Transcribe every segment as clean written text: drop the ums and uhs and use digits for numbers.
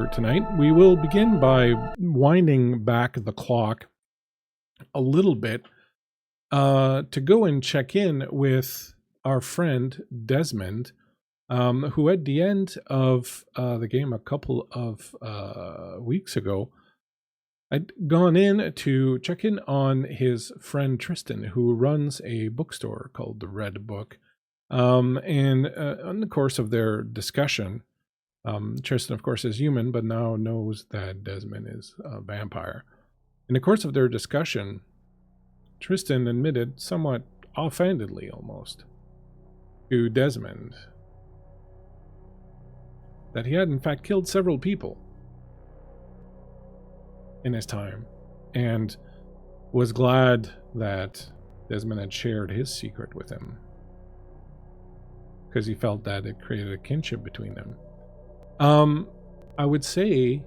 tonight. We will begin by winding back the clock a little bit to go and check in with our friend Desmond, who at the end of the game a couple of weeks ago, I'd gone in to check in on his friend Tristan, who runs a bookstore called The Red Book. And in the course of their discussion, Tristan, of course, is human, but now knows that Desmond is a vampire. In the course of their discussion, Tristan admitted, somewhat offhandedly almost, to Desmond that he had in fact killed several people in his time, and was glad that Desmond had shared his secret with him, because he felt that it created a kinship between them. I would say,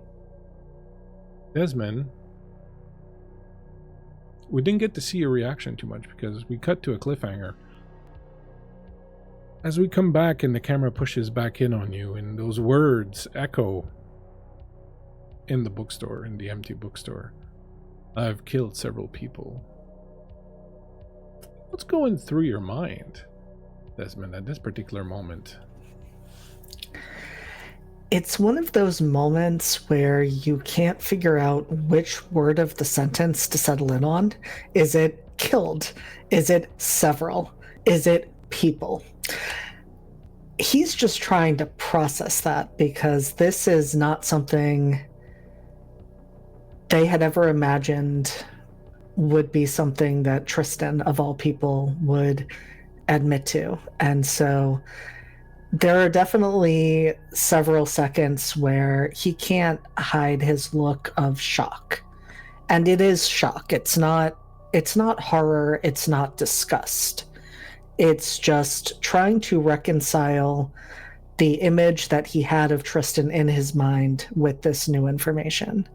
Desmond, we didn't get to see your reaction too much because we cut to a cliffhanger. As we come back and the camera pushes back in on you, and those words echo in the bookstore, in the empty bookstore, I've killed several people. What's going through your mind, Desmond, at this particular moment? It's one of those moments where you can't figure out which word of the sentence to settle in on. Is it killed? Is it several? Is it people? He's just trying to process that, because this is not something they had ever imagined would be something that Tristan, of all people, would admit to. And so there are definitely several seconds where he can't hide his look of shock. And it is shock. It's not horror, it's not disgust. It's just trying to reconcile the image that he had of Tristan in his mind with this new information.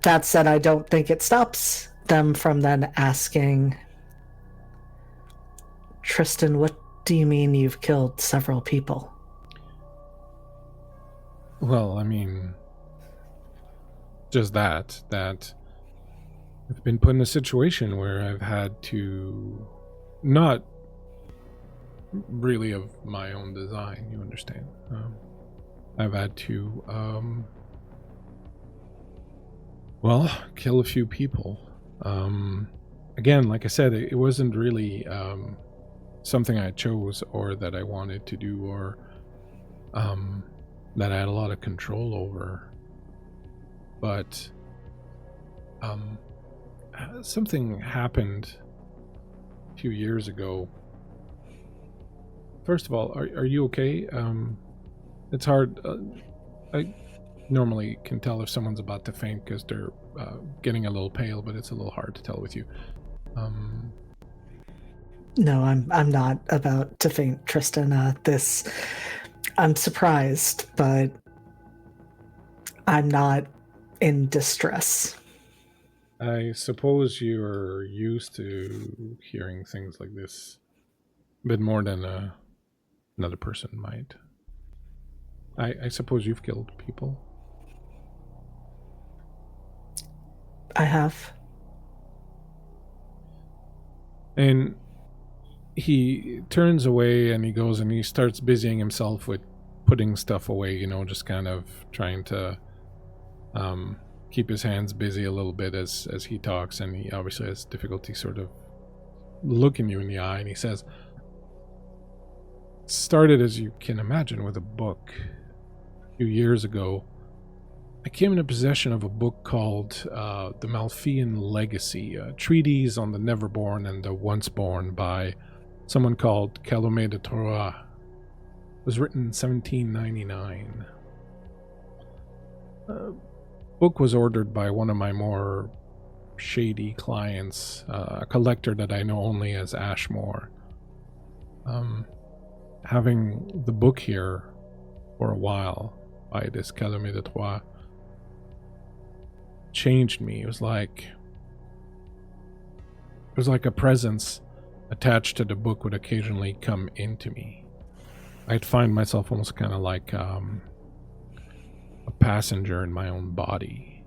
That said, I don't think it stops them from then asking, Tristan, what do you mean you've killed several people? Well, I mean, just that I've been put in a situation where I've had to, not really of my own design, you understand. I've had to, well, kill a few people. Again, like I said, it wasn't really something I chose or that I wanted to do, or that I had a lot of control over. But something happened a few years ago. First of all, are you okay? It's hard. I normally can tell if someone's about to faint because they're getting a little pale, but it's a little hard to tell with you. No, I'm not about to faint, Tristan. I'm surprised, but I'm not in distress. I suppose you're used to hearing things like this a bit more than another person might. I suppose you've killed people. I have. And he turns away and he goes and he starts busying himself with putting stuff away, just kind of trying to keep his hands busy a little bit as he talks, and he obviously has difficulty sort of looking you in the eye, and he says, started, as you can imagine, with a book. A few years ago, I came into possession of a book called The Malfean Legacy, a treatise on the Neverborn and the Once-Born by someone called Calome de Troyes. It was written in 1799. Book was ordered by one of my more shady clients, a collector that I know only as Ashmore. Having the book here for a while by this Calome de Troyes changed me. It was like a presence attached to the book would occasionally come into me. I'd find myself almost kind of like a passenger in my own body.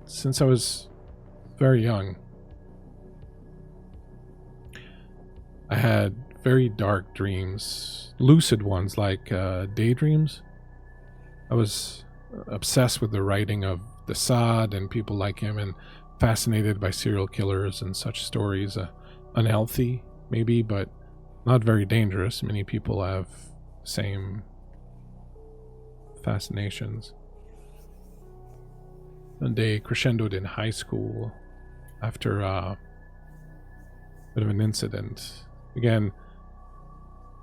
Since I was very young, I had very dark dreams, lucid ones like daydreams. I was obsessed with the writing of Desmond and people like him, and fascinated by serial killers and such stories. Unhealthy, maybe, but not very dangerous. Many people have the same fascinations. And they crescendoed in high school after a bit of an incident. Again,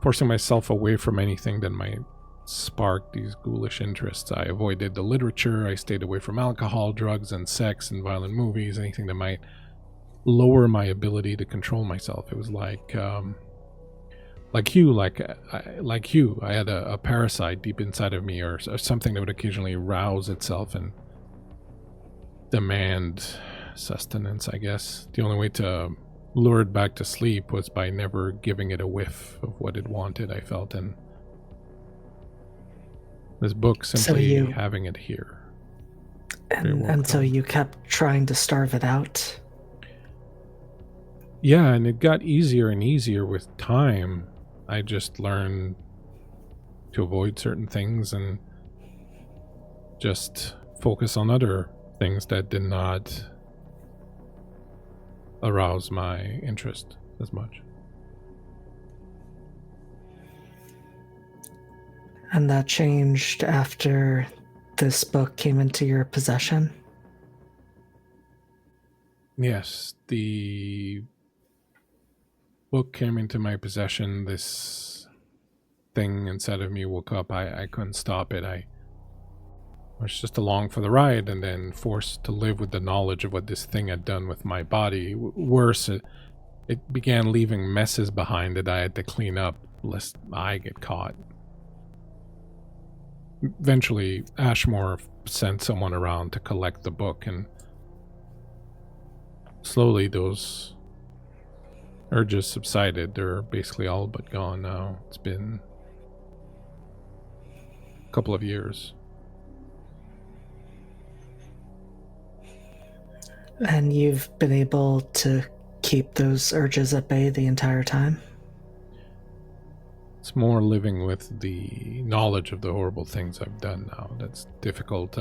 forcing myself away from anything that might spark these ghoulish interests. I avoided the literature. I stayed away from alcohol, drugs, and sex and violent movies, anything that might lower my ability to control myself. It was like you, I had a parasite deep inside of me, or something that would occasionally rouse itself and demand sustenance, I guess. The only way to lure it back to sleep was by never giving it a whiff of what it wanted, I felt, and this book simply having it here. And so you kept trying to starve it out? Yeah, and it got easier and easier with time. I just learned to avoid certain things and just focus on other things that did not arouse my interest as much. And that changed after this book came into your possession? Yes, the book came into my possession. This thing inside of me woke up. I couldn't stop it. I was just along for the ride, and then forced to live with the knowledge of what this thing had done with my body. Worse, it began leaving messes behind that I had to clean up lest I get caught. Eventually, Ashmore sent someone around to collect the book, and slowly those urges subsided. They're basically all but gone now. It's been a couple of years. And you've been able to keep those urges at bay the entire time? It's more living with the knowledge of the horrible things I've done now that's difficult.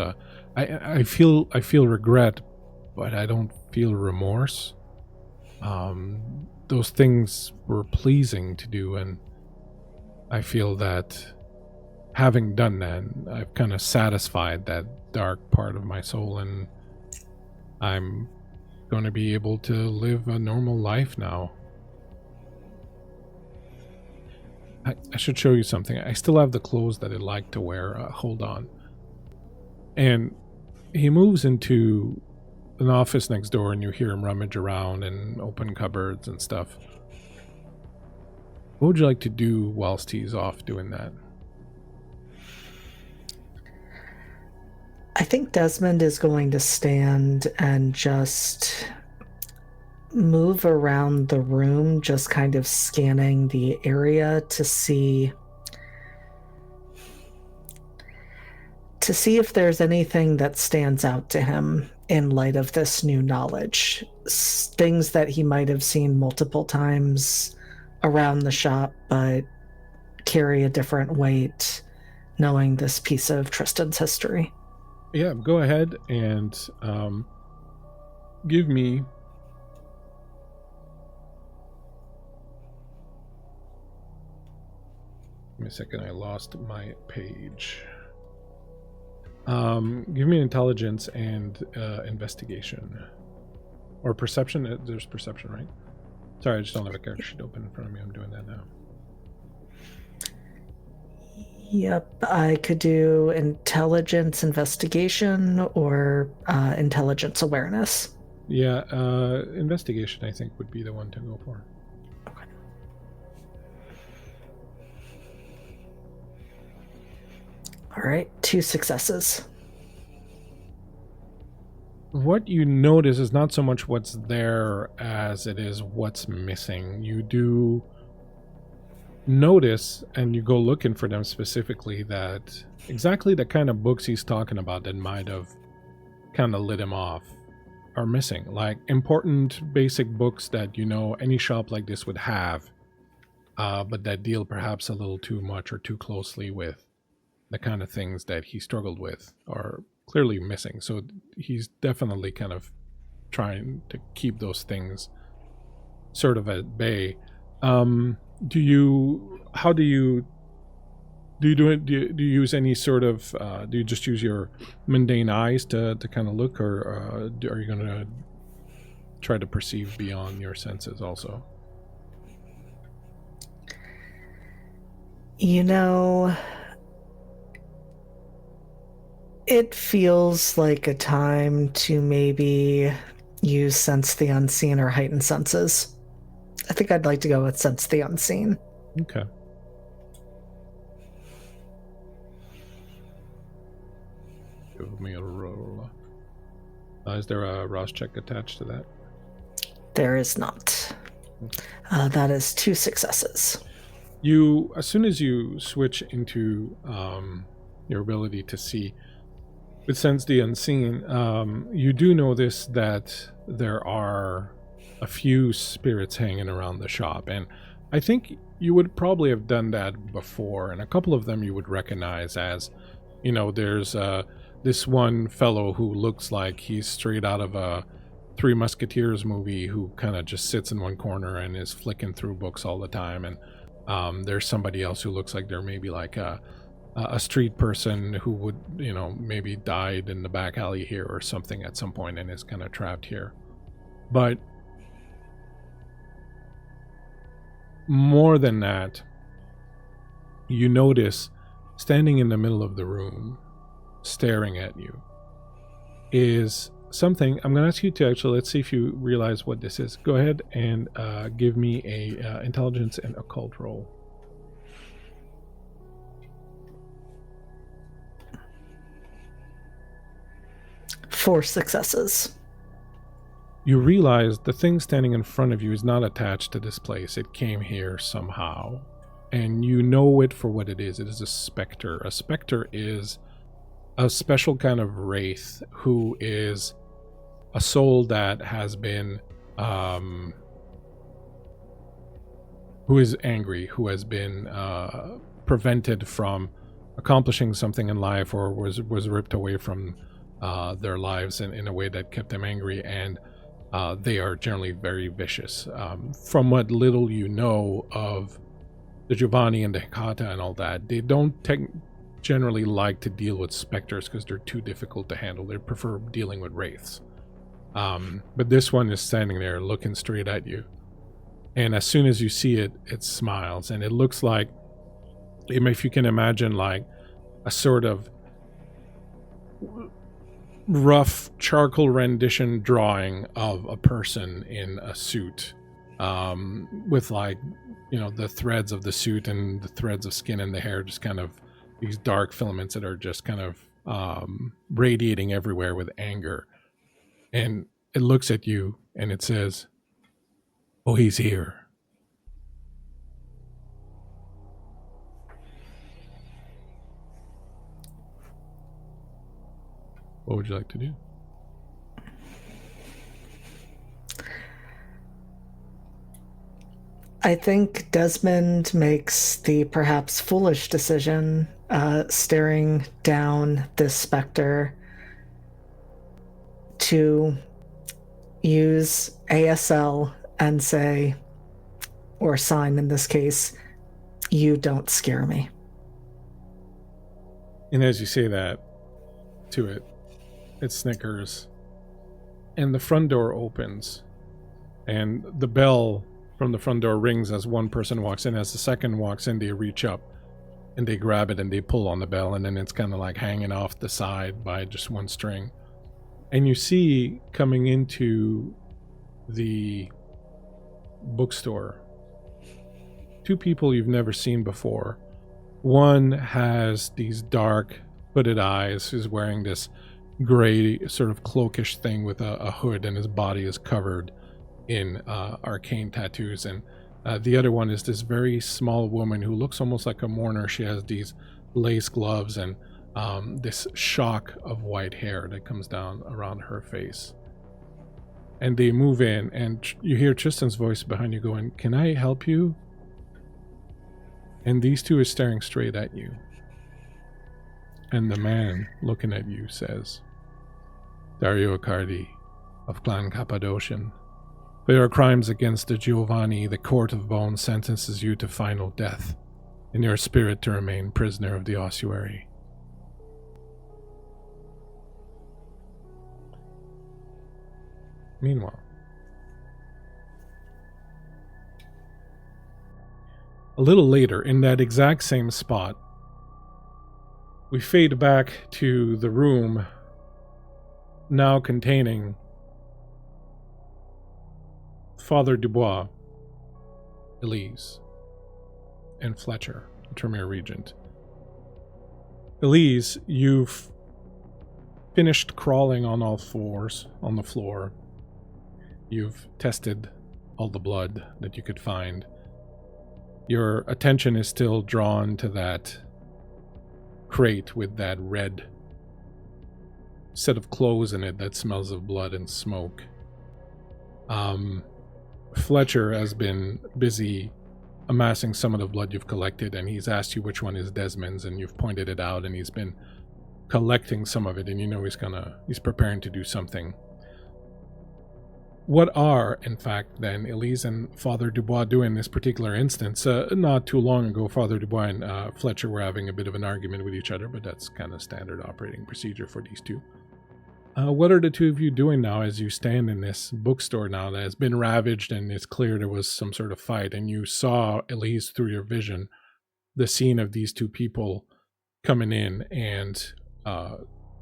I feel regret, but I don't feel remorse. Those things were pleasing to do, and I feel that having done that, I've kind of satisfied that dark part of my soul, and I'm going to be able to live a normal life now. I should show you something. I still have the clothes that I like to wear. Hold on. And he moves into an office next door, and you hear him rummage around and open cupboards and stuff. What would you like to do whilst he's off doing that? I think Desmond is going to stand and just move around the room, just kind of scanning the area to see if there's anything that stands out to him in light of this new knowledge. Things that he might have seen multiple times around the shop, but carry a different weight, knowing this piece of Tristan's history. Yeah, go ahead and give me a second. I lost my page. Give me intelligence and investigation. Or perception. There's perception, right? Sorry, I just don't have a character sheet open in front of me. I'm doing that now. Yep, I could do intelligence investigation or intelligence awareness. Yeah, investigation I think would be the one to go for. Okay. All right, 2 successes. What you notice is not so much what's there as it is what's missing. You do notice, and you go looking for them specifically, that exactly the kind of books he's talking about that might have kind of lit him off are missing. Like important basic books that, you know, any shop like this would have, but that deal perhaps a little too much or too closely with the kind of things that he struggled with, are clearly missing. So he's definitely kind of trying to keep those things sort of at bay. Do you use any sort of do you just use your mundane eyes to kind of look, or are you going to try to perceive beyond your senses also? You know, it feels like a time to maybe use sense the unseen or heightened senses. I think I'd like to go with sense the unseen. Okay. Give me a roll. Is there a Ross check attached to that? There is not. That is 2 successes. You, as soon as you switch into your ability to see with sense the unseen, you do notice that there are a few spirits hanging around the shop, and I think you would probably have done that before, and a couple of them you would recognize as, you know, there's this one fellow who looks like he's straight out of a Three Musketeers movie, who kind of just sits in one corner and is flicking through books all the time, and there's somebody else who looks like they're maybe like a street person who would, you know, maybe died in the back alley here or something at some point and is kind of trapped here. But more than that, you notice standing in the middle of the room, staring at you, is something. I'm going to ask you to actually, let's see if you realize what this is. Go ahead and give me a intelligence and occult roll. Four successes. You realize the thing standing in front of you is not attached to this place. It came here somehow. And you know it for what it is. It is a specter. A specter is a special kind of wraith who is a soul that has been, who is angry, who has been prevented from accomplishing something in life, or was ripped away from their lives in a way that kept them angry, and they are generally very vicious. From what little you know of the Giovanni and the Hecata and all that, they don't generally like to deal with specters because they're too difficult to handle. They prefer dealing with wraiths. But this one is standing there looking straight at you. And as soon as you see it, it smiles. And it looks like, if you can imagine, like a sort of rough charcoal rendition drawing of a person in a suit, with, like, you know, the threads of the suit and the threads of skin and the hair, just kind of these dark filaments that are just kind of radiating everywhere with anger. And it looks at you and it says, "Oh, he's here." What would you like to do? I think Desmond makes the perhaps foolish decision, staring down this specter, to use ASL and say, or sign in this case, "You don't scare me." And as you say that to it, it snickers, and the front door opens, and the bell from the front door rings as one person walks in. As the second walks in, they reach up and they grab it and they pull on the bell, and then it's kind of like hanging off the side by just one string. And you see coming into the bookstore two people you've never seen before. One has these dark hooded eyes, is wearing this gray sort of cloakish thing with a hood, and his body is covered in arcane tattoos, and The other one is this very small woman who looks almost like a mourner. She has these lace gloves and this shock of white hair that comes down around her face. And they move in, and you hear Tristan's voice behind you going, "Can I help you?" And these two are staring straight at you. And the man looking at you says, "Dario Accardi of Clan Cappadocian. For your crimes against the Giovanni, the Court of Bone sentences you to final death, and your spirit to remain prisoner of the ossuary." Meanwhile, a little later, in that exact same spot, we fade back to the room now containing Father Dubois, Elise, and Fletcher, the Tremere Regent. Elise, you've finished crawling on all fours on the floor. You've tested all the blood that you could find. Your attention is still drawn to that crate with that red set of clothes in it that smells of blood and smoke. Fletcher has been busy amassing some of the blood you've collected, and he's asked you which one is Desmond's, and you've pointed it out, and he's been collecting some of it, and you know he's preparing to do something. What are, in fact, then, Elise and Father Dubois doing in this particular instance? Not too long ago, Father Dubois and Fletcher were having a bit of an argument with each other, but that's kind of standard operating procedure for these two. What are the two of you doing now as you stand in this bookstore now that has been ravaged, and it's clear there was some sort of fight, and you saw, Elise, through your vision, the scene of these two people coming in and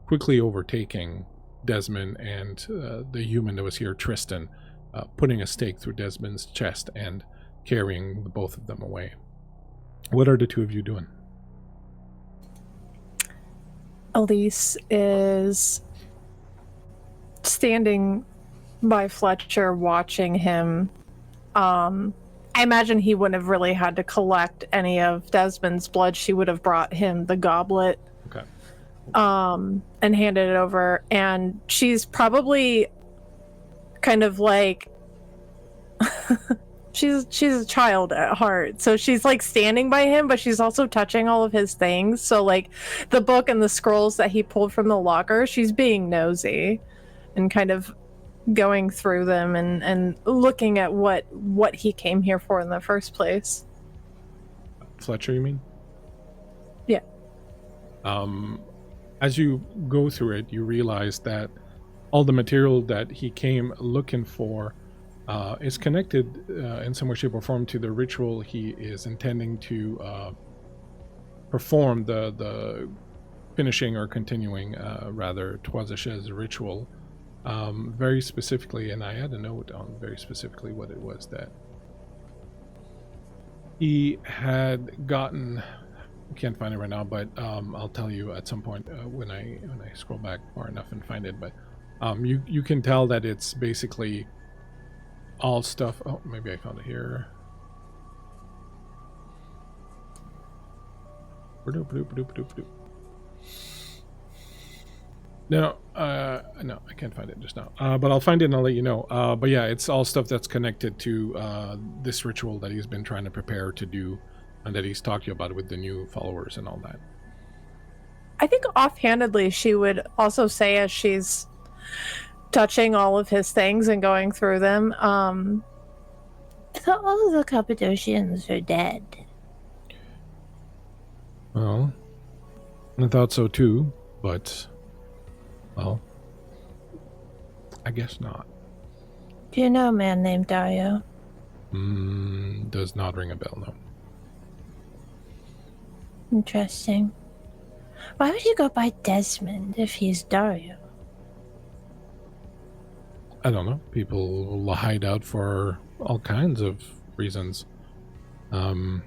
quickly overtaking Desmond and the human that was here, Tristan, putting a stake through Desmond's chest and carrying the both of them away. What are the two of you doing? Elise is standing by Fletcher watching him. I imagine he wouldn't have really had to collect any of Desmond's blood. She would have brought him the goblet. Okay. And handed it over, and she's probably kind of like she's a child at heart, so she's like standing by him, but she's also touching all of his things. So like the book and the scrolls that he pulled from the locker, she's being nosy and kind of going through them and looking at what he came here for in the first place. Fletcher, you mean? Yeah. As you go through it, you realize that all the material that he came looking for is connected in some way, shape, or form to the ritual he is intending to perform, the finishing or continuing, rather, Toisachez ritual. Very specifically, and I had a note on very specifically what it was that he had gotten. I can't find it right now, but I'll tell you at some point when I scroll back far enough and find it. But you can tell that it's basically all stuff. Oh, maybe I found it here. No, I can't find it just now. But I'll find it and I'll let you know. But yeah, it's all stuff that's connected to this ritual that he's been trying to prepare to do, and that he's talked to you about with the new followers and all that. I think offhandedly she would also say, as she's touching all of his things and going through them, I thought all of the Cappadocians are dead. Well, I thought so too, but, well, I guess not. Do you know a man named Dario? Does not ring a bell, no. Interesting. Why would you go by Desmond if he's Dario? I don't know. People will hide out for all kinds of reasons. It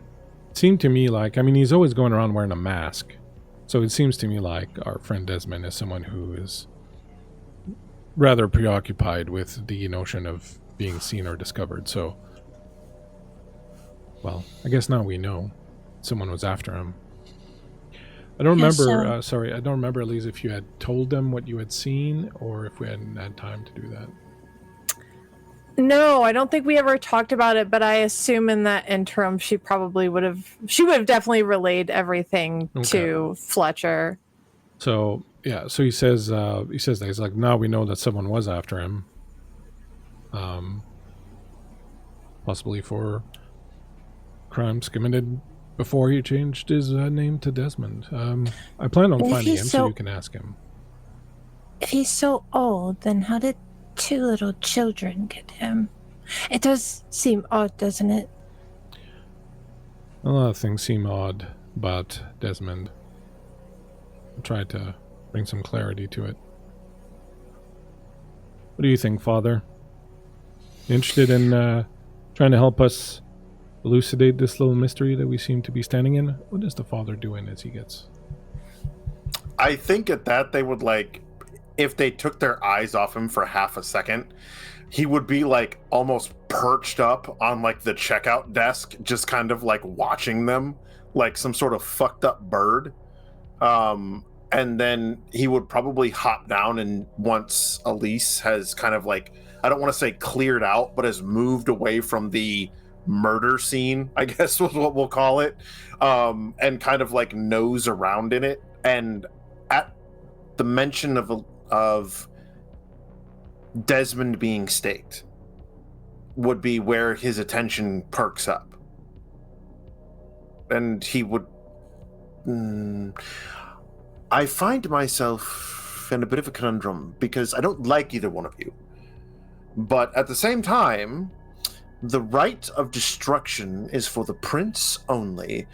seemed to me like, I mean, he's always going around wearing a mask. So it seems to me like our friend Desmond is someone who is rather preoccupied with the notion of being seen or discovered. So Well, I guess now we know someone was after him. I don't Yes, remember, sorry, I don't remember, Elise, if you had told them what you had seen or if we hadn't had time to do that. No, I don't think we ever talked about it, but I assume in that interim she would have definitely relayed everything to Fletcher. So, yeah, so he says that he's like, now we know that someone was after him. Possibly for crimes committed before he changed his name to Desmond. I plan on finding him so you can ask him. If he's so old, then how did 2 little children get him? It does seem odd, doesn't it? A lot of things seem odd about Desmond. I'll try to bring some clarity to it. What do you think, Father? Interested in trying to help us elucidate this little mystery that we seem to be standing in? What is the Father doing as he gets... I think at that they would, like, if they took their eyes off him for half a second, he would be, like, almost perched up on, like, the checkout desk, just kind of, like, watching them, like some sort of fucked up bird. And then he would probably hop down, and once Elise has kind of, like, I don't want to say cleared out, but has moved away from the murder scene, I guess was what we'll call it, and kind of, like, nose around in it. And at the mention of Desmond being staked would be where his attention perks up. And he would... I find myself in a bit of a conundrum because I don't like either one of you. But at the same time, the right of destruction is for the prince only,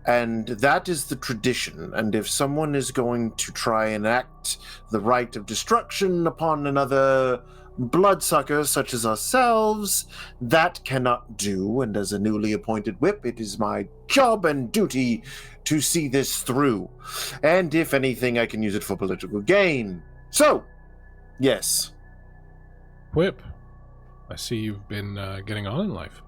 and that is the tradition. And if someone is going to try and enact the right of destruction upon another bloodsucker such as ourselves, that cannot do. And as a newly appointed whip, it is my job and duty to see this through. And if anything, I can use it for political gain. So, yes. Whip, I see you've been getting on in life.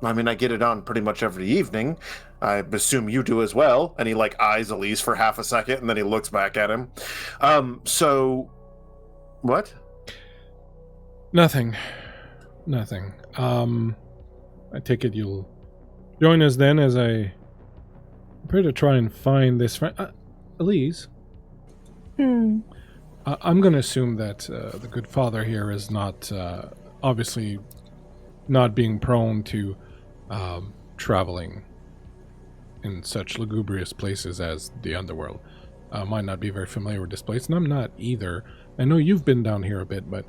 I mean, I get it on pretty much every evening. I assume you do as well. And he, like, eyes Elise for half a second, and then he looks back at him. So, what? Nothing. I take it you'll join us then as I prepare to try and find this friend. Elise? I'm going to assume that the good father here is not, obviously, not being prone to traveling in such lugubrious places as the underworld. Might not be very familiar with this place, and I'm not either. I know you've been down here a bit, but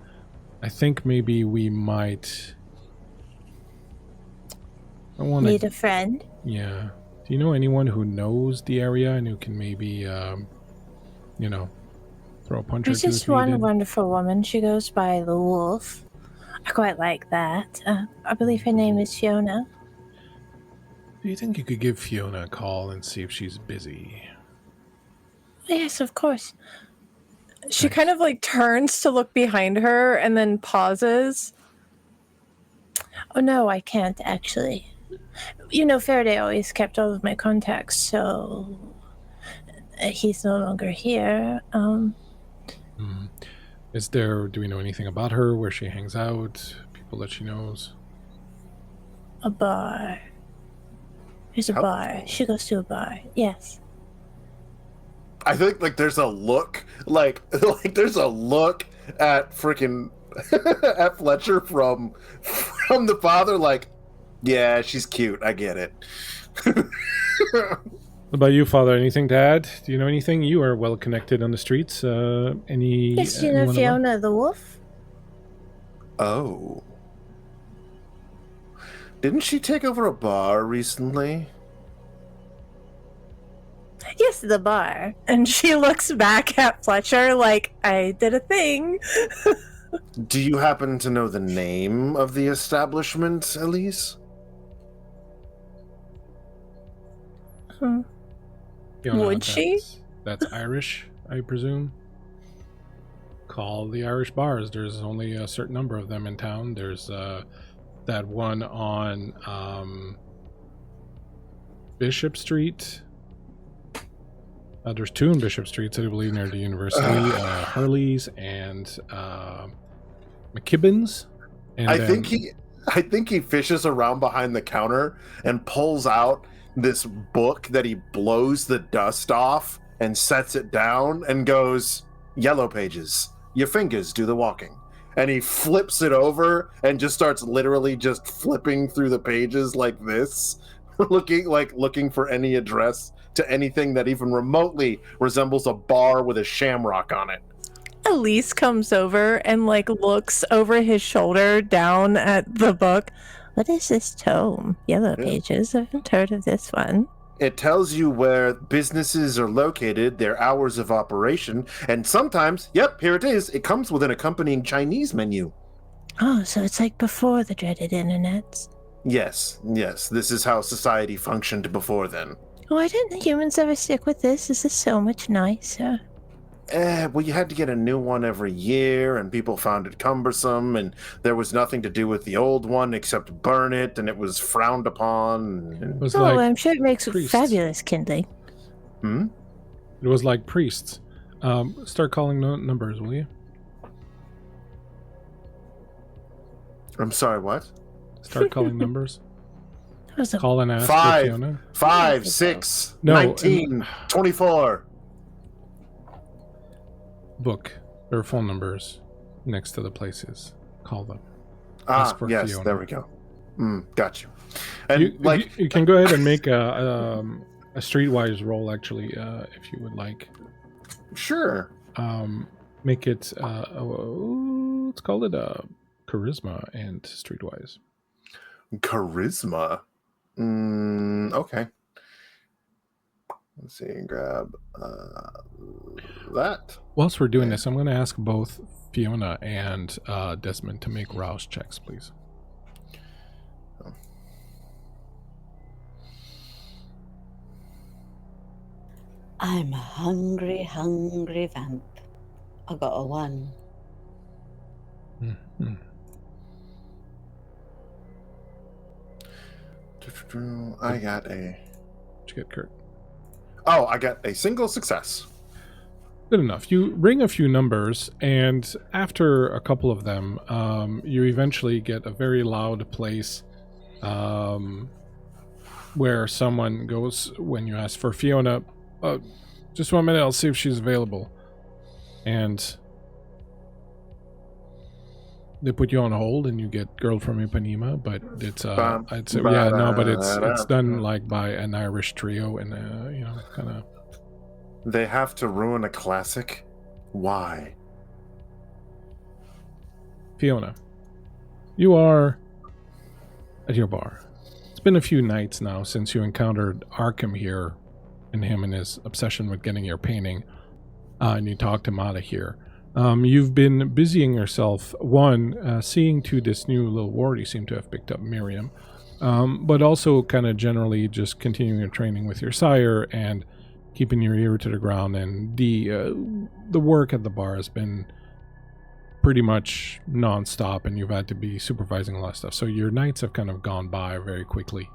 I think maybe we might... Need a friend? Yeah. Do you know anyone who knows the area and who can maybe, you know, throw a punch or two? There's just one wonderful woman. She goes by the Wolf. I quite like that. I believe her name is Fiona. Do you think you could give Fiona a call and see if she's busy? Yes, of course. She kind of, like, turns to look behind her and then pauses. Oh, no, I can't, actually. You know, Faraday always kept all of my contacts, so he's no longer here. Do we know anything about her, where she hangs out, people that she knows? A bar. There's a bar. She goes to a bar, yes. I think, like, there's a look, like there's a look at freaking at Fletcher from the father, like, yeah, she's cute, I get it. What about you, Father? Anything to add? Do you know anything? You are well connected on the streets. Yes, you know Fiona the Wolf? Oh. Didn't she take over a bar recently? Yes, the bar. And she looks back at Fletcher like, I did a thing. Do you happen to know the name of the establishment, Elise? Would she? That's Irish, I presume. Call the Irish bars. There's only a certain number of them in town. There's the that one on Bishop Street. There's two in Bishop Street, I believe, near the university. Hurley's and McKibbin's. And I think he fishes around behind the counter and pulls out this book that he blows the dust off and sets it down and goes, "Yellow pages. Your fingers do the walking." And he flips it over and just starts literally just flipping through the pages like this, looking for any address to anything that even remotely resembles a bar with a shamrock on it. Elise comes over and like looks over his shoulder down at the book. What is this tome? Yellow Pages. I haven't heard of this one. It tells you where businesses are located, their hours of operation, and sometimes, yep, here it is. It comes with an accompanying Chinese menu. Oh, so it's like before the dreaded internet. Yes. This is how society functioned before then. Why didn't the humans ever stick with this? This is so much nicer. Well, you had to get a new one every year, and people found it cumbersome, and there was nothing to do with the old one except burn it, and it was frowned upon. It was I'm sure it makes priests. fabulous kindling. It was like priests. Start calling numbers, will you? I'm sorry, what? Start calling numbers. Call and ask for 5, Fiona. 5, 6, No, 19, 24. Book their phone numbers next to the places. Call them. Yes, Fiona. there we go. Got you. And you can go ahead and make a streetwise roll, actually, if you would like. Sure. Make it let's call it charisma and streetwise. Charisma. Okay. Let's see. Grab that. Whilst we're doing this, I'm going to ask both Fiona and Desmond to make rouse checks, please. I'm a hungry vamp. I got a 1. Mm-hmm. I got a... What'd you get, Kurt? Oh, I got a single success. Good enough. You ring a few numbers, and after a couple of them, you eventually get a very loud place where someone goes, when you ask for Fiona, just 1 minute, I'll see if she's available. And they put you on hold, and you get Girl from Ipanema, but it's it's done like by an Irish trio, and kind of. They have to ruin a classic? Why? Fiona, you are at your bar. It's been a few nights now since you encountered Arkham here, and him and his obsession with getting your painting, and you talked him out of here. You've been busying yourself, seeing to this new little ward you seem to have picked up, Miriam, but also kind of generally just continuing your training with your sire and keeping your ear to the ground. And the work at the bar has been pretty much non-stop, and you've had to be supervising a lot of stuff. So your nights have kind of gone by very quickly.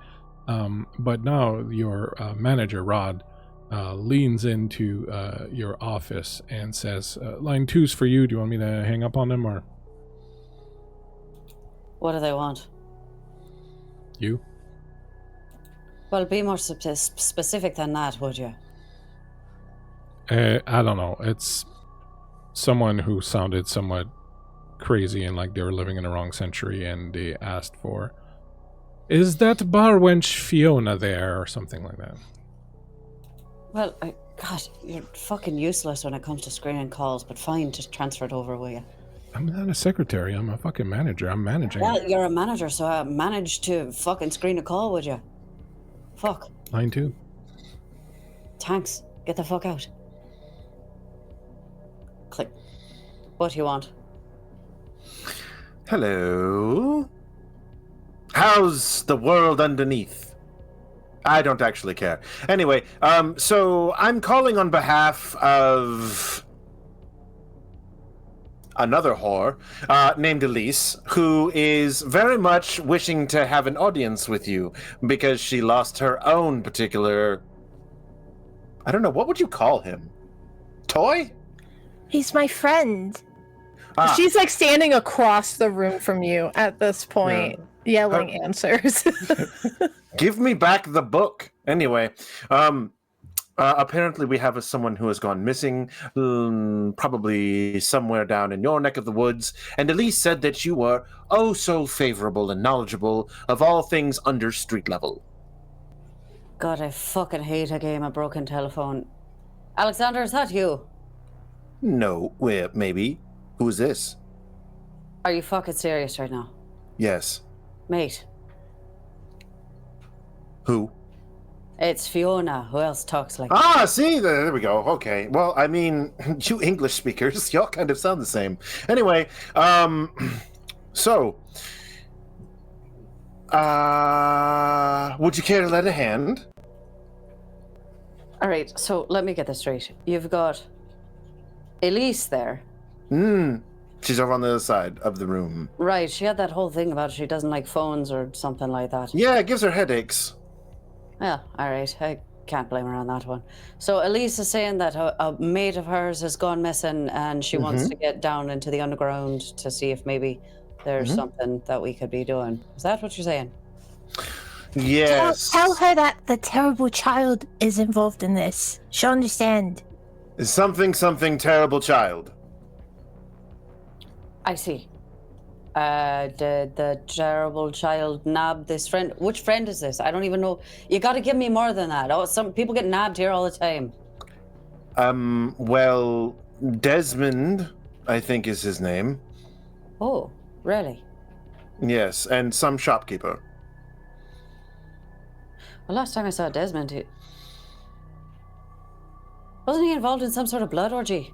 But now your manager, Rod, leans into your office and says, line 2's for you. Do you want me to hang up on them, or? What do they want? You? Well, be more specific than that, would you? I don't know. It's someone who sounded somewhat crazy and like they were living in the wrong century, and they asked for, is that bar wench Fiona there, or something like that. Well, God, you're fucking useless when it comes to screening calls, but fine, just transfer it over, will you? I'm not a secretary. I'm a fucking manager. I'm managing. Well, you're a manager, so manage to fucking screen a call, would you? Fuck. Line 2. Thanks. Get the fuck out. Click. What do you want? Hello. How's the world underneath? I don't actually care. Anyway, so I'm calling on behalf of another whore named Elise, who is very much wishing to have an audience with you because she lost her own particular... I don't know, what would you call him? Toy? He's my friend. She's like standing across the room from you at this point, yelling answers. Give me back the book. Anyway, apparently we have someone who has gone missing, probably somewhere down in your neck of the woods, and Elise said that you were oh so favorable and knowledgeable of all things under street level. God, I fucking hate a game of broken telephone. Alexander, is that you? No, well, maybe. Who's this? Are you fucking serious right now? Yes. Mate, Who? it's Fiona. Who else talks like See, there we go. Okay. Well, I mean, you English speakers, y'all kind of sound the same. Anyway, so, would you care to lend a hand? All right, so let me get this straight. You've got Elise there. She's over on the other side of the room. Right, she had that whole thing about she doesn't like phones or something like that. Yeah, it gives her headaches. Yeah, all right. I can't blame her on that one. So Elise is saying that a mate of hers has gone missing and she wants to get down into the underground to see if maybe there's something that we could be doing. Is that what you're saying? Yes. Tell her that the terrible child is involved in this. She'll understand. Something terrible child. I see. Did the terrible child nab this friend? Which friend is this? I don't even know. You got to give me more than that. Oh, some people get nabbed here all the time. Well, Desmond, I think is his name. Oh, really? Yes, and some shopkeeper. Well, last time I saw Desmond, wasn't he involved in some sort of blood orgy?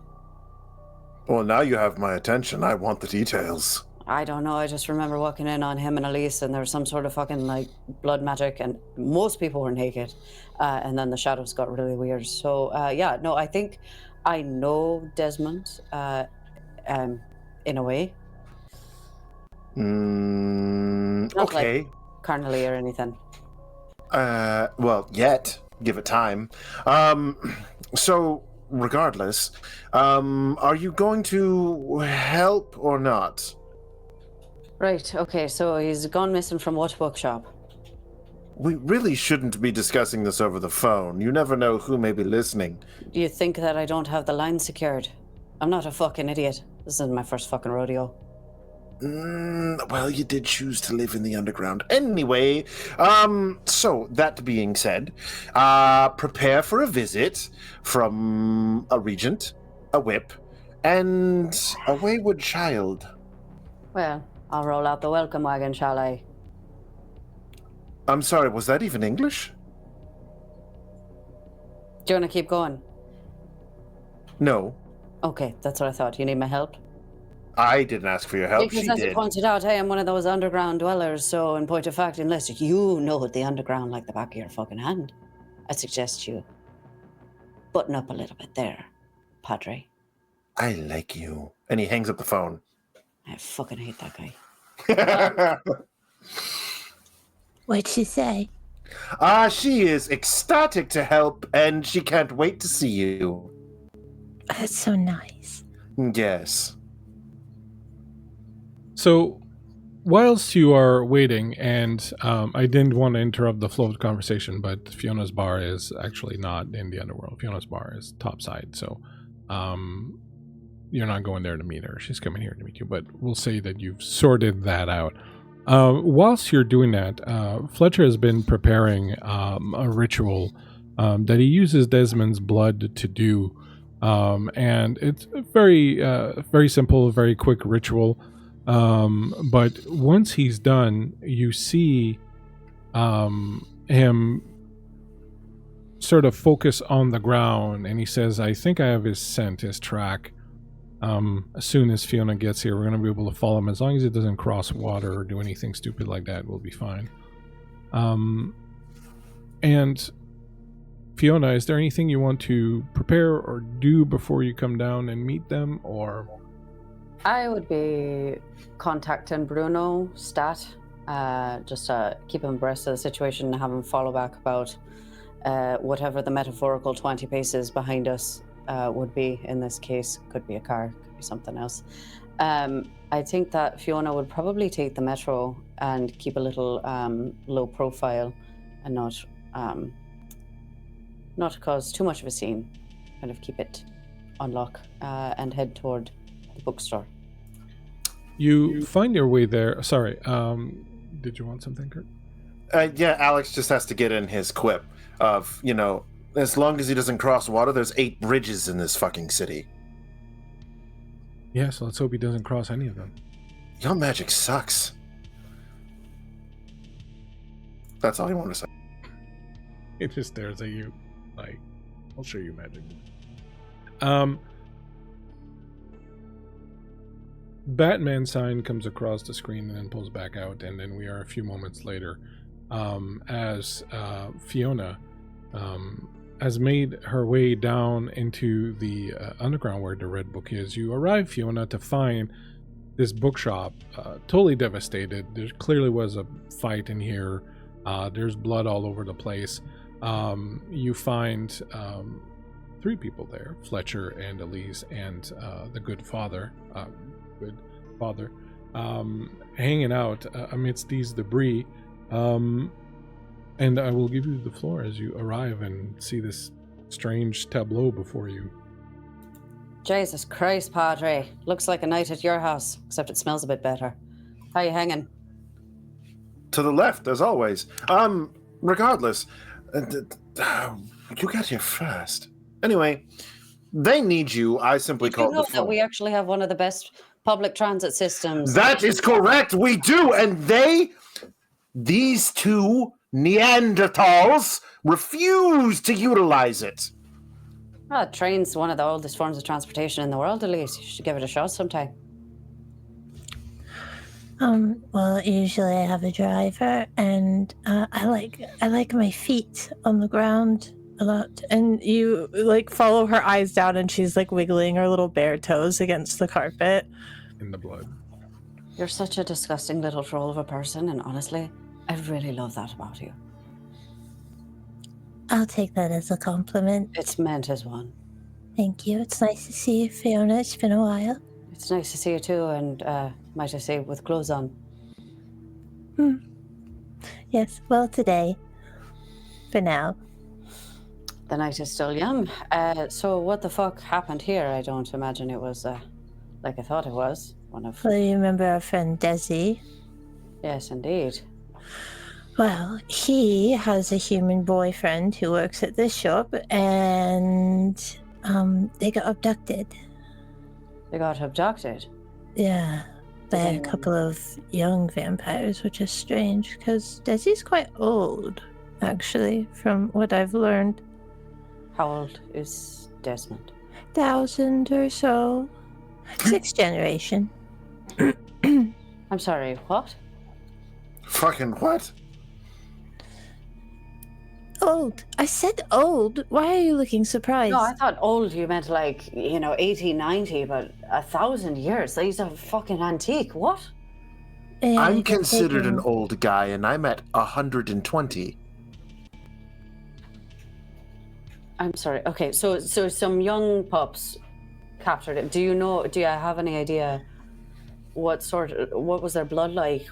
Well, now you have my attention. I want the details. I don't know. I just remember walking in on him and Elise, and there was some sort of fucking like blood magic, and most people were naked, and then the shadows got really weird. So yeah, no, I think I know Desmond, in a way. Not Okay. like carnally or anything. Well, yet. Give it time. So, regardless, are you going to help or not? Right. Okay. So he's gone missing from what bookshop? We really shouldn't be discussing this over the phone. You never know who may be listening. Do you think that I don't have the line secured? I'm not a fucking idiot. This isn't my first fucking rodeo. Well, you did choose to live in the underground. Anyway, so that being said, prepare for a visit from a regent, a whip, and a wayward child. Well, I'll roll out the welcome wagon, shall I? I'm sorry, was that even English? Do you want to keep going? No, Okay, that's what I thought. You need my help? I didn't ask for your help. Because She as you did. pointed out, I am one of those underground dwellers, so in point of fact, unless you know the underground like the back of your fucking hand, I suggest you button up a little bit there, Padre. I like you. And he hangs up the phone. I fucking hate that guy. What'd she say? She is ecstatic to help, and she can't wait to see you. That's so nice. Yes. So, whilst you are waiting, and I didn't want to interrupt the flow of the conversation, but Fiona's bar is actually not in the underworld. Fiona's bar is topside, so you're not going there to meet her. She's coming here to meet you, but we'll say that you've sorted that out. Whilst you're doing that, Fletcher has been preparing a ritual that he uses Desmond's blood to do, and it's a very simple, very quick ritual. But once he's done, you see him sort of focus on the ground, and he says, I think I have his scent, his track. As soon as Fiona gets here, we're going to be able to follow him. As long as it doesn't cross water or do anything stupid like that, we'll be fine. And Fiona, is there anything you want to prepare or do before you come down and meet them, or... I would be contacting Bruno Stat, just to keep him abreast of the situation and have him follow back about whatever the metaphorical 20 paces behind us would be in this case. Could be a car, could be something else. I think that Fiona would probably take the metro and keep a little low profile and not cause too much of a scene. Kind of keep it on lock and head toward the bookstore. You find your way there. Sorry, did you want something, Kurt? Yeah, Alex just has to get in his quip of, as long as he doesn't cross water, there's 8 bridges in this fucking city. Yeah, so let's hope he doesn't cross any of them. Your magic sucks. That's all he wanted to say. It just stares at you like, I'll show you magic. Batman sign comes across the screen and then pulls back out, and then we are a few moments later as Fiona has made her way down into the underground where the Red Book is. You arrive, Fiona, to find this bookshop totally devastated. There clearly was a fight in here. There's blood all over the place. You find 3 people there, Fletcher and Elise and the good father, hanging out amidst these debris. And I will give you the floor as you arrive and see this strange tableau before you. Jesus Christ, Padre. Looks like a night at your house, except it smells a bit better. How you hanging? To the left, as always. Regardless, you got here first. Anyway, they need you. I simply called the phone. That we actually have one of the best public transit systems. That is correct. We do. And these 2 Neanderthals refuse to utilize it. Well, train's one of the oldest forms of transportation in the world, Elise. You should give it a shot sometime. Well, usually I have a driver, and I like my feet on the ground a lot. And you follow her eyes down, and she's wiggling her little bare toes against the carpet. In the blood. You're such a disgusting little troll of a person, and honestly, I really love that about you. I'll take that as a compliment. It's meant as one. Thank you. It's nice to see you, Fiona. It's been a while. It's nice to see you too, and might I say, with clothes on. Yes, well, today. For now. The night is still young. So what the fuck happened here? I don't imagine it was like I thought it was. Well, you remember our friend Desi? Yes, indeed. Well, he has a human boyfriend who works at this shop, and they got abducted. They got abducted? Yeah, by a couple of young vampires, which is strange, because Desi's quite old, actually, from what I've learned. How old is Desmond? 1,000 or so. 6th generation. I'm sorry, what? Fucking what? Old. I said old. Why are you looking surprised? No, I thought old you meant 80, 90, but 1,000 years. He's a fucking antique. What? Yeah, I'm considered an old guy, and I'm at 120. I'm sorry. Okay, so some young pups captured him. Do you have any idea what was their blood like?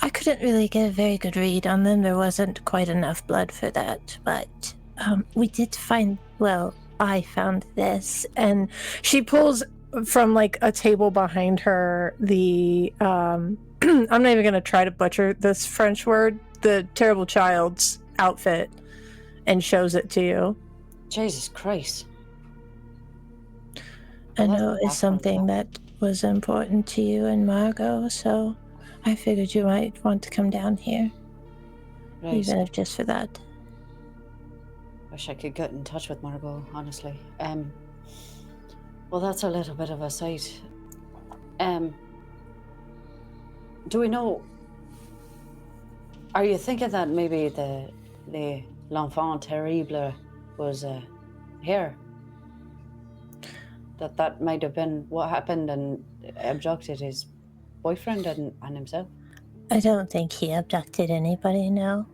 I couldn't really get a very good read on them. There wasn't quite enough blood for that, but we did find, I found this, and she pulls from a table behind her the I'm not even going to try to butcher this French word, the terrible child's outfit, and shows it to you. Jesus Christ. I know it's something that was important to you and Margot, so I figured you might want to come down here. Right. Even if just for that. Wish I could get in touch with Margot, honestly. Well, that's a little bit of a sight. Do we know... Are you thinking that maybe l'enfant terrible was here? that might have been what happened and abducted his boyfriend and himself. I don't think he abducted anybody, no.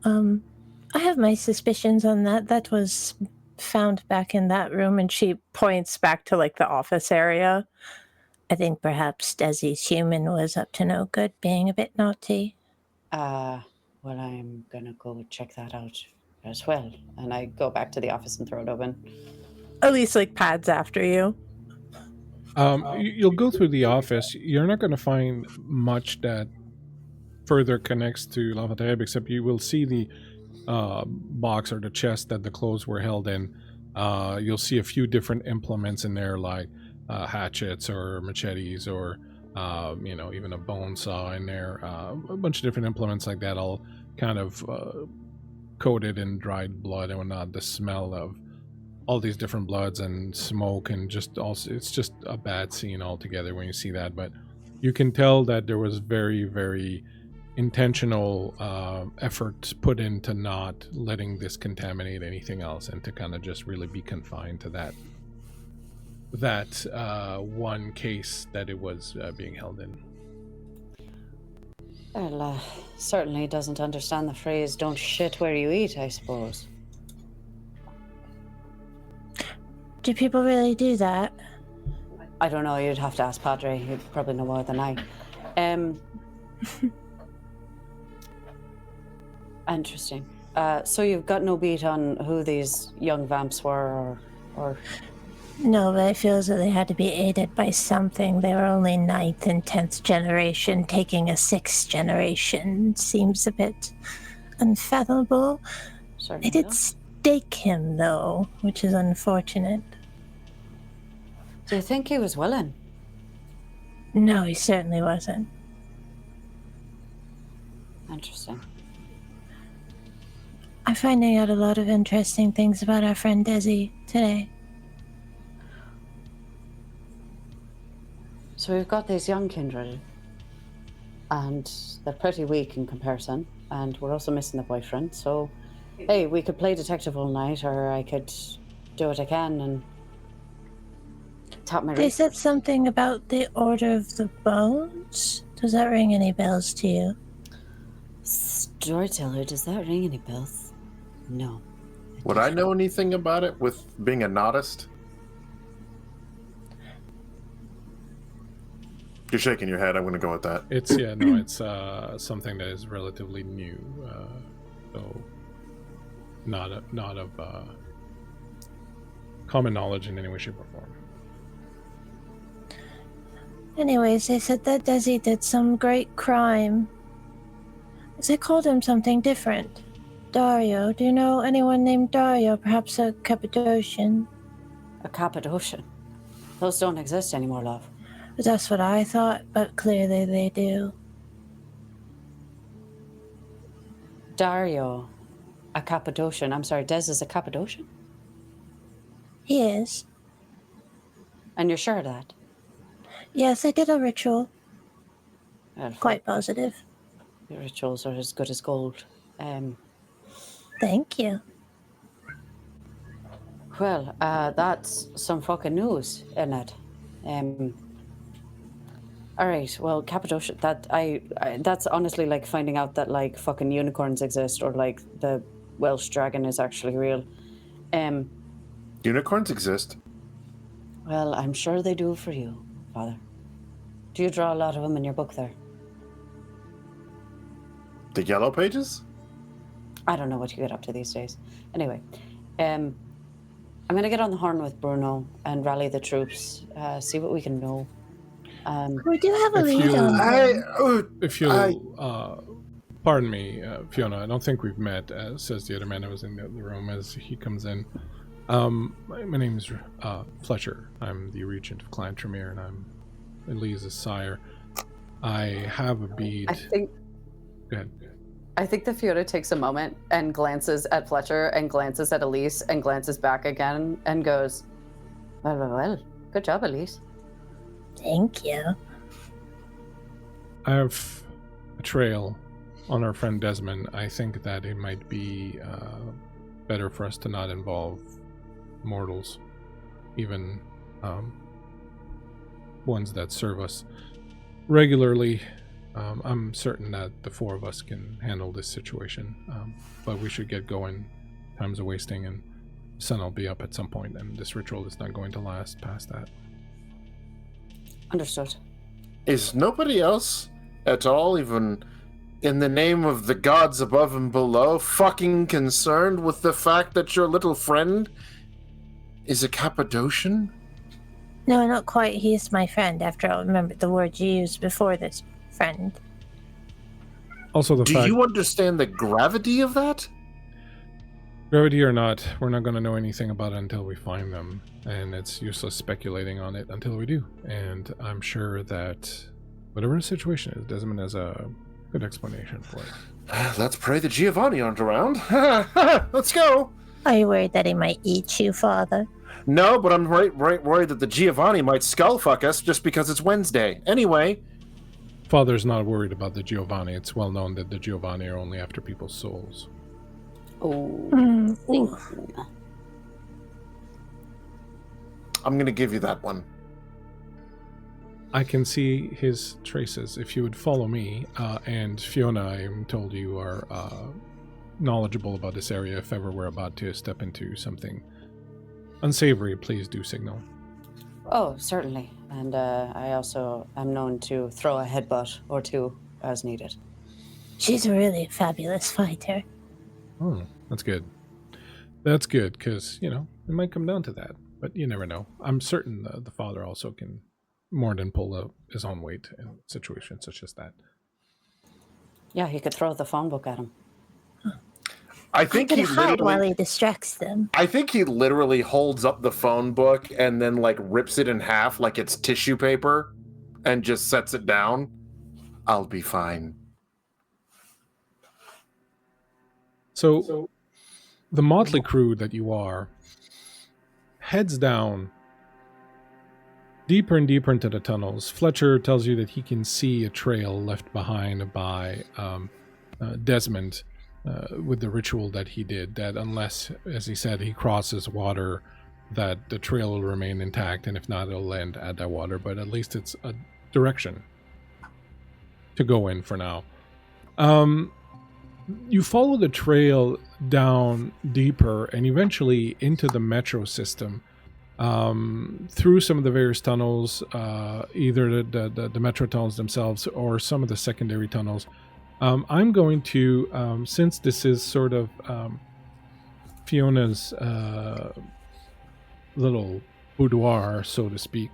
I have my suspicions on that. That was found back in that room, and She points back to like the office area. I think perhaps Desi's human was up to no good, being a bit naughty. Well, I'm gonna go check that out as well. And I go back to the office and throw it open. Elise like pads after you. You'll go through the office. You're not going to find much that further connects to Lavatab, except you will see the box or the chest that the clothes were held in. You'll see a few different implements in there, like hatchets or machetes, or even a bone saw in there. A bunch of different implements like that, all kind of coated in dried blood and whatnot. The smell of all these different bloods and smoke, and just also, it's just a bad scene altogether when you see that. But you can tell that there was very, very intentional effort put into not letting this contaminate anything else, and to kind of just really be confined to that one case that it was being held in. Well, certainly doesn't understand the phrase "don't shit where you eat," I suppose. Do people really do that? I don't know, you'd have to ask Padre. He'd probably know more than I. Interesting. So you've got no beat on who these young vamps were, or... No, but I feel as though they had to be aided by something. They were only 9th and 10th generation. Taking a 6th generation seems a bit unfathomable. Certainly They did not. stake him, though, which is unfortunate. Do you think he was willing? No, he certainly wasn't. Interesting. I'm finding out a lot of interesting things about our friend Desi today. So we've got these young kindred, and they're pretty weak in comparison, and we're also missing the boyfriend, so hey, we could play detective all night, or I could do what I can and tap my They wrist. said something about the Order of the Bones. Does that ring any bells to you? Storyteller, does that ring any bells? No. Would I know anything about it with being a nodist? You're shaking your head. I'm going to go with that. It's something that is relatively new, so not of common knowledge in any way, shape, or form. Anyways, they said that Desi did some great crime. They called him something different. Dario. Do you know anyone named Dario? Perhaps a Cappadocian? A Cappadocian? Those don't exist anymore, love. That's what I thought, but clearly they do. Dario, a Cappadocian. I'm sorry, Des is a Cappadocian? He is. And you're sure of that? Yes, I did a ritual. Well, Quite positive. your rituals are as good as gold. Thank you. Well, that's some fucking news, isn't it? All right. Well, Cappadocia. That's honestly like finding out that like fucking unicorns exist, or like the Welsh dragon is actually real. Unicorns exist. Well, I'm sure they do for you, Father. Do you draw a lot of them in your book there? The yellow pages? I don't know what you get up to these days. Anyway, I'm gonna get on the horn with Bruno and rally the troops. See what we can know. We do have a If lead you- on If you'll pardon me, Fiona, I don't think we've met, says the other man that was in the room as he comes in. My name is Fletcher. I'm the regent of Clan Tremere, and I'm Elise's sire. I have a bead. Go ahead. I think that Fiona takes a moment and glances at Fletcher and glances at Elise and glances back again and goes, well, good job, Elise. Thank you. I have a trail on our friend Desmond. I think that it might be better for us to not involve mortals, even ones that serve us regularly. I'm certain that the four of us can handle this situation, but we should get going. Time's a wasting, and the sun will be up at some point, and this ritual is not going to last past that. Understood. Is nobody else at all, even in the name of the gods above and below, fucking concerned with the fact that your little friend is a Cappadocian? No, not quite. He's my friend, after all. Remember the word you used before this, friend. Also, the Do fact, you understand the gravity of that? gravity or not, we're not going to know anything about it until we find them, and it's useless speculating on it until we do. And I'm sure that whatever the situation is, Desmond has a good explanation for it. Let's pray that Giovanni aren't around. Let's go. Are you worried that he might eat you, Father? No, but I'm worried that the Giovanni might skullfuck us just because it's Wednesday. Anyway. Father's not worried about the Giovanni. It's well known that the Giovanni are only after people's souls. Oh. I'm going to give you that one. I can see his traces. If you would follow me, and Fiona, I'm told you are knowledgeable about this area. If ever we're about to step into something unsavory, please do signal. Oh, certainly. And I also am known to throw a headbutt or two as needed. She's a really fabulous fighter. Oh, that's good. That's good, because, you know, it might come down to that. But you never know. I'm certain the father also can more than pull his own weight in situations such as that. Yeah, he could throw the phone book at him. I think he while literally, he distracts them. I think he literally holds up the phone book and then like rips it in half like it's tissue paper and just sets it down. I'll be fine. So the motley crew that you are heads down deeper and deeper into the tunnels. Fletcher tells you that he can see a trail left behind by Desmond with the ritual that he did, that unless, as he said, he crosses water, that the trail will remain intact, and if not, it'll end at that water, but at least it's a direction to go in for now. You follow the trail down deeper and eventually into the metro system, through some of the various tunnels, either the metro tunnels themselves or some of the secondary tunnels. I'm going to, since this is sort of Fiona's little boudoir, so to speak,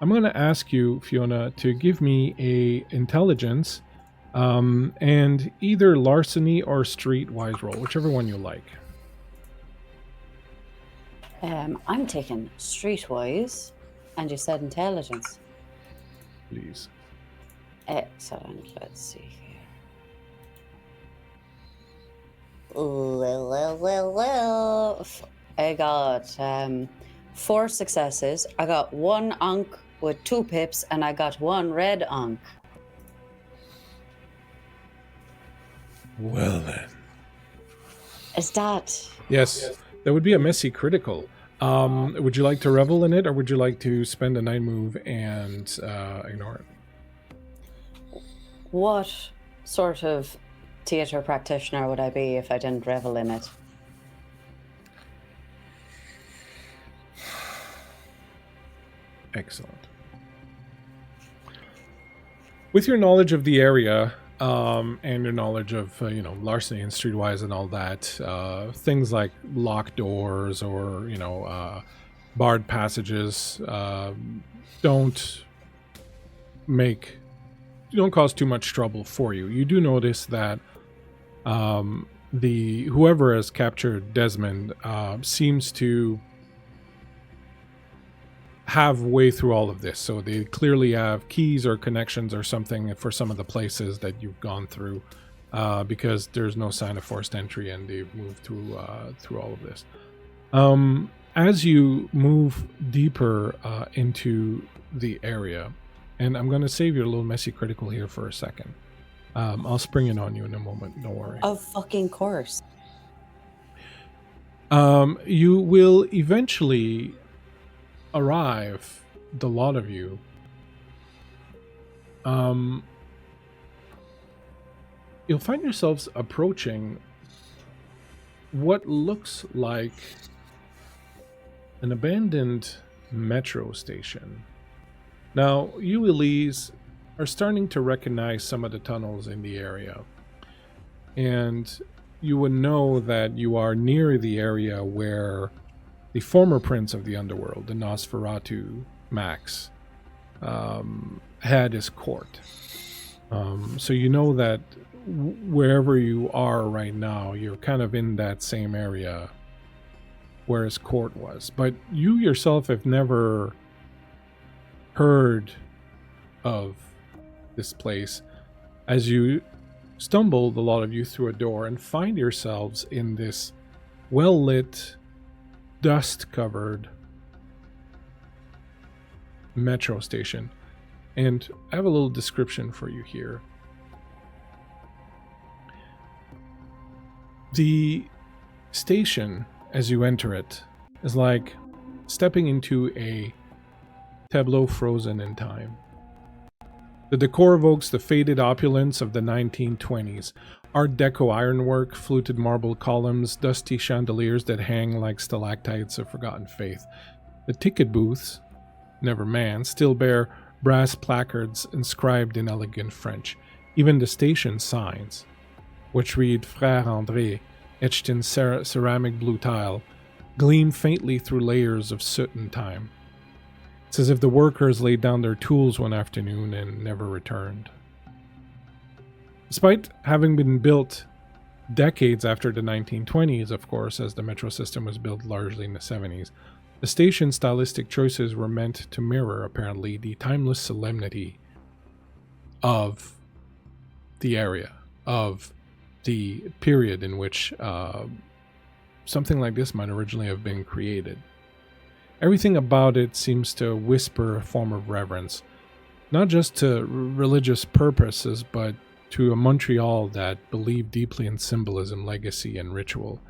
I'm going to ask you, Fiona, to give me a intelligence and either larceny or streetwise roll, whichever one you like. I'm taking streetwise, and you said intelligence. Please. Excellent. Let's see here. Well. I got 4 successes. I got 1 onk with 2 pips, and I got 1 red onk. Well then. Is that... Yes, that would be a messy critical. Would you like to revel in it, or would you like to spend a night move and ignore it? What sort of theater practitioner would I be if I didn't revel in it? Excellent. With your knowledge of the area, and your knowledge of, larceny and streetwise and all that, things like locked doors or, barred passages don't cause too much trouble for you. You do notice that whoever has captured Desmond seems to have way through all of this, so they clearly have keys or connections or something for some of the places that you've gone through, because there's no sign of forced entry and they've moved through all of this. As you move deeper into the area, and I'm going to save your little messy critical here for a second. I'll spring it on you in a moment, don't worry. Of fucking course. You will eventually arrive, the lot of you, you'll find yourselves approaching what looks like an abandoned metro station. Now, you, Elise, are starting to recognize some of the tunnels in the area. And you would know that you are near the area where the former prince of the underworld, the Nosferatu Max, had his court. So you know that wherever you are right now, you're kind of in that same area where his court was. But you yourself have never heard of this place. As you stumbled, a lot of you, through a door and find yourselves in this well-lit, dust-covered metro station. And I have a little description for you here. The station, as you enter it, is like stepping into a tableau frozen in time. The decor evokes the faded opulence of the 1920s. Art Deco ironwork, fluted marble columns, dusty chandeliers that hang like stalactites of forgotten faith. The ticket booths, never manned, still bear brass placards inscribed in elegant French. Even the station signs, which read Frère André, etched in ceramic blue tile, gleam faintly through layers of soot and time. It's as if the workers laid down their tools one afternoon and never returned. Despite having been built decades after the 1920s, of course, as the metro system was built largely in the 70s, the station's stylistic choices were meant to mirror, apparently, the timeless solemnity of the area, of the period in which something like this might originally have been created. Everything about it seems to whisper a form of reverence, not just to religious purposes, but to a Montreal that believed deeply in symbolism, legacy, and ritual.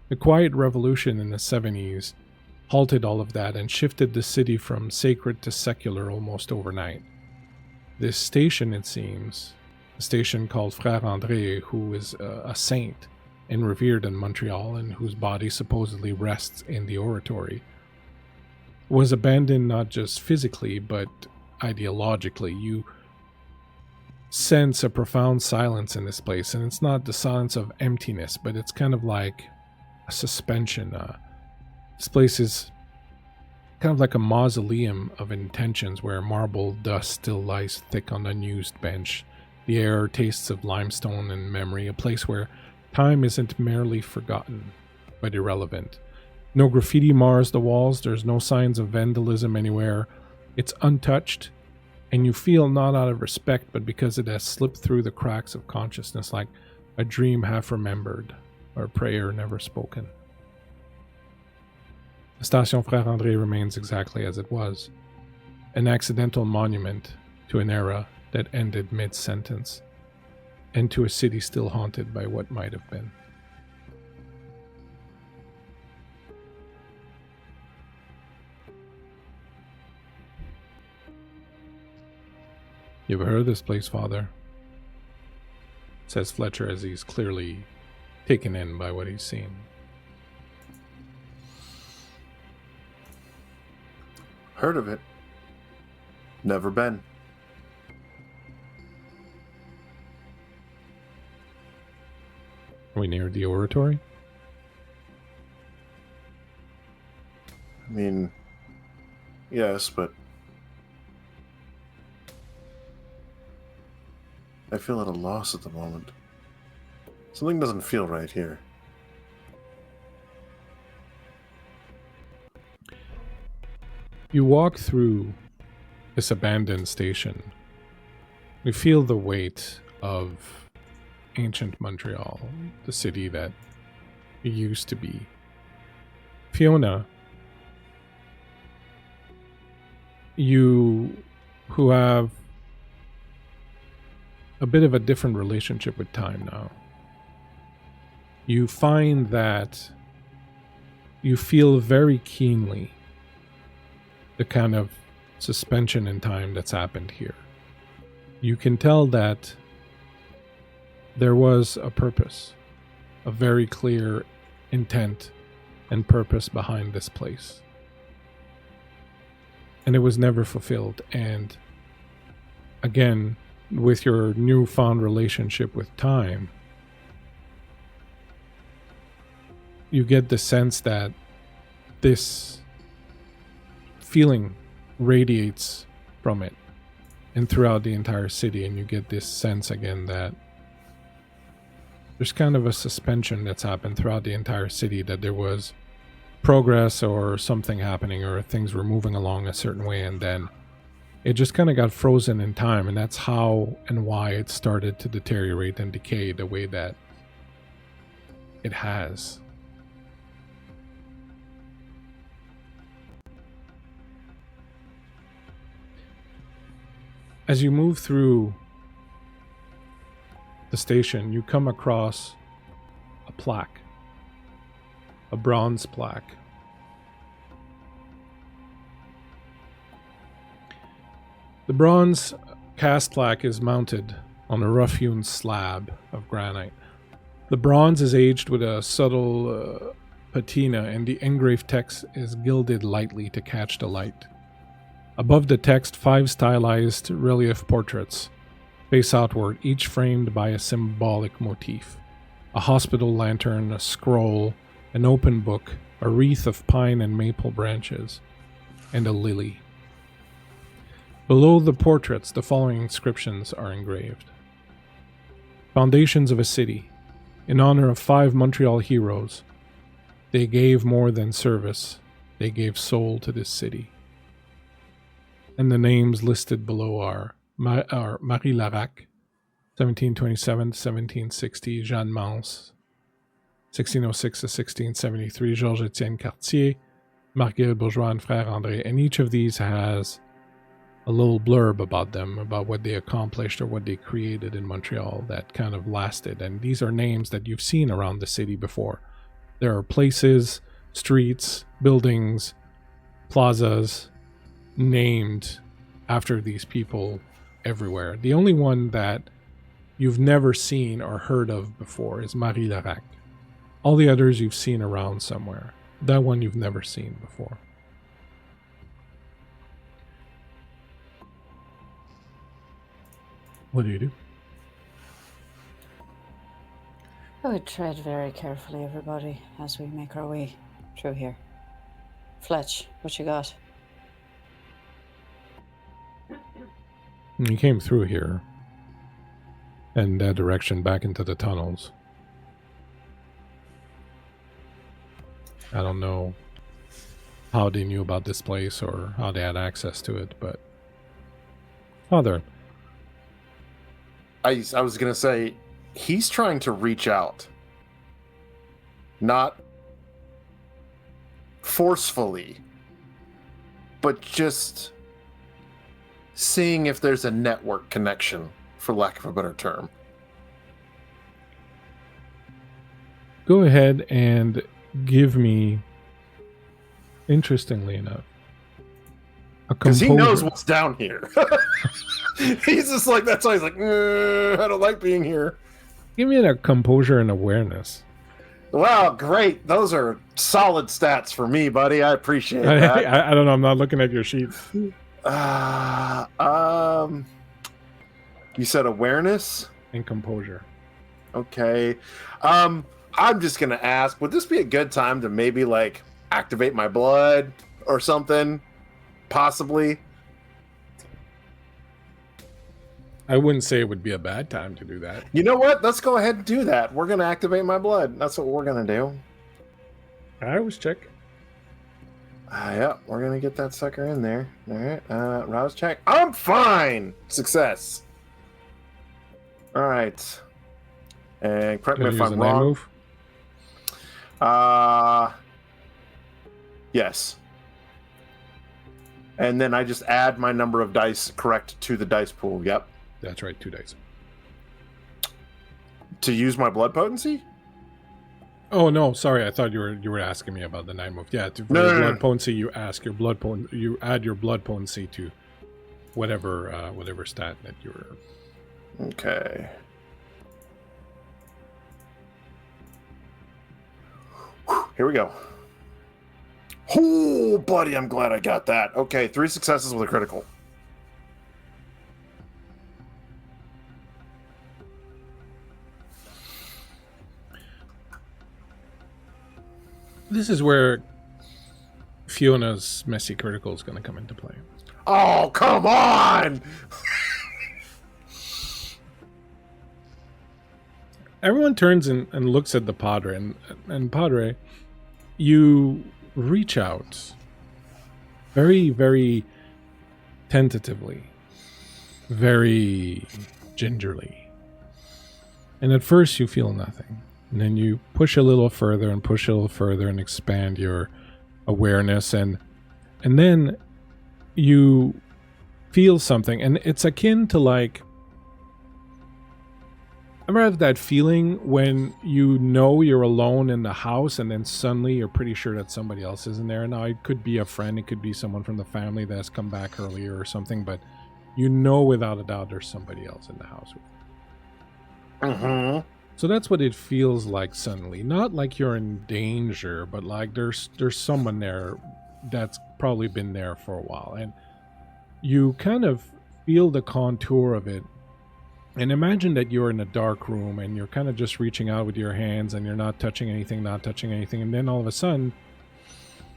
The quiet revolution in the 70s halted all of that and shifted the city from sacred to secular almost overnight. This station, it seems, a station called Frère André, who is a saint and revered in Montreal and whose body supposedly rests in the oratory, was abandoned not just physically, but ideologically. You sense a profound silence in this place, and it's not the silence of emptiness, but it's kind of like a suspension. This place is kind of like a mausoleum of intentions where marble dust still lies thick on the unused bench. The air tastes of limestone and memory, a place where time isn't merely forgotten, but irrelevant. No graffiti mars the walls, there's no signs of vandalism anywhere. It's untouched, and you feel not out of respect, but because it has slipped through the cracks of consciousness like a dream half remembered, or a prayer never spoken. The Station Frère André remains exactly as it was, an accidental monument to an era that ended mid-sentence, and to a city still haunted by what might have been. "You've heard of this place, Father?" says Fletcher as he's clearly taken in by what he's seen. Heard of it. Never been. Are we near the oratory? I mean, yes, but I feel at a loss at the moment. Something doesn't feel right here. You walk through this abandoned station. You feel the weight of ancient Montreal, the city that it used to be. Fiona, you who have a bit of a different relationship with time now, you find that you feel very keenly the kind of suspension in time that's happened here. You can tell that there was a purpose, a very clear intent and purpose behind this place. And it was never fulfilled. And again, with your newfound relationship with time, you get the sense that this feeling radiates from it and throughout the entire city, and you get this sense again that there's kind of a suspension that's happened throughout the entire city, that there was progress or something happening or things were moving along a certain way, and then it just kind of got frozen in time, and that's how and why it started to deteriorate and decay the way that it has. As you move through the station, you come across a plaque, a bronze plaque. The bronze cast plaque is mounted on a rough-hewn slab of granite. The bronze is aged with a subtle patina, and the engraved text is gilded lightly to catch the light. Above the text, 5 stylized relief portraits face outward, each framed by a symbolic motif. A hospital lantern, a scroll, an open book, a wreath of pine and maple branches, and a lily. Below the portraits, the following inscriptions are engraved. Foundations of a city. In honor of 5 Montreal heroes, they gave more than service. They gave soul to this city. And the names listed below are Marie Larac, 1727-1760, Jeanne Mance, 1606-1673, Georges Etienne Cartier, Marguerite Bourgeois, and Frère André. And each of these has a little blurb about them, about what they accomplished or what they created in Montreal that kind of lasted. And these are names that you've seen around the city before. There are places, streets, buildings, plazas named after these people everywhere. The only one that you've never seen or heard of before is Marie Larac. All the others you've seen around somewhere. That one you've never seen before. What do you do? I would tread very carefully, everybody, as we make our way through here. Fletch, what you got? You came through here and that direction back into the tunnels. I don't know how they knew about this place or how they had access to it, but Father, I was going to say, he's trying to reach out. Not forcefully, but just seeing if there's a network connection, for lack of a better term. Go ahead and give me, interestingly enough, a because composure. he knows what's down here. He's just like, that's why he's like, I don't like being here. Give me a composure and awareness. Wow, great. Those are solid stats for me, buddy. I appreciate that. I don't know. I'm not looking at your sheet. You said awareness And composure. Okay. I'm just gonna ask, would this be a good time to maybe like activate my blood or something? Possibly. I wouldn't say it would be a bad time to do that. You know what? Let's go ahead and do that. We're gonna activate my blood. That's what we're gonna do. I always check. Yeah, we're gonna get that sucker in there. All right. Rouse check. I'm fine. Success. All right. And correct me if I'm wrong. Move? Yes. And then I just add my number of dice correct to the dice pool. Yep. That's right, 2 dice. To use my blood potency? Oh no, sorry. I thought you were asking me about the night move. Yeah, for No, your no, blood no. potency, you add your blood potency to whatever stat that you're. Okay. Whew, here we go. Oh, buddy, I'm glad I got that. Okay, 3 successes with a critical. This is where Fiona's messy critical is going to come into play. Oh, come on! Everyone turns and looks at the Padre, and Padre, you reach out very, very tentatively, very gingerly. And at first you feel nothing. And then you push a little further and expand your awareness, and then you feel something, and it's akin to like, ever have that feeling when you know you're alone in the house and then suddenly you're pretty sure that somebody else is in there? Now, it could be a friend, it could be someone from the family that has come back earlier or something, but you know without a doubt there's somebody else in the house with you. Mm-hmm. So that's what it feels like suddenly. Not like you're in danger, but like there's someone there that's probably been there for a while. And you kind of feel the contour of it. And imagine that you're in a dark room and you're kind of just reaching out with your hands and you're not touching anything. And then all of a sudden,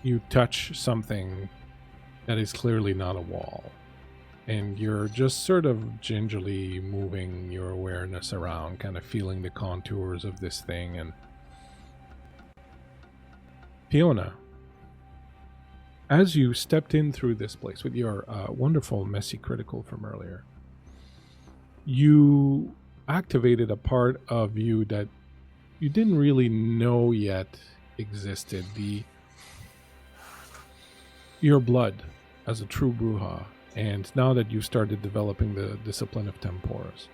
you touch something that is clearly not a wall. And you're just sort of gingerly moving your awareness around, kind of feeling the contours of this thing. And Fiona, as you stepped in through this place with your wonderful messy critical from earlier, you activated a part of you that you didn't really know yet existed. Your blood as a true Bruja. And now that you've started developing the discipline of Temporis,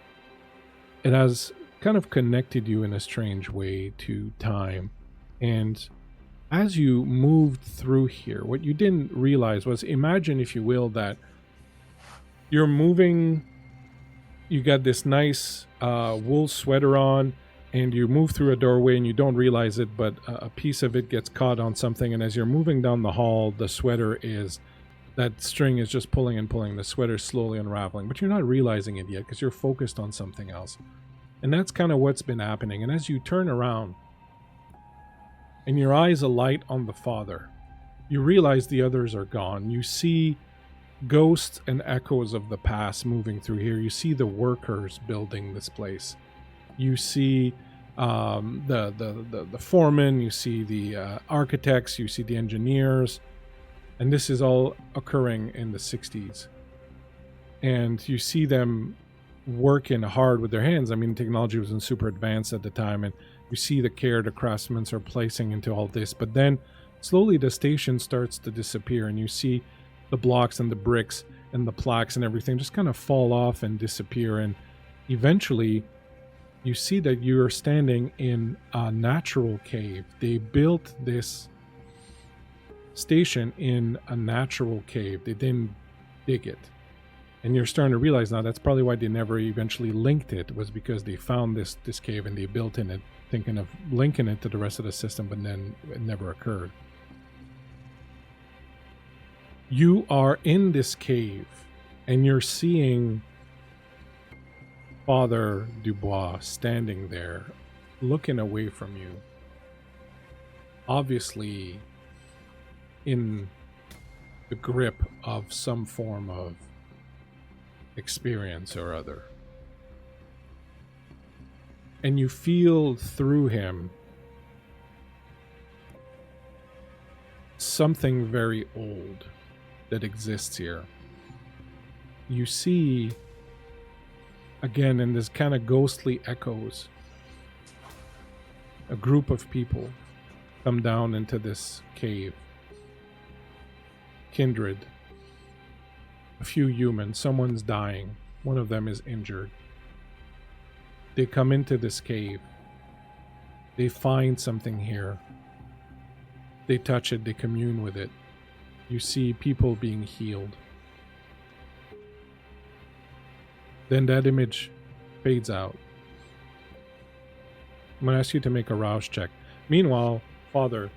it has kind of connected you in a strange way to time. And as you moved through here, what you didn't realize was, imagine, if you will, that you're moving, you got this nice wool sweater on, and you move through a doorway and you don't realize it, but a piece of it gets caught on something. And as you're moving down the hall, the sweater is... that string is just pulling and pulling. The sweater's slowly unraveling, but you're not realizing it yet because you're focused on something else. And that's kind of what's been happening. And as you turn around and your eyes alight on the father, you realize the others are gone. You see ghosts and echoes of the past moving through here. You see the workers building this place. You see the foreman. You see the architects. You see the engineers. And this is all occurring in the 60s. And you see them working hard with their hands. I mean, technology wasn't super advanced at the time. And you see the care the craftsmen are placing into all this. But then slowly the station starts to disappear. And you see the blocks and the bricks and the plaques and everything just kind of fall off and disappear. And eventually you see that you are standing in a natural cave. They built this station in a natural cave. They didn't dig it. And you're starting to realize now that's probably why they never eventually linked it, was because they found this cave and they built in it, thinking of linking it to the rest of the system, but then it never occurred. You are in this cave and you're seeing Father Dubois standing there looking away from you, obviously in the grip of some form of experience or other. And you feel through him something very old that exists here. You see, again, in this kind of ghostly echoes, a group of people come down into this cave. Kindred, a few humans, someone's dying, one of them is injured. They come into this cave They find something here. They touch it, they commune with it. You see people being healed. Then that image fades out. I'm going to ask you to make a rouse check. Meanwhile, Father,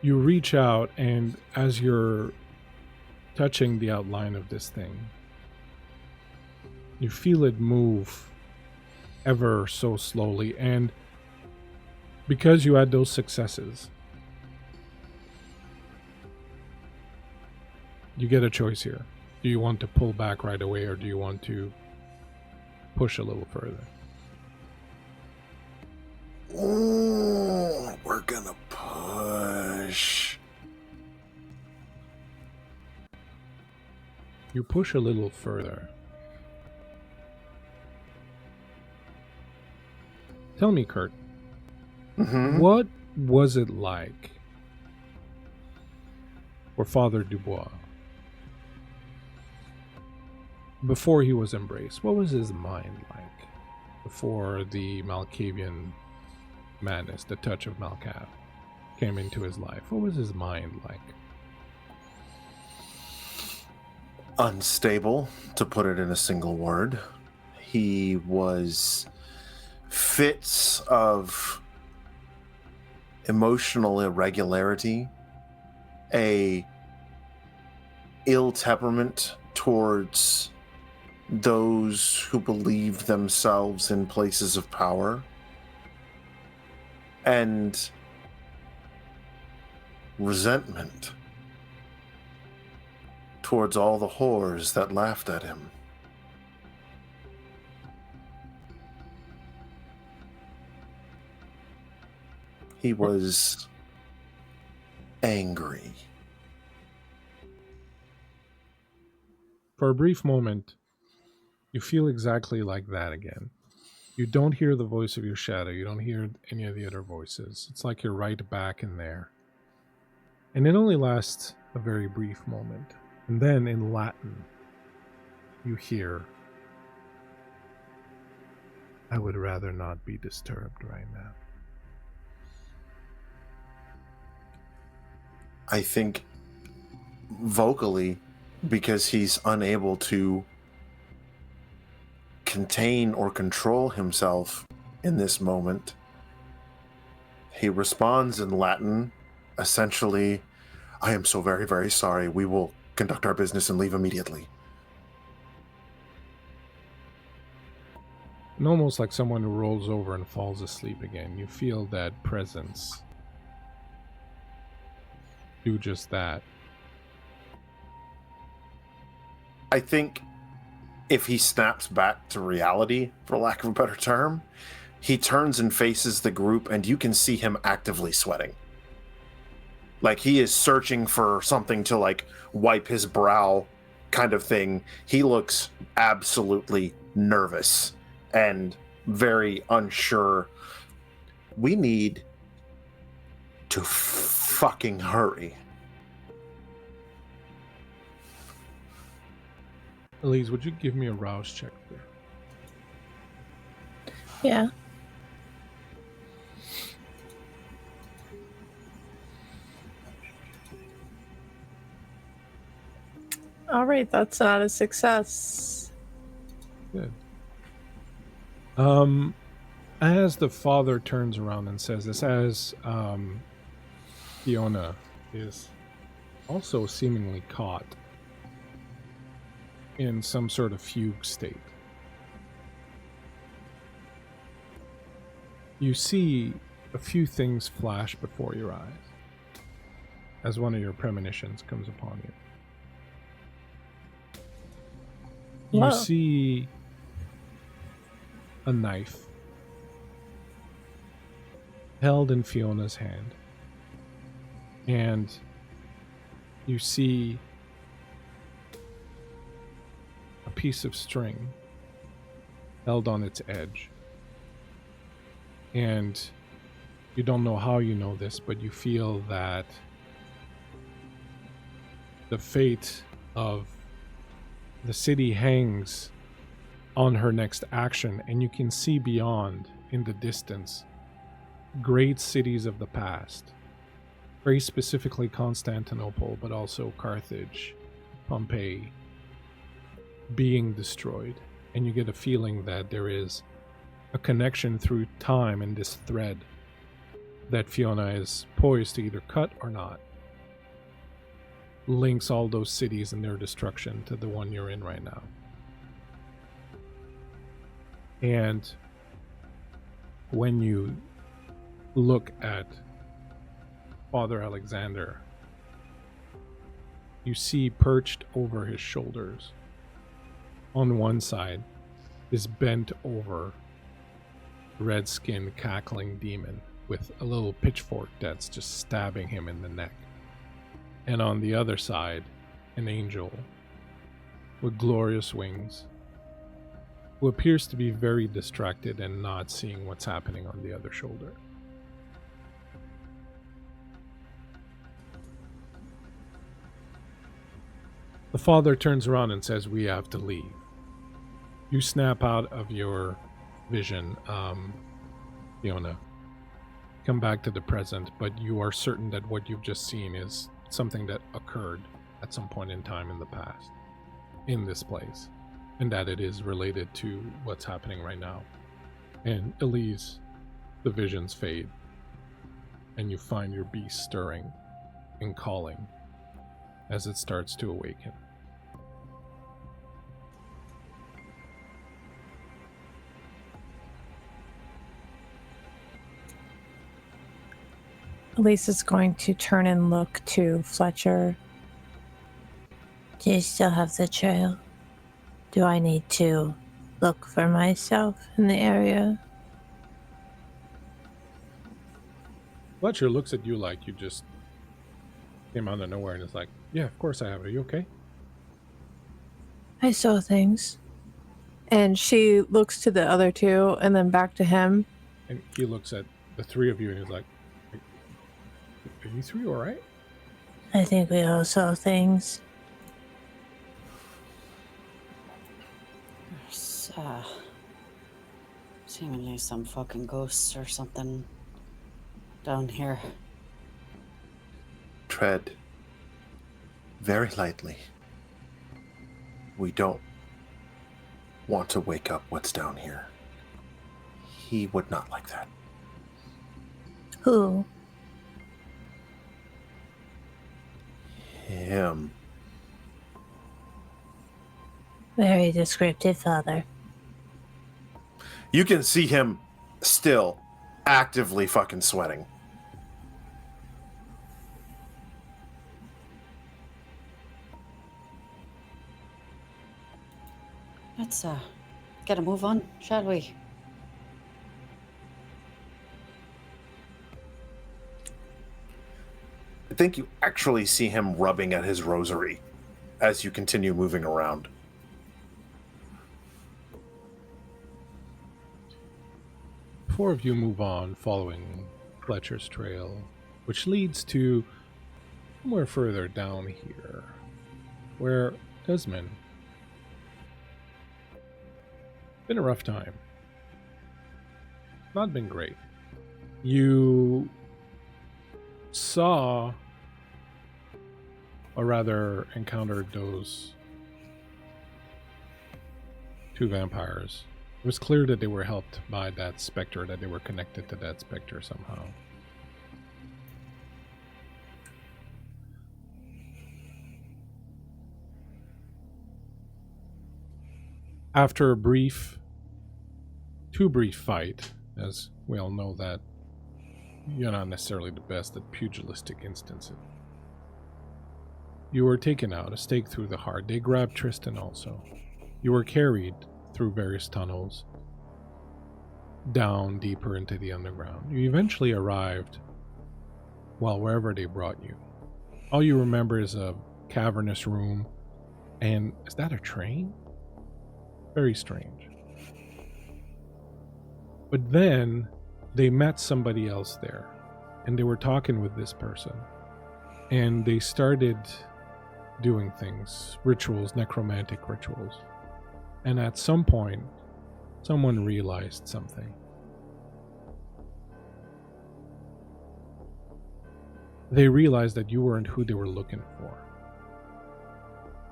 you reach out, and as you're touching the outline of this thing, you feel it move ever so slowly. And because you had those successes, you get a choice here. Do you want to pull back right away, or do you want to push a little further? Ooh, we're gonna push. You push a little further. Tell me, Kurt, what was it like for Father Dubois before he was embraced? What was his mind like before the Malkavian madness, the touch of Malkav, came into his life? What was his mind like? Unstable, to put it in a single word. He was fits of emotional irregularity, a ill temperament towards those who believed themselves in places of power, and resentment towards all the whores that laughed at him. He was angry. For a brief moment, you feel exactly like that again. You don't hear the voice of your shadow. You don't hear any of the other voices. It's like you're right back in there. And it only lasts a very brief moment. And then in Latin, you hear, "I would rather not be disturbed right now." I think vocally, because he's unable to contain or control himself in this moment, he responds in Latin, essentially, "I am so very, very sorry. We will conduct our business and leave immediately." And almost like someone who rolls over and falls asleep again, you feel that presence do just that. I think if he snaps back to reality, for lack of a better term, he turns and faces the group, and you can see him actively sweating. Like he is searching for something to like wipe his brow kind of thing. He looks absolutely nervous and very unsure. We need to fucking hurry. Elise, would you give me a rouse check there? Yeah. All right, that's not a success. Good. As the father turns around and says this, as Fiona is also seemingly caught in some sort of fugue state, you see a few things flash before your eyes as one of your premonitions comes upon you. Whoa. You see a knife held in Fiona's hand, and you see a piece of string held on its edge. And you don't know how you know this, but you feel that the fate of the city hangs on her next action, and you can see beyond, in the distance, great cities of the past. Very specifically Constantinople, but also Carthage, Pompeii, being destroyed. And you get a feeling that there is a connection through time in this thread that Fiona is poised to either cut or not. Links all those cities and their destruction to the one you're in right now. And when you look at Father Alexander, you see perched over his shoulders on one side this bent over red-skinned cackling demon with a little pitchfork that's just stabbing him in the neck. And on the other side, an angel with glorious wings who appears to be very distracted and not seeing what's happening on the other shoulder. The father turns around and says, "We have to leave." You snap out of your vision, Fiona. Come back to the present, but you are certain that what you've just seen is something that occurred at some point in time in the past, in this place, and that it is related to what's happening right now. And Elise, the visions fade, and you find your beast stirring and calling as it starts to awaken. Elise is going to turn and look to Fletcher. Do you still have the trail? Do I need to look for myself in the area? Fletcher looks at you like you just came out of nowhere and is like, "Yeah, of course I have it. Are you okay?" I saw things. And she looks to the other two and then back to him. And he looks at the three of you and he's like, "Are you three all right?" I think we all saw things. There's, seemingly some fucking ghosts or something down here. Tread very lightly. We don't want to wake up what's down here. He would not like that. Who? Him. Very descriptive, Father. You can see him still actively fucking sweating. Let's get a move on, shall we? I think you actually see him rubbing at his rosary as you continue moving around. Four of you move on following Fletcher's trail, which leads to somewhere further down here, where Desmond. Been a rough time. Not been great. You saw, or rather encountered, those two vampires. It was clear that they were helped by that specter, that they were connected to that specter somehow. After a too brief fight, as we all know that you're not necessarily the best at pugilistic instances, you were taken out, a stake through the heart. They grabbed Tristan also. You were carried through various tunnels, down deeper into the underground. You eventually arrived, well, wherever they brought you. All you remember is a cavernous room, and is that a train? Very strange. But then they met somebody else there, and they were talking with this person, and they started doing things, rituals, necromantic rituals. And at some point, someone realized something. They realized that you weren't who they were looking for.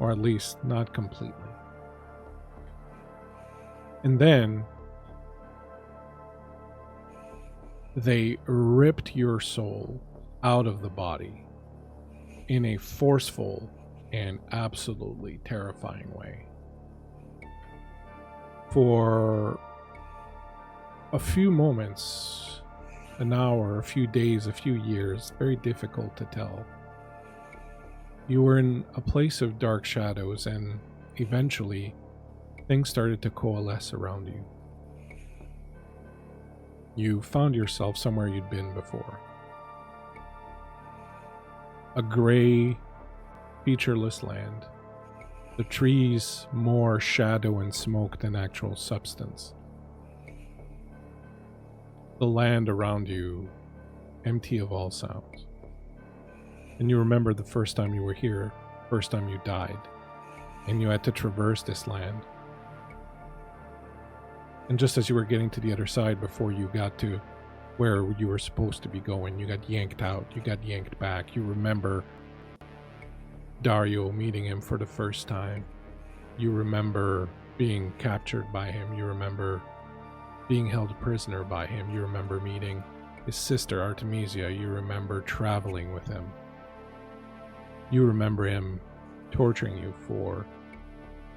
Or at least, not completely. And then, they ripped your soul out of the body in a forceful and absolutely terrifying way. For a few moments, an hour, a few days, a few years, very difficult to tell. You were in a place of dark shadows, and eventually things started to coalesce around you. You found yourself somewhere you'd been before. A gray, featureless land. The trees more shadow and smoke than actual substance. The land around you empty of all sounds. And you remember the first time you were here, first time you died, and you had to traverse this land. And just as you were getting to the other side before you got to where you were supposed to be going, you got yanked out, you got yanked back. You remember Dario meeting him for the first time. You remember being captured by him. You remember being held prisoner by him. You remember meeting his sister Artemisia. You remember traveling with him. You remember him torturing you for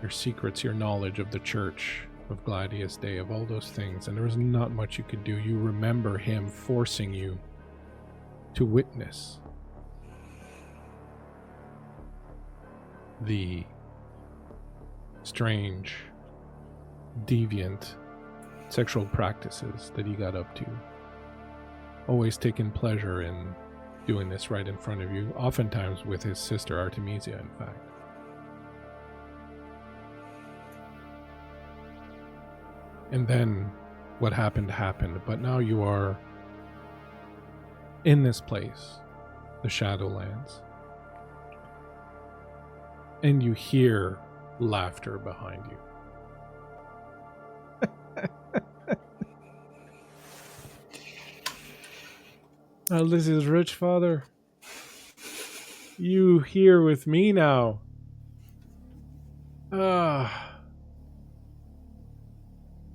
your secrets, your knowledge of the church, of Gladius Day, of all those things, and there was not much you could do. You remember him forcing you to witness the strange, deviant sexual practices that he got up to. Always taking pleasure in doing this right in front of you, oftentimes with his sister Artemisia, in fact. And then what happened happened, but now you are in this place, the Shadowlands, and you hear laughter behind you. Oh, this is rich, Father. You here with me now.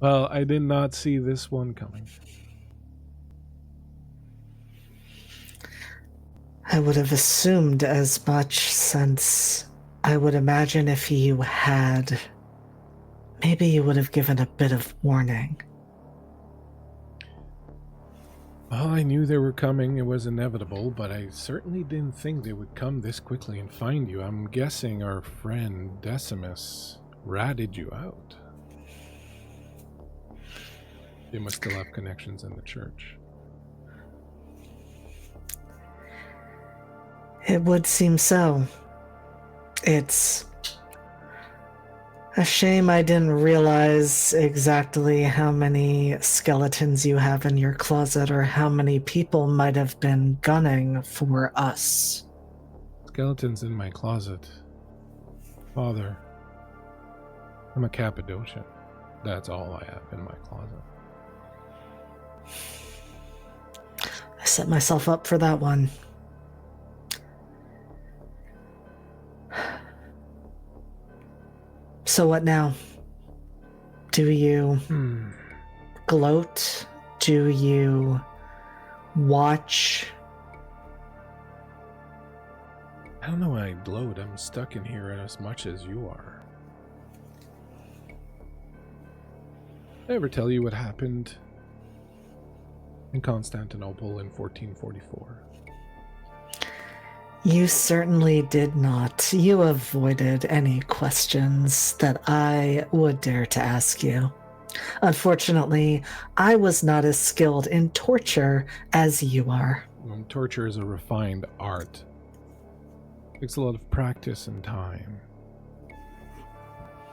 Well, I did not see this one coming. I would have assumed as much, since I would imagine if you had, maybe you would have given a bit of warning. Well, I knew they were coming. It was inevitable, but I certainly didn't think they would come this quickly and find you. I'm guessing our friend Decimus ratted you out. They must still have connections in the church. It would seem so. It's a shame I didn't realize exactly how many skeletons you have in your closet or how many people might have been gunning for us. Skeletons in my closet. Father, I'm a Cappadocian. That's all I have in my closet. I set myself up for that one. So what now? Do you gloat? Do you watch? I don't know why I gloat. I'm stuck in here as much as you are. Did I ever tell you what happened in Constantinople in 1444? You certainly did not. You avoided any questions that I would dare to ask you. Unfortunately, I was not as skilled in torture as you are. Torture is a refined art. It takes a lot of practice and time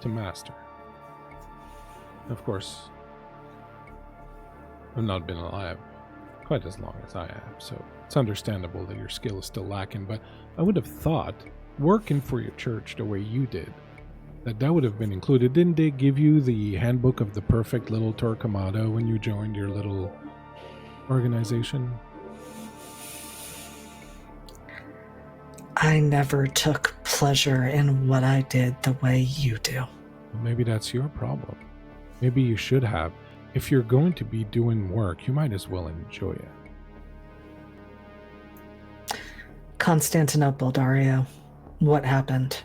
to master. Of course, I've not been alive quite as long as I have, so it's understandable that your skill is still lacking, but I would have thought, working for your church the way you did, That would have been included. Didn't they give you the handbook of the perfect little Torquemada when you joined your little organization? I never took pleasure in what I did the way you do. Well, maybe that's your problem. Maybe you should have. If you're going to be doing work, you might as well enjoy it. Constantinople, Dario. What happened?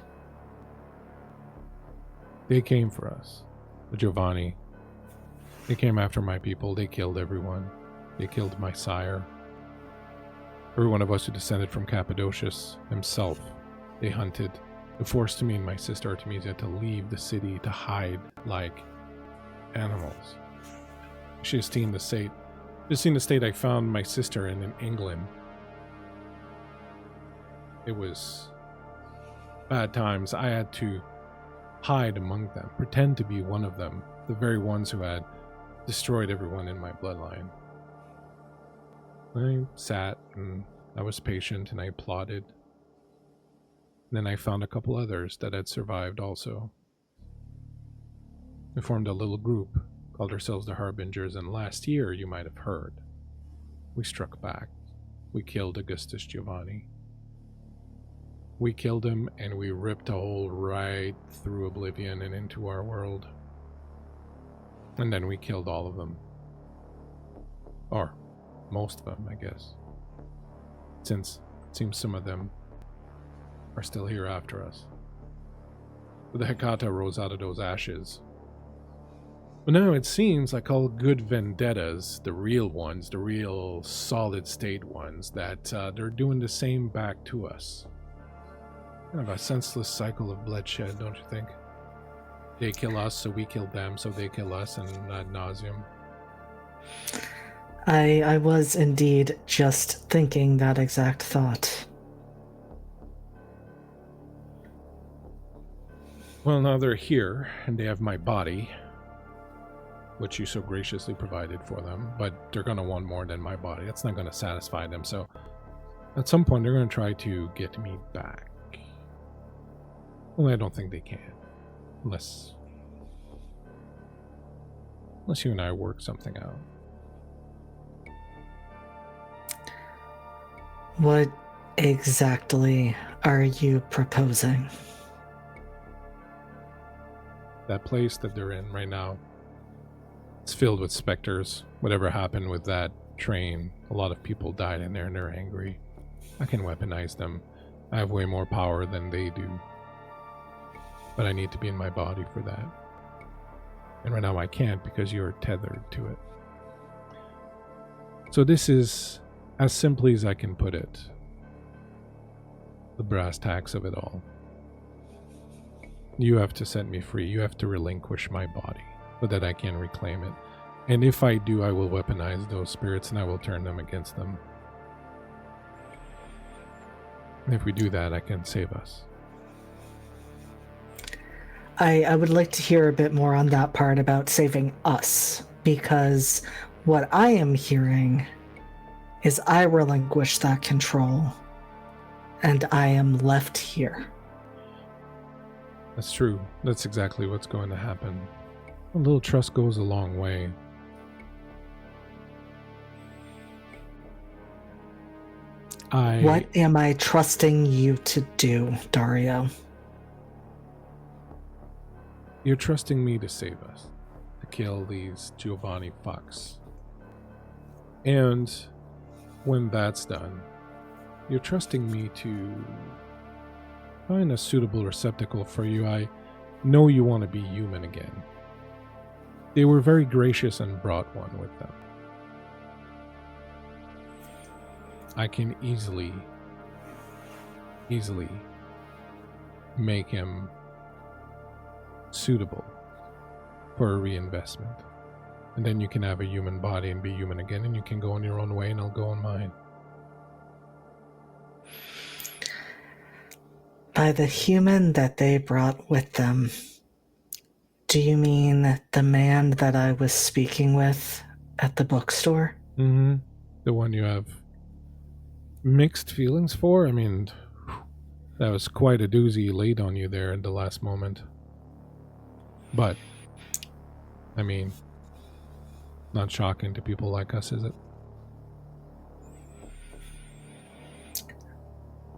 They came for us. The Giovanni. They came after my people. They killed everyone. They killed my sire. Every one of us who descended from Cappadocius himself. They hunted. They forced me and my sister Artemisia to leave the city to hide like animals. You should have seen the state. Just seen the state I found my sister in England. It was bad times. I had to hide among them, pretend to be one of them, the very ones who had destroyed everyone in my bloodline. I sat and I was patient and I plotted. And then I found a couple others that had survived also. We formed a little group, called ourselves the Harbingers, and last year, you might have heard, we struck back. We killed Augustus Giovanni. We killed him and we ripped a hole right through Oblivion and into our world. And then we killed all of them. Or most of them, I guess. Since it seems some of them are still here after us. But the Hecata rose out of those ashes. But now it seems like all good vendettas, the real ones, the real solid state ones, that they're doing the same back to us. Kind of a senseless cycle of bloodshed, don't you think? They kill us, so we kill them, so they kill us, and ad nauseum. I was indeed just thinking that exact thought. Well, now they're here, and they have my body, which you so graciously provided for them, but they're going to want more than my body. That's not going to satisfy them, so at some point they're going to try to get me back. Well, I don't think they can. Unless you and I work something out. What exactly are you proposing? That place that they're in right now, it's filled with specters. Whatever happened with that train, a lot of people died in there and they're angry. I can weaponize them. I have way more power than they do. But I need to be in my body for that. And right now I can't because you're tethered to it. So this is, as simply as I can put it, the brass tacks of it all. You have to set me free. You have to relinquish my body so that I can reclaim it. And if I do, I will weaponize those spirits and I will turn them against them. And if we do that, I can save us. I would like to hear a bit more on that part about saving us, because what I am hearing is I relinquish that control and I am left here. That's true. That's exactly what's going to happen. A little trust goes a long way. What am I trusting you to do, Dario? You're trusting me to save us, to kill these Giovanni fucks. And when that's done, you're trusting me to find a suitable receptacle for you. I know you want to be human again. They were very gracious and brought one with them. I can easily make him suitable for a reinvestment. And then you can have a human body and be human again, and you can go on your own way and I'll go on mine. By the human that they brought with them, do you mean the man that I was speaking with at the bookstore? Mm-hmm. The one you have mixed feelings for? I mean, that was quite a doozy laid on you there at the last moment. But, I mean, not shocking to people like us, is it?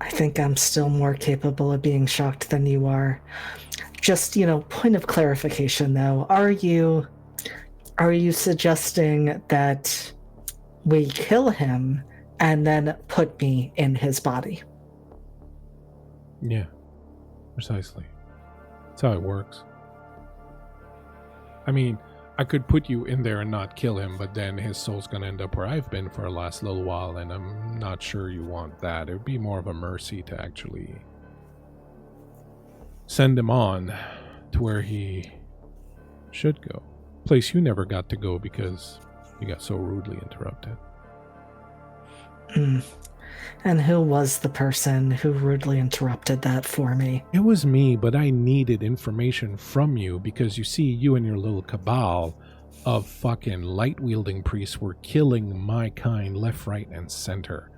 I think I'm still more capable of being shocked than you are. Just, point of clarification though. Are you suggesting that we kill him and then put me in his body? Yeah, precisely. That's how it works. I mean, I could put you in there and not kill him, but then his soul's gonna end up where I've been for the last little while, and I'm not sure you want that. It would be more of a mercy to actually send him on to where he should go. Place you never got to go because you got so rudely interrupted. And who was the person who rudely interrupted that for me? It was me, but I needed information from you because you see, you and your little cabal of fucking light-wielding priests were killing my kind left, right, and center.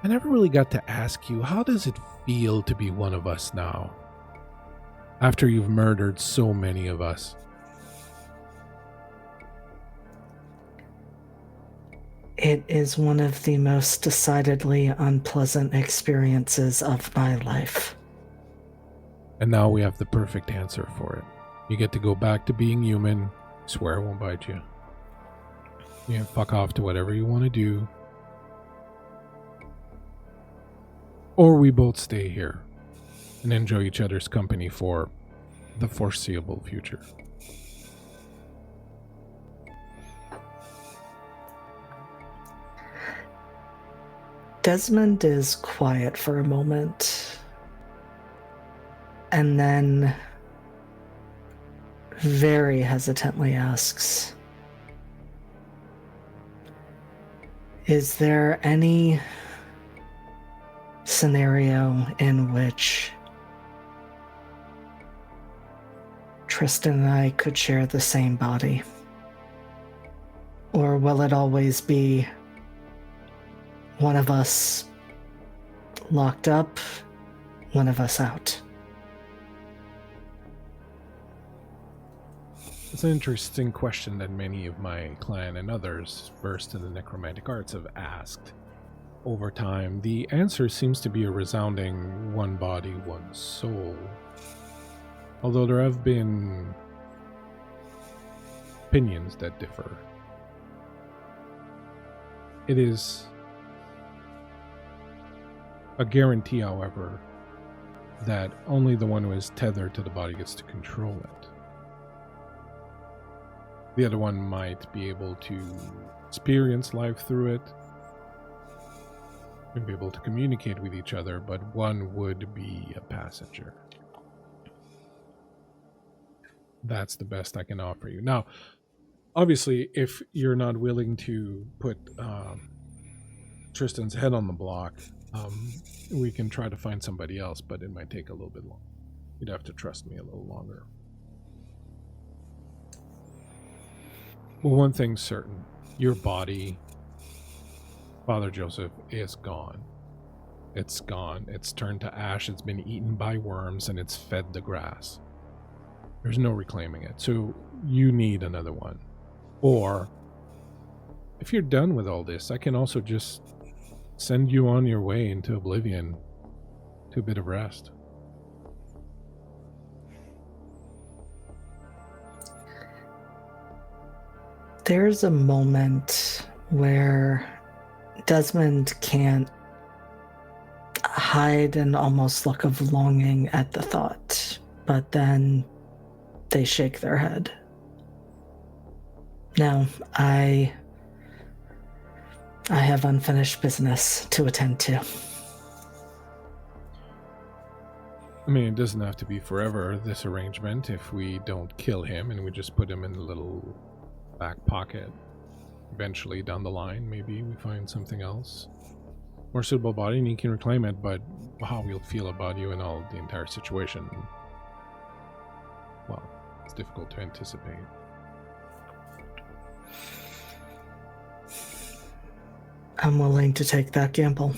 I never really got to ask you, how does it feel to be one of us now? After you've murdered so many of us. It is one of the most decidedly unpleasant experiences of my life. And now we have the perfect answer for it. You get to go back to being human. I swear I won't bite you. You can fuck off to whatever you want to do. Or we both stay here and enjoy each other's company for the foreseeable future. Desmond is quiet for a moment, and then very hesitantly asks, is there any scenario in which Tristan and I could share the same body? Or will it always be one of us locked up, one of us out? It's an interesting question that many of my clan and others versed in the necromantic arts have asked over time. The answer seems to be a resounding one body, one soul. Although there have been opinions that differ. It is a guarantee, however, that only the one who is tethered to the body gets to control it. The other one might be able to experience life through it and be able to communicate with each other, but one would be a passenger. That's the best I can offer you. Now, obviously, if you're not willing to put Tristan's head on the block, we can try to find somebody else, but it might take a little bit long. You'd have to trust me a little longer. Well, one thing's certain. Your body, Father Joseph, is gone. It's gone. It's turned to ash. It's been eaten by worms, and it's fed the grass. There's no reclaiming it. So you need another one. Or, if you're done with all this, I can also just send you on your way into oblivion to a bit of rest. There's a moment where Desmond can't hide an almost look of longing at the thought, but then they shake their head. No, I have unfinished business to attend to. I mean, it doesn't have to be forever, this arrangement, if we don't kill him and we just put him in a little back pocket. Eventually, down the line, maybe we find something else. More suitable body and you can reclaim it, but how we'll feel about you and all the entire situation, well, it's difficult to anticipate. I'm willing to take that gamble.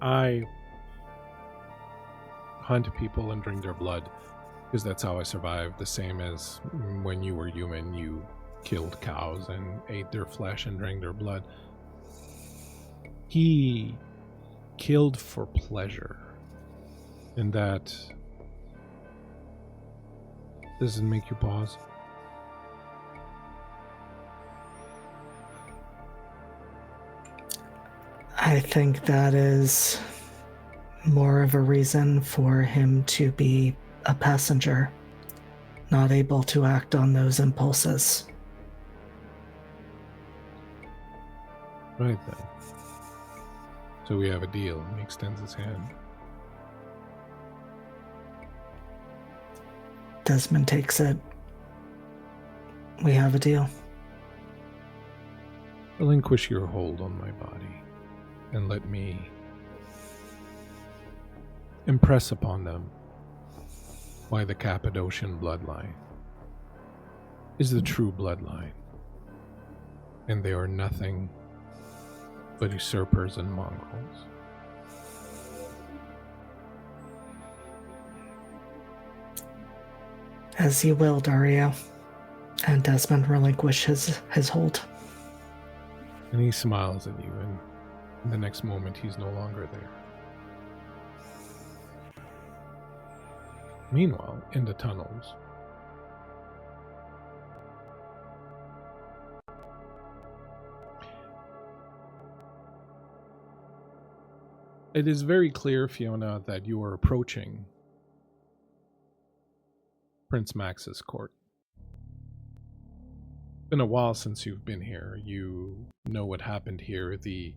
I hunt people and drink their blood because that's how I survived. The same as when you were human, you killed cows and ate their flesh and drank their blood. He killed for pleasure, and that doesn't make you pause. I think that is more of a reason for him to be a passenger, not able to act on those impulses. Right then. So we have a deal. He extends his hand. Desmond takes it. We have a deal. Relinquish your hold on my body and let me impress upon them why the Cappadocian bloodline is the true bloodline, and they are nothing but usurpers and mongrels. As you will, Dario. And Desmond relinquishes his hold. And he smiles at you, and in the next moment he's no longer there. Meanwhile, in the tunnels, it is very clear, Fiona, that you are approaching Prince Max's court. It's been a while since you've been here. You know what happened here. The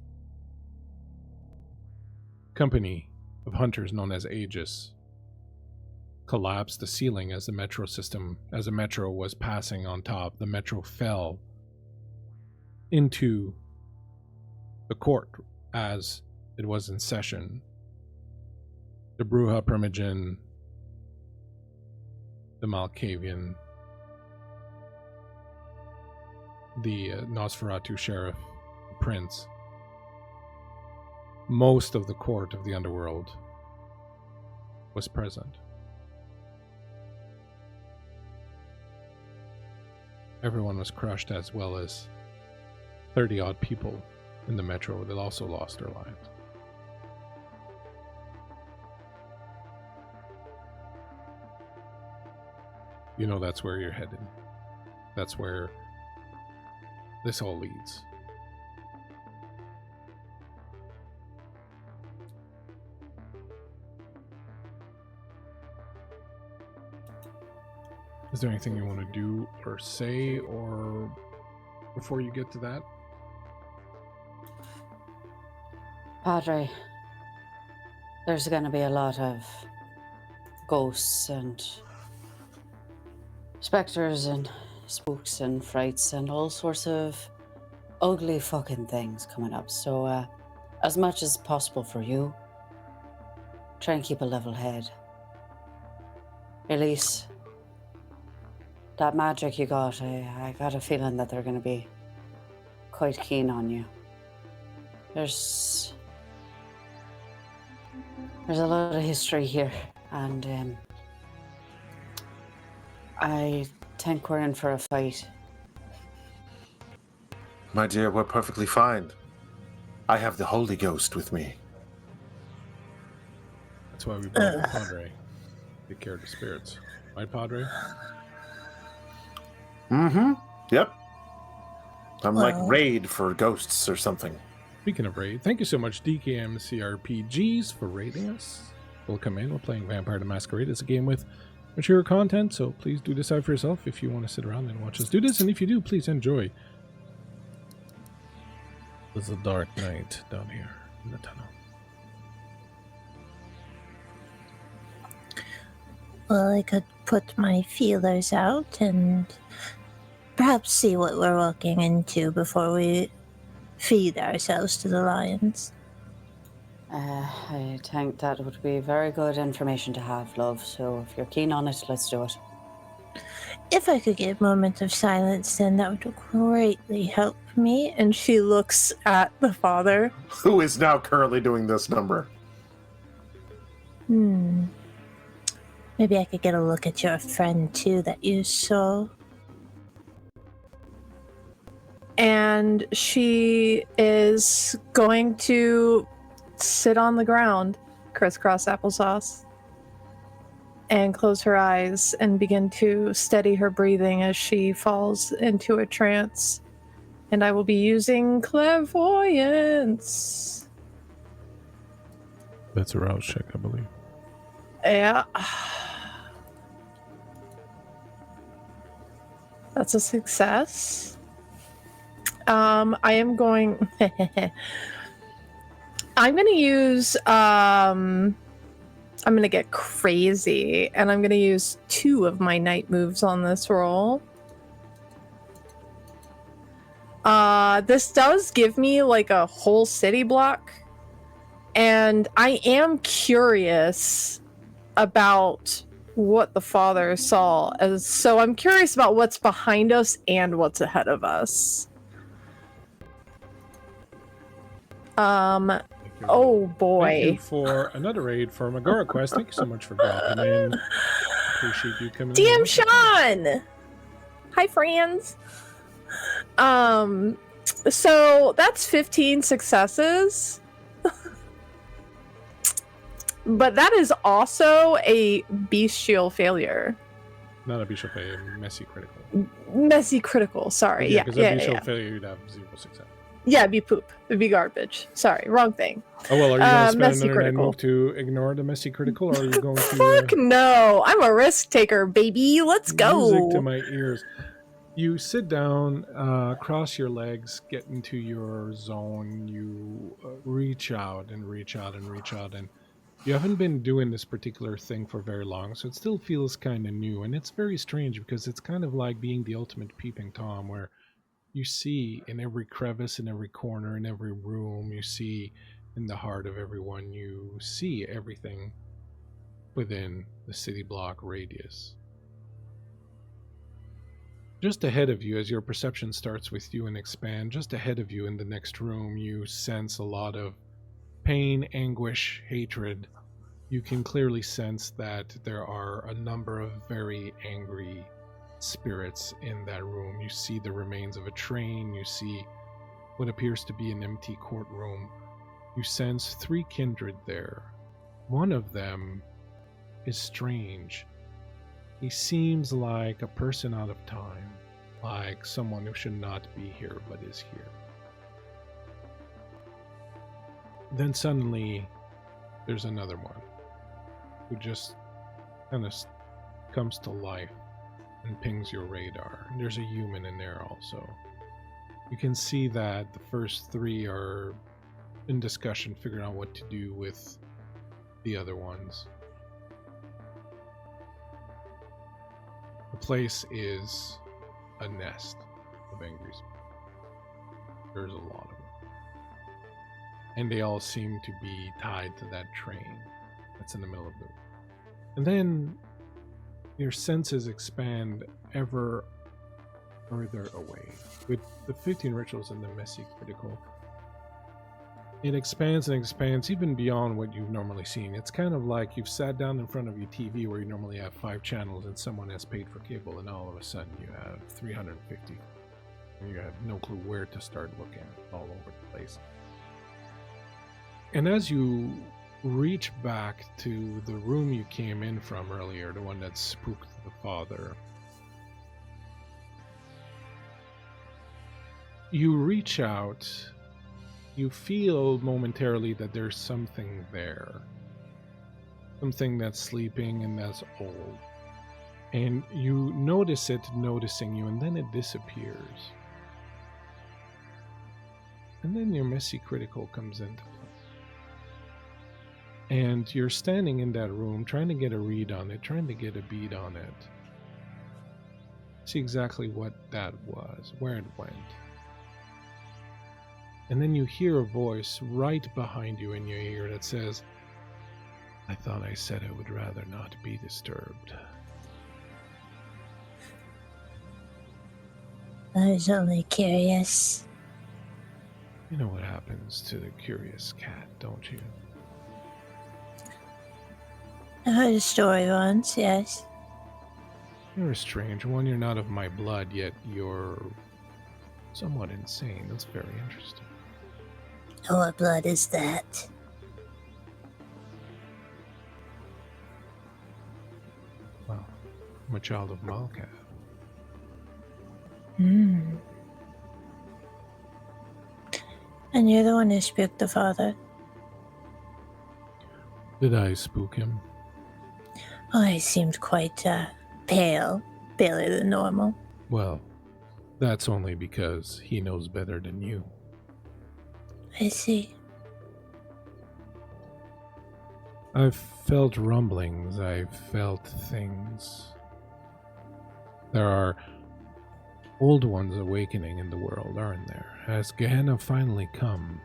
company of hunters known as Aegis collapsed the ceiling as the metro was passing on top. The metro fell into the court as it was in session. The Bruja Primogen, the Malkavian, the Nosferatu Sheriff Prince, most of the court of the underworld was present. Everyone was crushed, as well as 30-odd people in the metro that also lost their lives. You know that's where you're headed. That's where this all leads. Is there anything you want to do or say, or before you get to that? Padre, there's going to be a lot of ghosts and specters and spooks and frights and all sorts of ugly fucking things coming up. So, as much as possible for you, try and keep a level head. Elise, that magic you got, I got a feeling that they're going to be quite keen on you. There's a lot of history here, and I think we're in for a fight. My dear, we're perfectly fine. I have the Holy Ghost with me. That's why we brought the Padre. Take care of the spirits. Right, Padre? Mm-hmm. Yep. I'm like Raid for ghosts or something. Speaking of raid, thank you so much, DKM CRPGs, for raiding us. Welcome in. We're playing Vampire the Masquerade. It's a game with mature content, so please do decide for yourself if you want to sit around and watch us do this, and if you do, please enjoy. There's a dark night down here in the tunnel. Well, I could put my feelers out and perhaps see what we're walking into before we feed ourselves to the lions. I think that would be very good information to have, love. So if you're keen on it, let's do it. If I could get a moment of silence, then that would greatly help me. And she looks at the father. Who is now currently doing this number? Maybe I could get a look at your friend, too, that you saw. And she is going to sit on the ground, crisscross applesauce, and close her eyes and begin to steady her breathing as she falls into a trance. And I will be using clairvoyance. That's a rouse check, I believe. Yeah. That's a success. I am going... I'm going to use... I'm going to get crazy, and I'm going to use 2 of my night moves on this roll. This does give me like a whole city block, and I am curious about what the father saw. So I'm curious about what's behind us and what's ahead of us. Oh boy. Thank you for another raid for Megara Quest. Thank you so much for dropping in. Appreciate you coming in. DM Sean! Hi, friends. So that's 15 successes. But that is also a bestial failure. Not a bestial failure, messy critical. Messy critical, sorry. Yeah, because yeah, a bestial yeah. failure, you'd have 0 success. Yeah, it'd be poop. It'd be garbage. Sorry, wrong thing. Oh, well, are you going to spend messy another critical. move to ignore the messy critical, or are you going to... Fuck no! I'm a risk taker, baby. Let's go. Music to my ears. You sit down, cross your legs, get into your zone. You reach out and reach out and reach out, and you haven't been doing this particular thing for very long, so it still feels kind of new. And it's very strange because it's kind of like being the ultimate peeping Tom, where you see in every crevice, in every corner, in every room, you see in the heart of everyone, you see everything within the city block radius. Just ahead of you, as your perception starts with you and expand, just ahead of you in the next room, you sense a lot of pain, anguish, hatred. You can clearly sense that there are a number of very angry spirits in that room. You see the remains of a train. You see what appears to be an empty courtroom. You sense 3 kindred there. One of them is strange. He seems like a person out of time, like someone who should not be here but is here. Then suddenly, there's another one who just kind of comes to life and pings your radar. And there's a human in there also. You can see that the first 3 are in discussion, figuring out what to do with the other ones. The place is a nest of angry spirits. There's a lot of them. And they all seem to be tied to that train that's in the middle of the room. And then your senses expand ever further away. With the 15 rituals and the messy critical, it expands and expands even beyond what you've normally seen. It's kind of like you've sat down in front of your TV where you normally have 5 channels and someone has paid for cable, and all of a sudden you have 350. And you have no clue where to start looking, all over the place. And as you reach back to the room you came in from earlier, the one that spooked the father, you reach out. You feel momentarily that there's something there. Something that's sleeping and that's old. And you notice it noticing you, and then it disappears. And then your messy critical comes into play. And you're standing in that room trying to get a read on it, trying to get a bead on it. See exactly what that was, where it went. And then you hear a voice right behind you in your ear that says, "I thought I said I would rather not be disturbed." I was only curious. You know what happens to the curious cat, don't you? I heard a story once, yes. You're a strange one. You're not of my blood, yet you're somewhat insane. That's very interesting. What blood is that? Well, I'm a child of Malkath. Hmm. And you're the one who spooked the father. Did I spook him? Oh, he seemed quite pale. Paler than normal. Well, that's only because he knows better than you. I see. I've felt rumblings. I've felt things. There are old ones awakening in the world, aren't there? Has Gehenna finally come?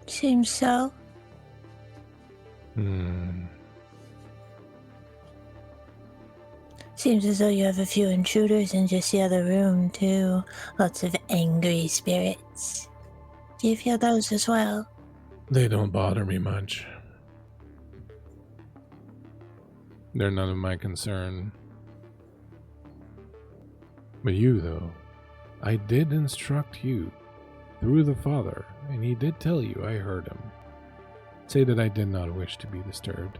Seems so. Seems as though you have a few intruders in just the other room, too. Lots of angry spirits. Do you feel those as well? They don't bother me much. They're none of my concern. But you, though, I did instruct you through the Father, and he did tell you I heard him say that I did not wish to be disturbed.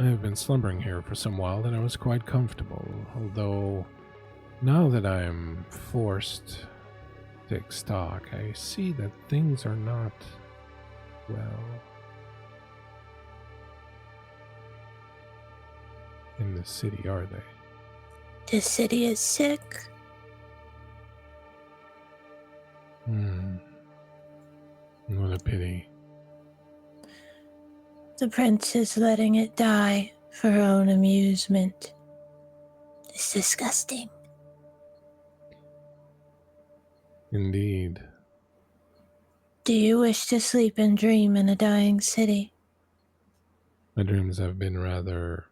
I have been slumbering here for some while, and I was quite comfortable, although now that I am forced to take stock, I see that things are not well in the city, are they? The city is sick. What a pity. The prince is letting it die for her own amusement. It's disgusting. Indeed. Do you wish to sleep and dream in a dying city? My dreams have been rather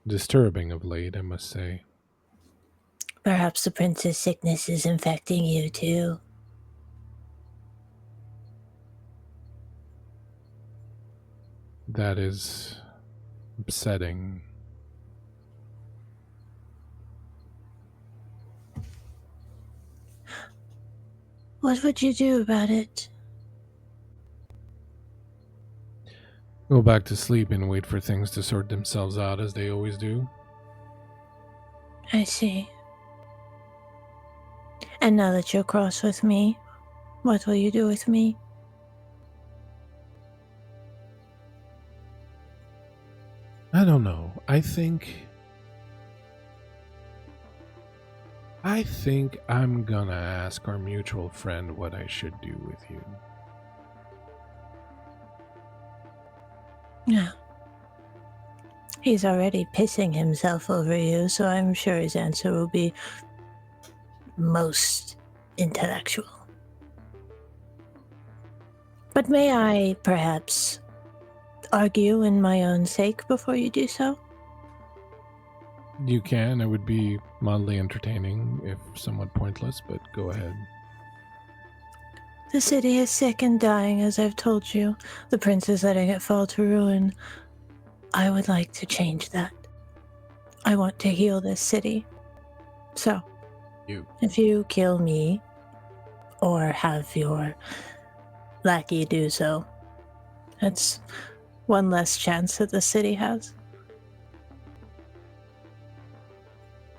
disturbing of late, I must say. Perhaps the prince's sickness is infecting you too. That is upsetting. What would you do about it? Go back to sleep and wait for things to sort themselves out as they always do. I see. And now that you're cross with me, what will you do with me? I don't know. I think I'm gonna ask our mutual friend what I should do with you. Yeah. He's already pissing himself over you, so I'm sure his answer will be most intellectual. But may I, perhaps, argue in my own sake before you do so? You can. It would be mildly entertaining, if somewhat pointless, but go ahead. The city is sick and dying, as I've told you. The prince is letting it fall to ruin. I would like to change that. I want to heal this city. So, if you kill me, or have your lackey do so, that's one less chance that the city has.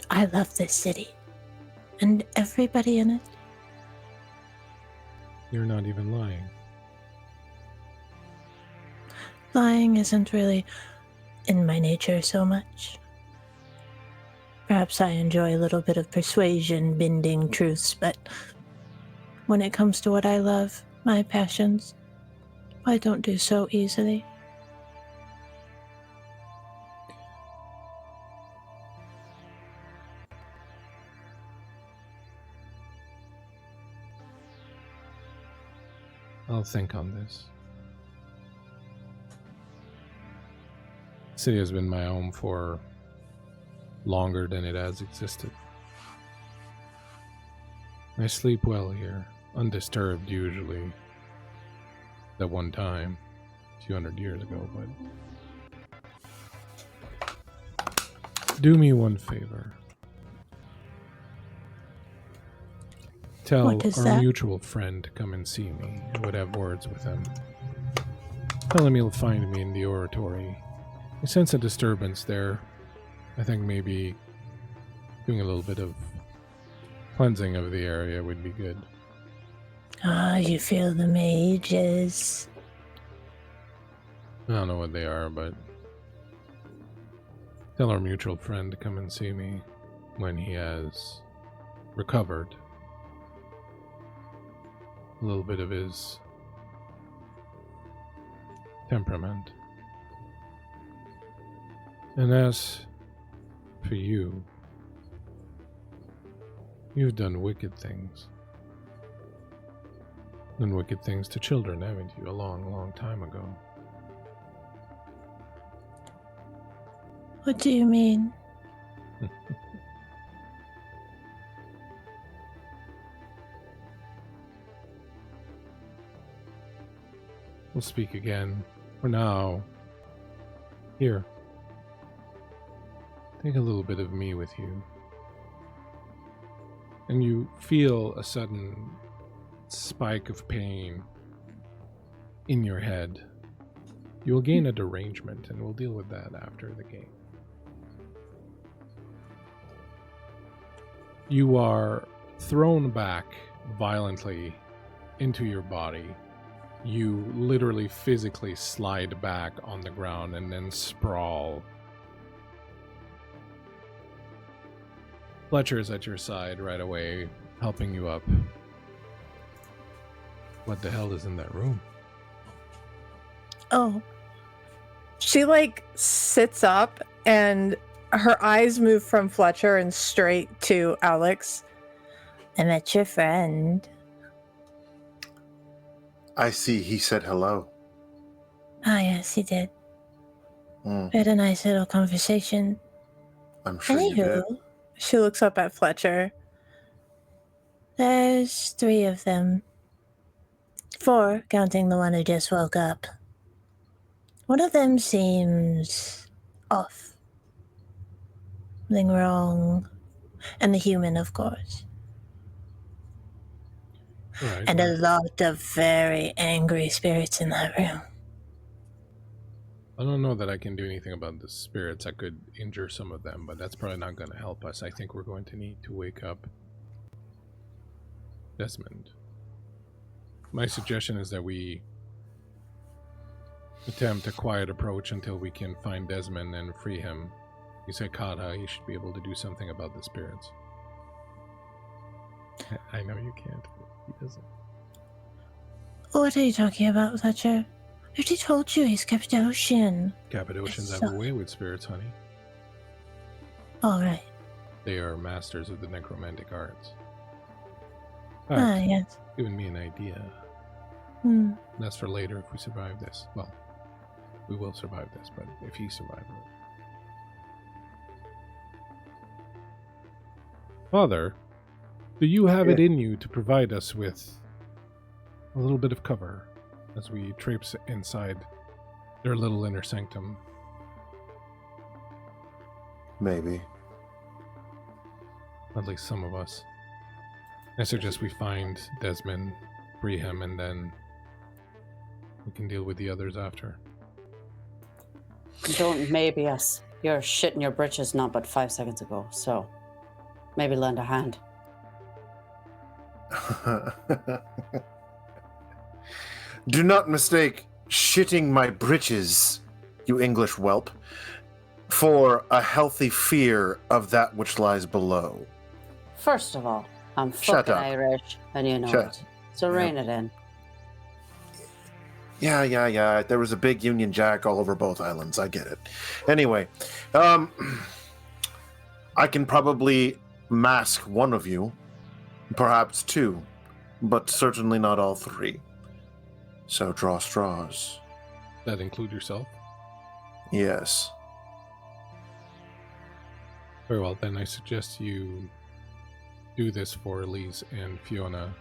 I love this city, and everybody in it. You're not even lying. Lying isn't really in my nature so much. Perhaps I enjoy a little bit of persuasion, bending truths, but when it comes to what I love, my passions, I don't do so easily. I'll think on this. The city has been my home for longer than it has existed. I sleep well here, undisturbed usually. That one time, a few hundred years ago, but... Do me one favor. Tell What is our that? mutual friend to come and see me. I would have words with him. Tell him he'll find me in the oratory. I sense a disturbance there. I think maybe doing a little bit of cleansing of the area would be good. Ah, you feel the mages. I don't know what they are, but tell our mutual friend to come and see me when he has recovered a little bit of his temperament. And as for you, you've done wicked things. Done wicked things to children, haven't you? A long, long time ago. What do you mean? We'll speak again. For now, here. Take a little bit of me with you. And you feel a sudden spike of pain in your head. You will gain a derangement, and we'll deal with that after the game. You are thrown back violently into your body. You literally physically slide back on the ground and then sprawl. Fletcher's at your side right away, helping you up. What the hell is in that room? Oh, She like sits up and her eyes move from Fletcher and straight to Alex. I met your friend. I see he said hello. Ah, yes, he did. Hmm, We had a nice little conversation. I'm sure you did. Anywho, She looks up at Fletcher. there's 3 of them. 4, counting the one who just woke up. One of them seems off. Something wrong. And the human, of course. Right. And a lot of very angry spirits in that room. I don't know that I can do anything about the spirits. I could injure some of them, but that's probably not going to help us. I think we're going to need to wake up Desmond. My suggestion is that we attempt a quiet approach until we can find Desmond and free him. You said Kata, he should be able to do something about the spirits. I know you can't, but he doesn't. What are you talking about, Fletcher? I already told you he's Cappadocian. Cappadocians have So- a way with spirits, honey. All right. They are masters of the necromantic arts. Ah, yes. Giving me an idea. Hmm. That's for later if we survive this. Well, we will survive this, but if he survives it. Father, do you have it in you to provide us with a little bit of cover as we traipse inside their little inner sanctum? Maybe. At least some of us. I suggest we find Desmond, free him, and then we can deal with the others after. Don't maybe us. You're shitting your britches not but 5 seconds ago, so maybe lend a hand. Do not mistake shitting my britches, you English whelp, for a healthy fear of that which lies below. First of all, I'm Shut fucking up. Irish, and you know Shut- it. So rein it in. Yeah. There was a big Union Jack all over both islands. I get it. Anyway, I can probably mask one of you, perhaps 2, but certainly not all 3. So draw straws. That include yourself? Yes. Very well, then I suggest you do this for Elise and Fiona,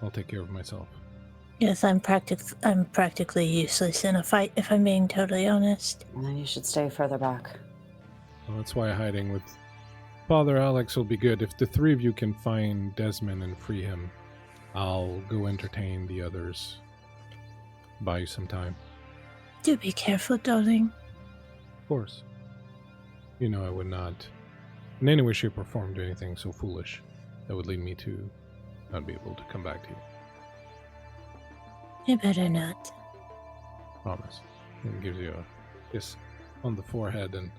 I'll take care of myself. Yes, I'm practically useless in a fight, if I'm being totally honest. And you should stay further back. Well, that's why hiding with Father Alex will be good. If the three of you can find Desmond and free him, I'll go entertain the others. Buy you some time. Do be careful, darling. Of course. You know I would not, in any way, shape, or form, do anything so foolish that would lead me to not be able to come back to you. You better not. Promise. And gives you a kiss on the forehead and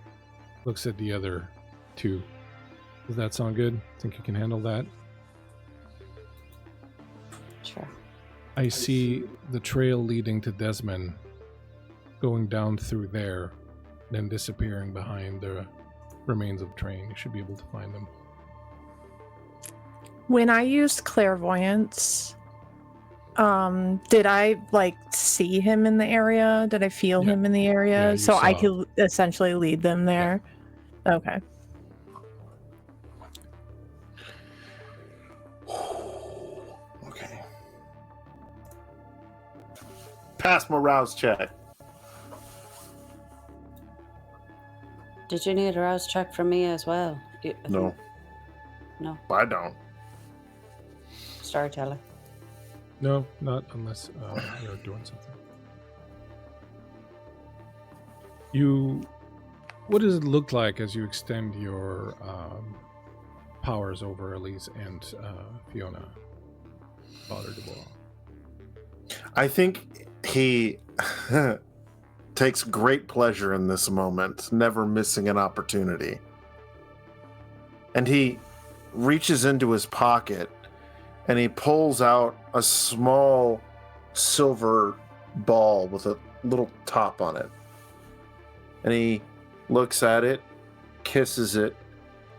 looks at the other two. Does that sound good? Think you can handle that? Sure. I see the trail leading to Desmond going down through there, then disappearing behind the remains of the train. You should be able to find them. When I used clairvoyance, did I see him in the area? Did I feel him in the area? Yeah, so I saw. could essentially lead them there. Yeah. Okay. Okay. Pass morale's check. Did you need a rouse check from me as well? No. No. I don't. Storyteller. No, not unless you're doing something. What does it look like as you extend your powers over Elise and Fiona, Father Dubois? I think he takes great pleasure in this moment, never missing an opportunity. And he reaches into his pocket and he pulls out a small silver ball with a little top on it. And he looks at it, kisses it,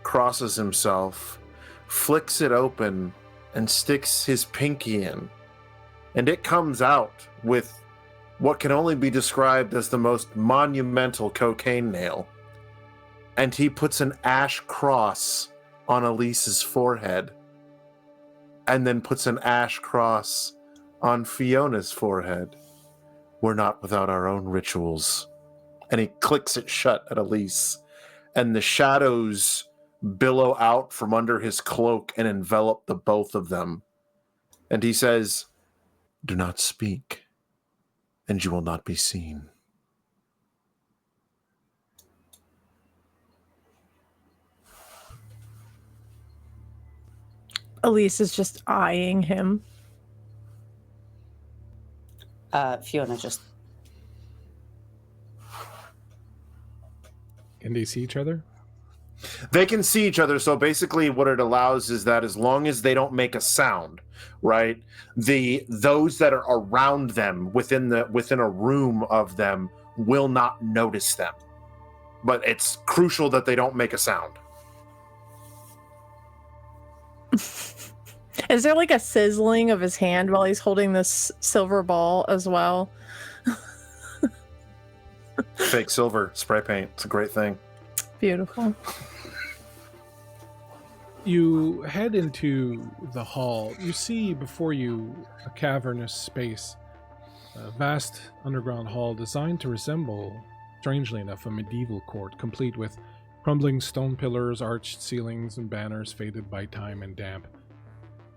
crosses himself, flicks it open, and sticks his pinky in. And it comes out with what can only be described as the most monumental cocaine nail. And he puts an ash cross on Elise's forehead, and then puts an ash cross on Fiona's forehead. We're not without our own rituals. And he clicks it shut at Elise, and the shadows billow out from under his cloak and envelop the both of them. And he says, "Do not speak, and you will not be seen." Elise is just eyeing him. Fiona just... Can they see each other? They can see each other, so basically what it allows is that as long as they don't make a sound, right, those that are around them within a room of them will not notice them. But it's crucial that they don't make a sound. Is there a sizzling of his hand while he's holding this silver ball as well? Fake silver spray paint. It's a great thing. Beautiful. You head into the hall. You see before you a cavernous space, a vast underground hall designed to resemble, strangely enough, a medieval court, complete with crumbling stone pillars, arched ceilings, and banners faded by time and damp.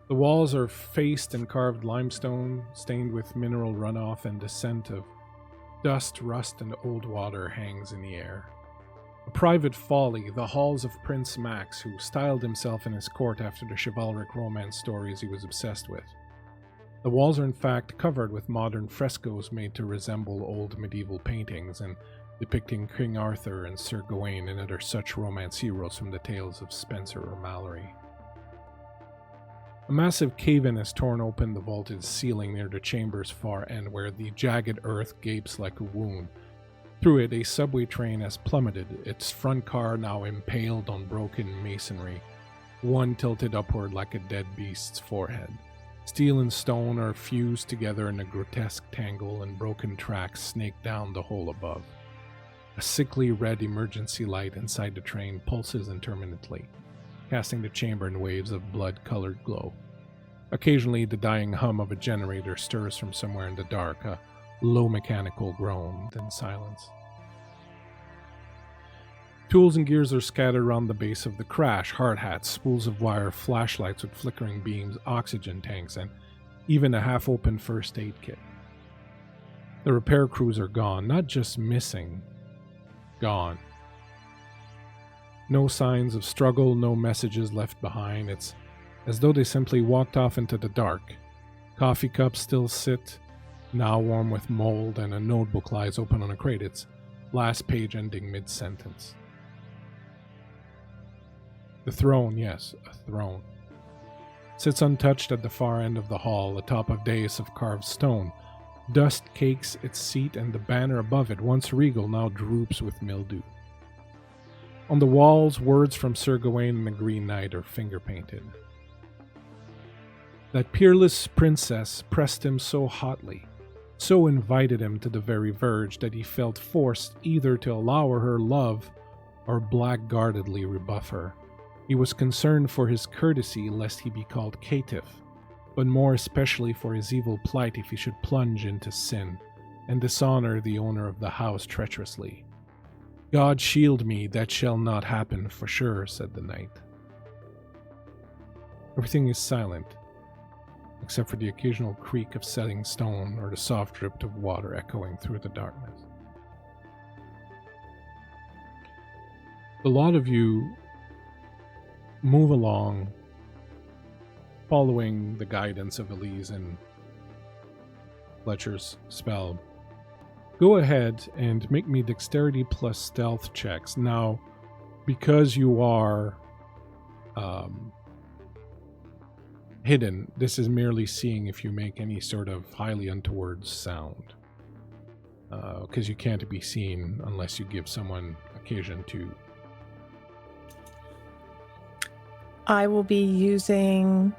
The walls are faced in carved limestone, stained with mineral runoff, and the scent of dust, rust, and old water hangs in the air. A private folly, the halls of Prince Max, who styled himself in his court after the chivalric romance stories he was obsessed with. The walls are in fact covered with modern frescoes made to resemble old medieval paintings and depicting King Arthur and Sir Gawain and other such romance heroes from the tales of Spenser or Mallory. A massive cave-in has torn open the vaulted ceiling near the chamber's far end, where the jagged earth gapes like a wound. Through it, a subway train has plummeted, its front car now impaled on broken masonry, one tilted upward like a dead beast's forehead. Steel and stone are fused together in a grotesque tangle, and broken tracks snake down the hole above. A sickly red emergency light inside the train pulses intermittently. casting the chamber in waves of blood-colored glow. Occasionally, the dying hum of a generator stirs from somewhere in the dark, a low mechanical groan, then silence. Tools and gears are scattered around the base of the crash: hard hats, spools of wire, flashlights with flickering beams, oxygen tanks, and even a half-open first aid kit. The repair crews are gone, not just missing, gone. No signs of struggle, no messages left behind. It's as though they simply walked off into the dark. Coffee cups still sit, now warm with mold, and a notebook lies open on a crate, its last page ending mid-sentence. The throne, yes, a throne, sits untouched at the far end of the hall, atop a dais of carved stone. Dust cakes its seat, and the banner above it, once regal, now droops with mildew. On the walls, words from Sir Gawain and the Green Knight are finger-painted. That peerless princess pressed him so hotly, so invited him to the very verge, that he felt forced either to allow her love or blackguardedly rebuff her. He was concerned for his courtesy lest he be called caitiff, but more especially for his evil plight if he should plunge into sin and dishonor the owner of the house treacherously. "God shield me, that shall not happen for sure," said the knight. Everything is silent, except for the occasional creak of setting stone or the soft drip of water echoing through the darkness. The lot of you move along, following the guidance of Elise and Fletcher's spell. Go ahead and make me dexterity plus stealth checks. Now, because you are hidden, this is merely seeing if you make any sort of highly untoward sound. Because you can't be seen unless you give someone occasion to. I will be using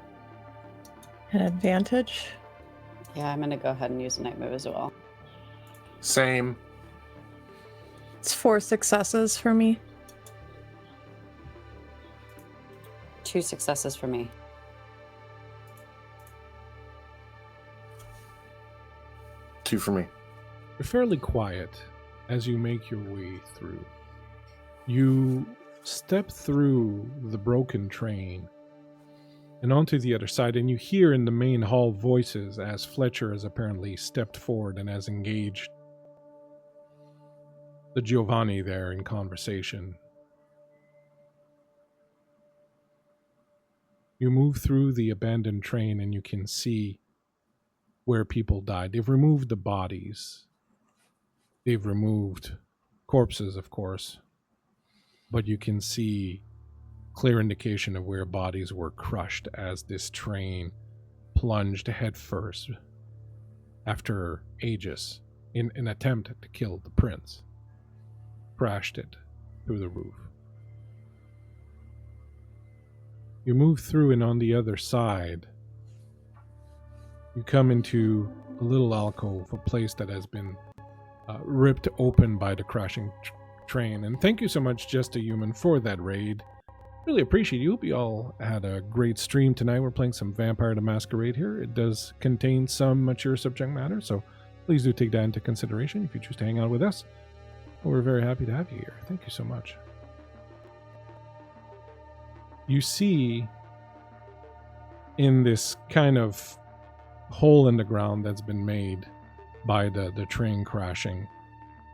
an advantage. Yeah, I'm going to go ahead and use a night move as well. Same. It's 4 successes for me. 2 successes for me. Two for me. You're fairly quiet as you make your way through. You step through the broken train and onto the other side, and you hear in the main hall voices as Fletcher has apparently stepped forward and has engaged the Giovanni there in conversation. You move through the abandoned train and you can see where people died. They've removed the bodies. They've removed corpses, of course, but you can see clear indication of where bodies were crushed as this train plunged headfirst after ages in an attempt to kill the prince. Crashed it through the roof. You move through, and on the other side, you come into a little alcove, a place that has been ripped open by the crashing train. And thank you so much, Just a Human, for that raid. Really appreciate you. Hope you all had a great stream tonight. We're playing some Vampire the Masquerade here. It does contain some mature subject matter, so please do take that into consideration if you choose to hang out with us. We're very happy to have you here. Thank you so much. You see in this kind of hole in the ground that's been made by the train crashing,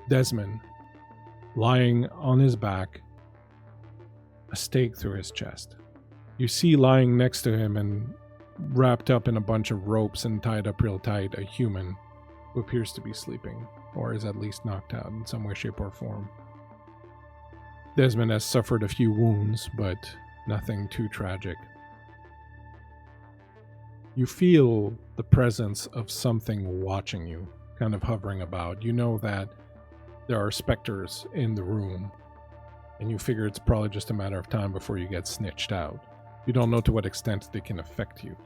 Desmond lying on his back, a stake through his chest. You see lying next to him and wrapped up in a bunch of ropes and tied up real tight, a human who appears to be sleeping, or is at least knocked out in some way, shape, or form. Desmond has suffered a few wounds, but nothing too tragic. You feel the presence of something watching you, kind of hovering about. You know that there are specters in the room, and you figure it's probably just a matter of time before you get snitched out. You don't know to what extent they can affect you.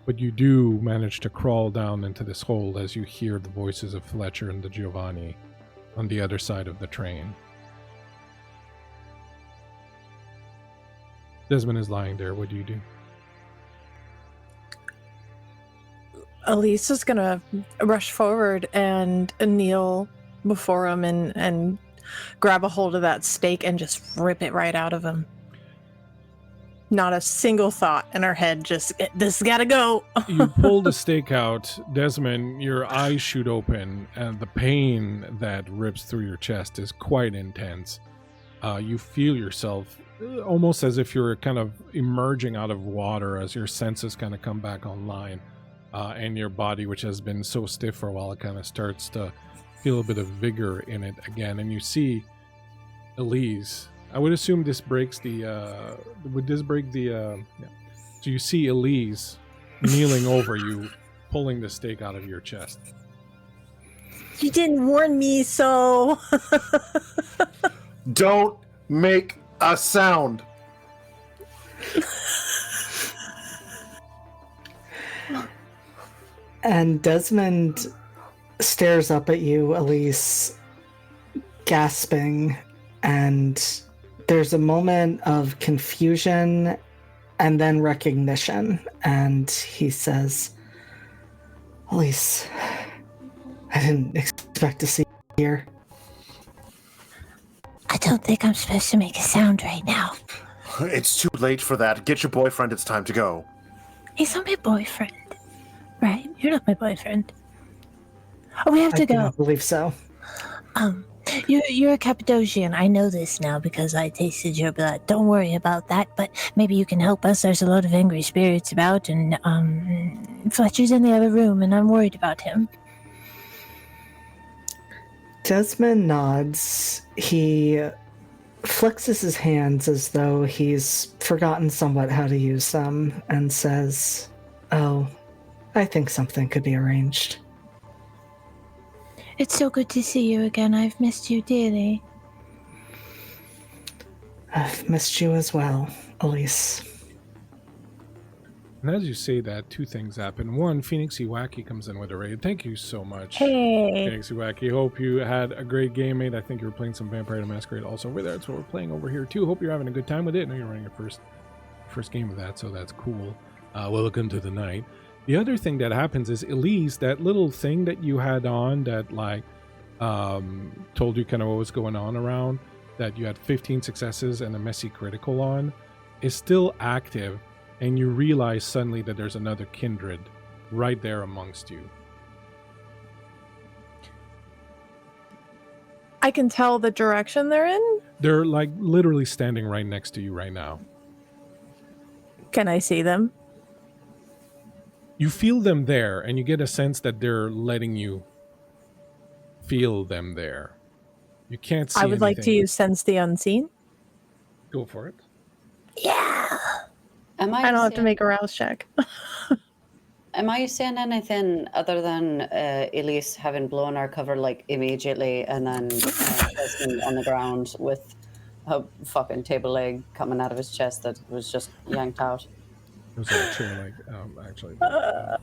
But you do manage to crawl down into this hole as you hear the voices of Fletcher and the Giovanni on the other side of the train. Desmond is lying there. What do you do? Elise is gonna rush forward and kneel before him and grab a hold of that stake and just rip it right out of him. Not a single thought in her head, just, this gotta go. You pull the stake out, Desmond, your eyes shoot open, and the pain that rips through your chest is quite intense. You feel yourself almost as if you're kind of emerging out of water as your senses kind of come back online. And your body, which has been so stiff for a while, it kind of starts to feel a bit of vigor in it again. And you see Elise. I would assume this breaks the... would this break the... Yeah. So you see Elise kneeling over you, pulling the stake out of your chest. You didn't warn me, so... Don't make a sound. And Desmond stares up at you, Elise, gasping, and there's a moment of confusion and then recognition. And he says, Elise, I didn't expect to see you here. I don't think I'm supposed to make a sound right now. It's too late for that. Get your boyfriend. It's time to go. He's not my boyfriend. Right? You're not my boyfriend. Oh, we have to I go. don't believe so. You're a Cappadocian. I know this now because I tasted your blood. Don't worry about that, but maybe you can help us. There's a lot of angry spirits about, and Fletcher's in the other room, and I'm worried about him. Desmond nods. He flexes his hands as though he's forgotten somewhat how to use them and says, "Oh, I think something could be arranged." It's so good to see you again. I've missed you dearly. I've missed you as well, Elise. And as you say that, two things happen. One, Phoenix Iwaki comes in with a raid. Thank you so much. Hey. Phoenix Iwaki. Hope you had a great game, mate. I think you were playing some Vampire the Masquerade also over there. That's what we're playing over here too. Hope you're having a good time with it. I know you're running your first game of that, so that's cool. Welcome to the night. The other thing that happens is Elise, that little thing that you had on that like told you kind of what was going on around, that you had 15 successes and a messy critical on, is still active, and you realize suddenly that there's another kindred right there amongst you. I can tell the direction they're in. They're like literally standing right next to you right now. Can I see them? You feel them there, and you get a sense that they're letting you feel them there. You can't see I would like to anything. use Sense the Unseen. Go for it. Yeah. Am I don't have to make a rouse check. Am I seeing anything other than Elise having blown our cover like immediately, and then Desmond on the ground with a fucking table leg coming out of his chest that was just yanked out? It was actually like,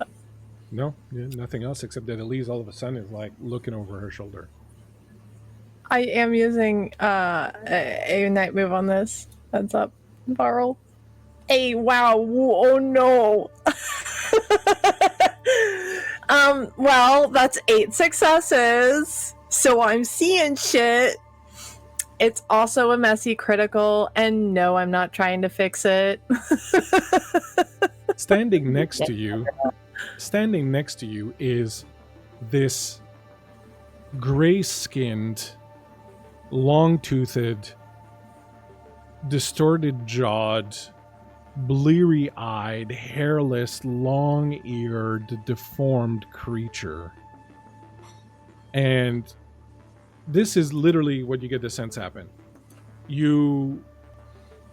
no, yeah, nothing else except that Elise all of a sudden is like looking over her shoulder. I am using a night move on this. Heads up, Varl. Hey, wow, oh no. Well, that's 8 successes, so I'm seeing shit. It's also a messy critical, and no, I'm not trying to fix it. Standing next to you is this gray-skinned, long-toothed, distorted-jawed, bleary-eyed, hairless, long-eared, deformed creature. And this is literally what you get the sense happen.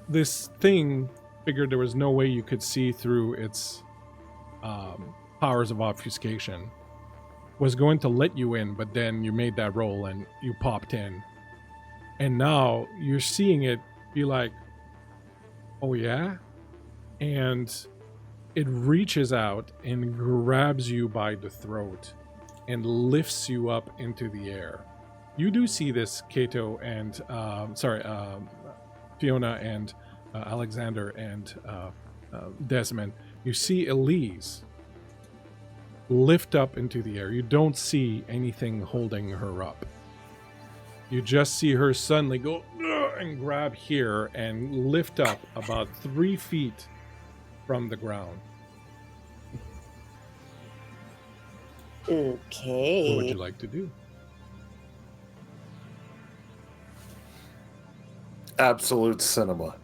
This thing figured there was no way you could see through its powers of obfuscation, was going to let you in, but then you made that roll and you popped in. And now you're seeing it be like, oh yeah? And it reaches out and grabs you by the throat and lifts you up into the air. You do see this, Kato and Fiona and Alexander and Desmond, you see Elise lift up into the air. You don't see anything holding her up. You just see her suddenly go and grab here and lift up about 3 feet from the ground. Okay. What would you like to do? Absolute cinema.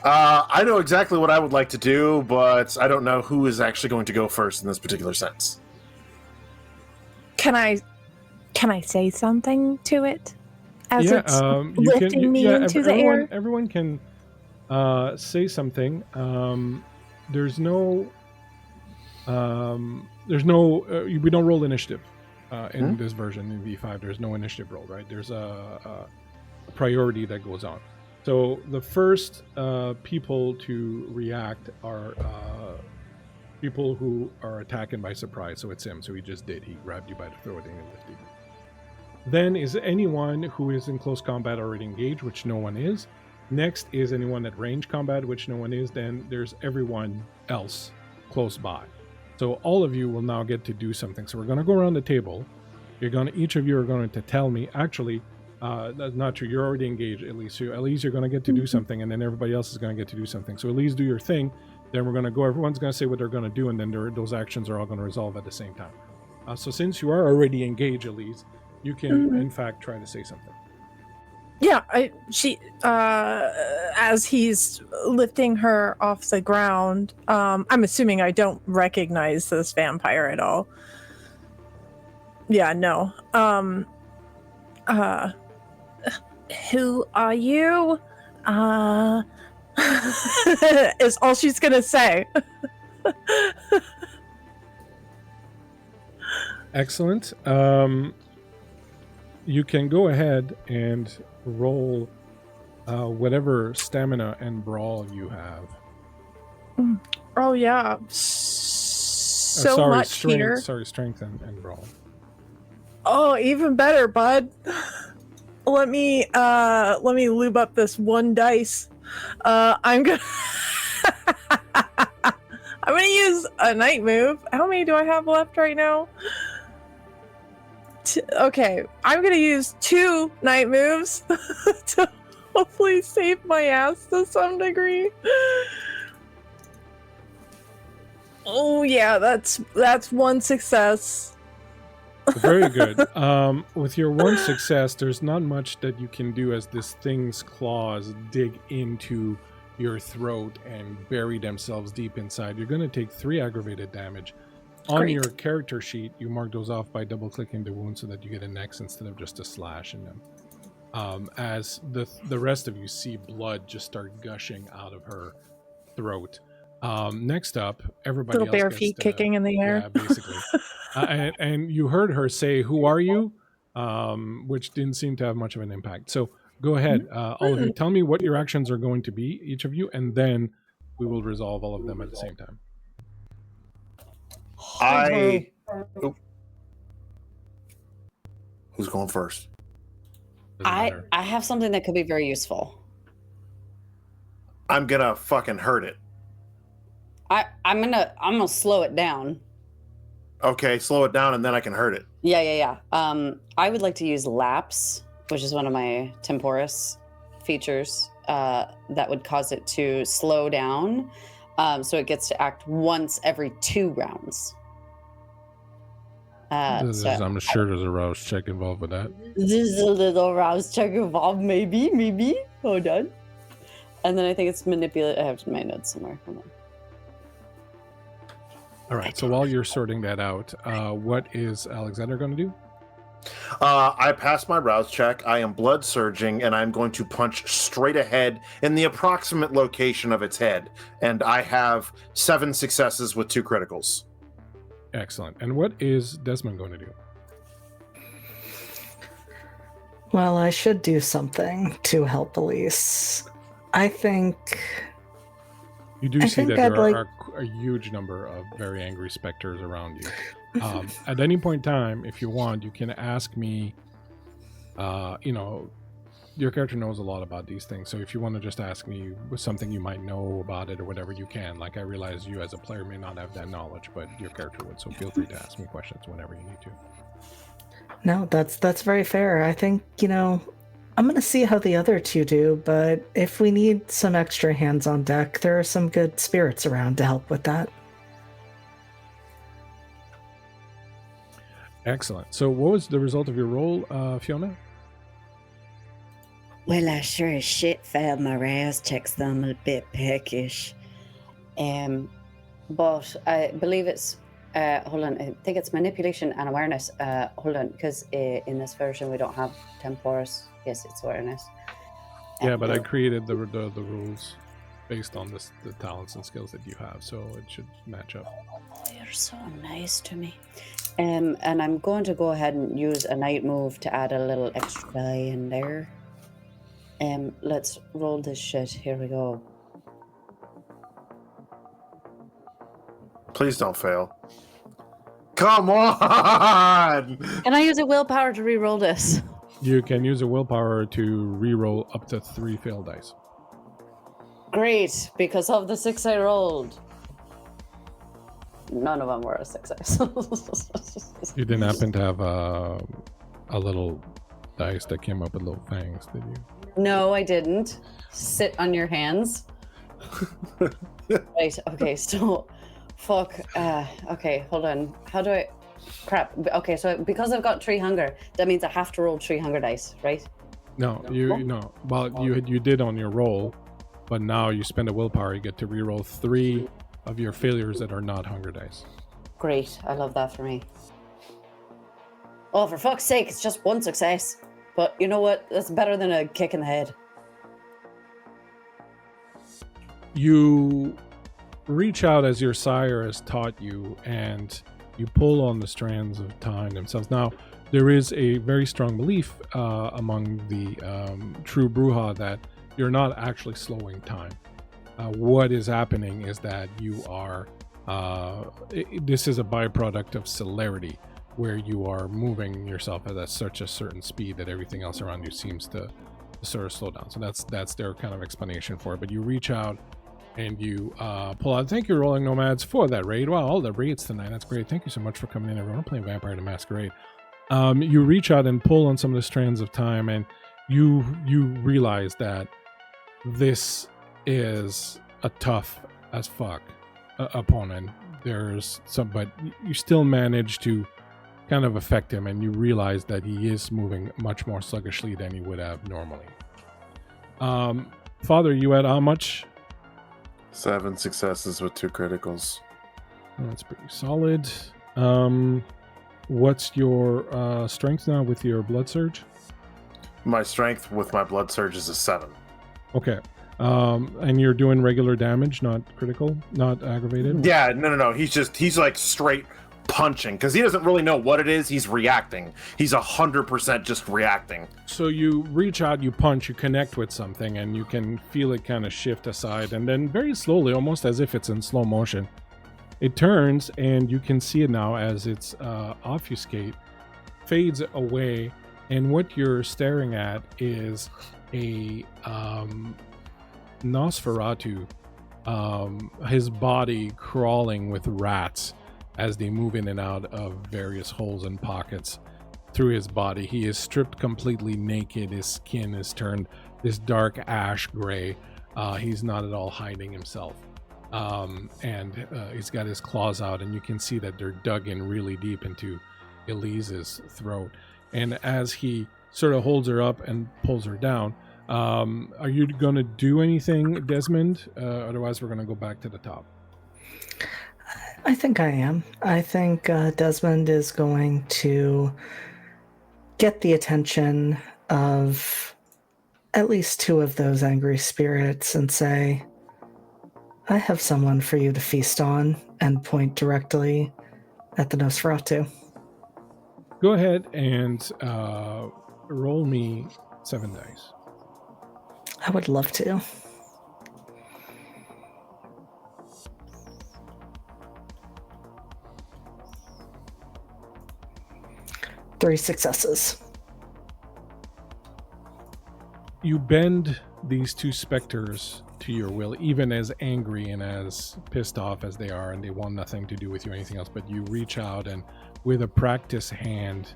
I know exactly what I would like to do, but I don't know who is actually going to go first in this particular sense. Can I say something to it as it's you lifting me into the air? Everyone can say something. We don't roll initiative in this version in V5. There's no initiative roll, right? There's a priority that goes on. So the first people to react are people who are attacking by surprise. So it's him. So he just did. He grabbed you by the throat and lifted you. Then is anyone who is in close combat already engaged, which no one is. Next is anyone at range combat, which no one is. Then there's everyone else close by. So all of you will now get to do something. So we're going to go around the table. Each of you are going to tell me. Actually, that's not true. You're already engaged, Elise. So Elise, you're going to get to do something, and then everybody else is going to get to do something. So Elise, do your thing. Then we're going to go. Everyone's going to say what they're going to do, and then those actions are all going to resolve at the same time. So since you are already engaged, Elise, you can, in fact, try to say something. Yeah, as he's lifting her off the ground, I'm assuming I don't recognize this vampire at all. Yeah, no. Who are you? Is all she's gonna say. Excellent. You can go ahead and roll whatever stamina and brawl you have. Oh yeah, so much strength, here. Sorry, strength and brawl. Oh, even better, bud. Let me lube up this one dice. I'm gonna use a night move. How many do I have left right now? Okay, I'm gonna use 2 night moves to hopefully save my ass to some degree. Oh yeah, that's 1 success. Very good. With your 1 success, there's not much that you can do as this thing's claws dig into your throat and bury themselves deep inside. You're going to take 3 aggravated damage. On Great. your character sheet, you mark those off by double-clicking the wound so that you get an X instead of just a slash in them. As the rest of you see blood just start gushing out of her throat. Next up, everybody Little else bare gets feet to, kicking in the air. Yeah, basically. And you heard her say, "Who are you?" Which didn't seem to have much of an impact. So go ahead, all of you. Tell me what your actions are going to be, each of you, and then we will resolve all of them at the same time. Who's going first? Doesn't matter. I have something that could be very useful. I'm gonna fucking hurt it. I'm gonna slow it down. Okay, slow it down and then I can hurt it. Yeah. I would like to use lapse, which is one of my temporis features that would cause it to slow down, so it gets to act once every 2 rounds. I'm sure there's a rouse check involved with that. There's a little rouse check involved, maybe. Hold on. And then I think it's manipulate. I have my notes somewhere. Hold on. All right. So while you're sorting that out, what is Alexander going to do? I passed my rouse check. I am blood surging, and I'm going to punch straight ahead in the approximate location of its head. And I have 7 successes with 2 criticals. Excellent. And what is Desmond going to do? Well, I should do something to help Elise. I think... You do see that there I'd are a huge number of very angry specters around you. At any point in time, if you want, you can ask me your character knows a lot about these things. So if you want to just ask me something you might know about it or whatever, you can. Like, I realize you as a player may not have that knowledge, but your character would. So feel free to ask me questions whenever you need to. No, that's very fair. I think, I'm going to see how the other two do, but if we need some extra hands on deck, there are some good spirits around to help with that. Excellent. So what was the result of your roll, Fiona? Well, I sure as shit failed my RAS checks. I'm a bit peckish. But I believe it's hold on. I think it's manipulation and awareness. Hold on, because in this version we don't have temporis. Yes, it's awareness. Yeah, but I created the rules based on the talents and skills that you have, so it should match up. Oh, you're so nice to me. And I'm going to go ahead and use a night move to add a little extra die in there. Let's roll this shit. Here we go. Please don't fail. Come on! Can I use a willpower to re-roll this? You can use a willpower to re-roll up to 3 failed dice. Great, because of the 6 I rolled. None of them were a success. You didn't happen to have a little dice that came up with little fangs, did you? No, I didn't. Sit on your hands. Right, okay, so... Fuck, okay, hold on. How do I... Crap. Okay, so because I've got 3 hunger, that means I have to roll 3 hunger dice, right? No, no. Well, you did on your roll, but now you spend a willpower, you get to re-roll 3 of your failures that are not hunger dice. Great, I love that for me. Oh, for fuck's sake, it's just 1 success. But you know what? That's better than a kick in the head. You reach out as your sire has taught you, and you pull on the strands of time themselves. Now, there is a very strong belief among the true Bruja that you're not actually slowing time. What is happening is that you are, this is a byproduct of celerity, where you are moving yourself at such a certain speed that everything else around you seems to sort of slow down. So that's their kind of explanation for it. But you reach out and you pull out. Thank you, Rolling Nomads, for that raid. Wow, all the raids tonight. That's great. Thank you so much for coming in, everyone. We're playing Vampire the Masquerade. You reach out and pull on some of the strands of time, and you realize that this is a tough as fuck opponent. There's some, but you still manage to kind of affect him, and you realize that he is moving much more sluggishly than he would have normally. Father, you had how much? 7 successes with 2 criticals. That's pretty solid. What's your strength now with your blood surge? My strength with my blood surge is a 7. Okay. And you're doing regular damage, not critical, not aggravated? Yeah, no. He's like straight punching because he doesn't really know what it is. He's reacting. He's 100% just reacting. So you reach out, you punch, you connect with something, and you can feel it kind of shift aside, and then very slowly, almost as if it's in slow motion, it turns, and you can see it now as its obfuscate fades away, and what you're staring at is a Nosferatu, his body crawling with rats as they move in and out of various holes and pockets through his body. He is stripped completely naked. His skin is turned this dark ash gray. He's not at all hiding himself. And he's got his claws out, and you can see that they're dug in really deep into Elise's throat. And as he sort of holds her up and pulls her down, are you going to do anything, Desmond? Otherwise, we're going to go back to the top. I think I am. I think Desmond is going to get the attention of at least 2 of those angry spirits and say, I have someone for you to feast on, and point directly at the Nosferatu. Go ahead and roll me 7 dice. I would love to. Three successes. You bend these two specters to your will, even as angry and as pissed off as they are, and they want nothing to do with you or anything else, but you reach out and with a practiced hand,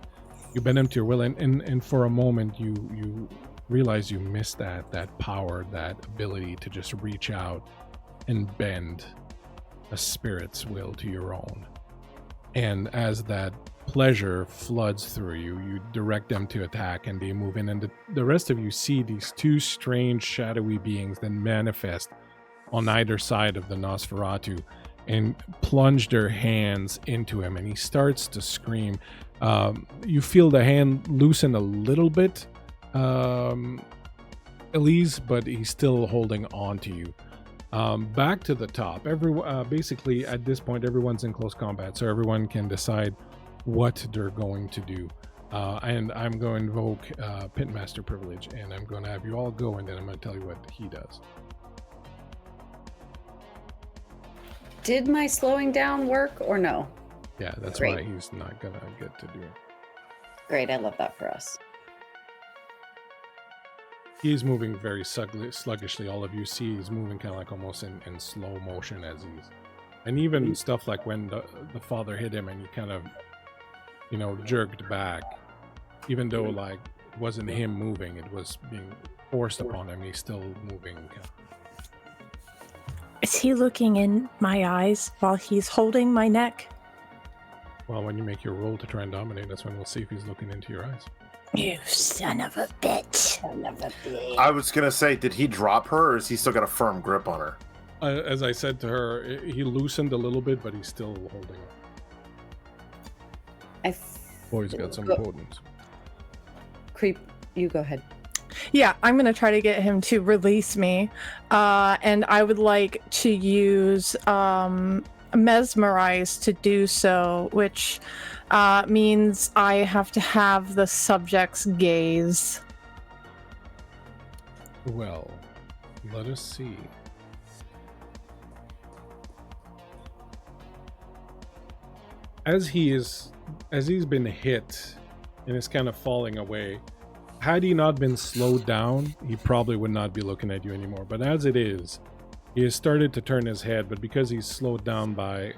you bend them to your will, and for a moment you realize you missed that power, that ability to just reach out and bend a spirit's will to your own. And as that pleasure floods through you, you direct them to attack and they move in, and the rest of you see these two strange shadowy beings then manifest on either side of the Nosferatu and plunge their hands into him, and he starts to scream. You feel the hand loosen a little bit, Elise, but he's still holding on to you. Back to the top. Basically at this point everyone's in close combat, so everyone can decide what they're going to do. And I'm going to invoke Pitmaster privilege, and I'm going to have you all go, and then I'm going to tell you what he does. Did my slowing down work or no? Yeah, that's Great. why he's not going to get to do it. Great, I love that for us. He's moving very sluggishly. All of you see he's moving kind of like almost in slow motion as he's... And even stuff like when the father hit him and he kind of, you know, jerked back, even though like it wasn't him moving, it was being forced upon him, he's still moving. Is he looking in my eyes while he's holding my neck? Well, when you make your roll to try and dominate, that's when we'll see if he's looking into your eyes. You son of a bitch. I was gonna say, did he drop her, or is he still got a firm grip on her? As I said to her, he loosened a little bit, but he's still holding her. Boy's got some potence. Creep, you go ahead. Yeah, I'm going to try to get him to release me. And I would like to use Mesmerize to do so, which means I have to have the subject's gaze. Well, let us see. As he's been hit and is kind of falling away, had he not been slowed down, he probably would not be looking at you anymore. But as it is, he has started to turn his head, but because he's slowed down by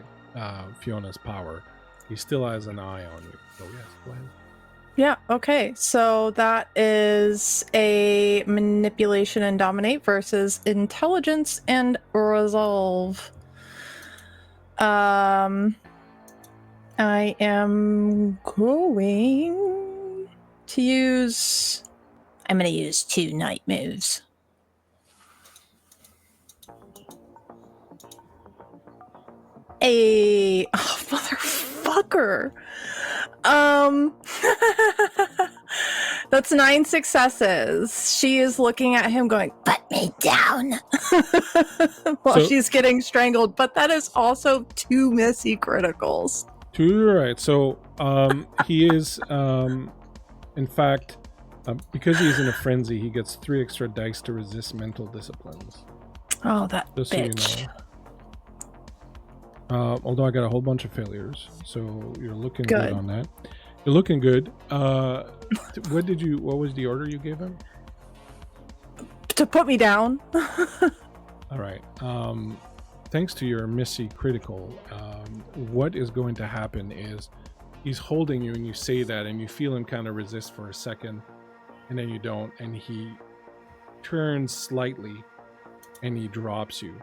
Fiona's power, he still has an eye on you. So yes, go ahead. Yeah, okay. So that is a manipulation and dominate versus intelligence and resolve. I am going to use... I'm going to use 2 night moves. Oh, motherfucker. That's 9 successes. She is looking at him going, "Put me down," while she's getting strangled. But that is also 2 missy criticals. Right. So he is, in fact, because he's in a frenzy, he gets 3 extra dice to resist mental disciplines. Oh, that Just bitch. So you know. Although I got a whole bunch of failures, so you're looking good on that. You're looking good. What was the order you gave him? To put me down. All right. Thanks to your missy critical, what is going to happen is he's holding you and you say that and you feel him kind of resist for a second and then you don't, and he turns slightly and he drops you.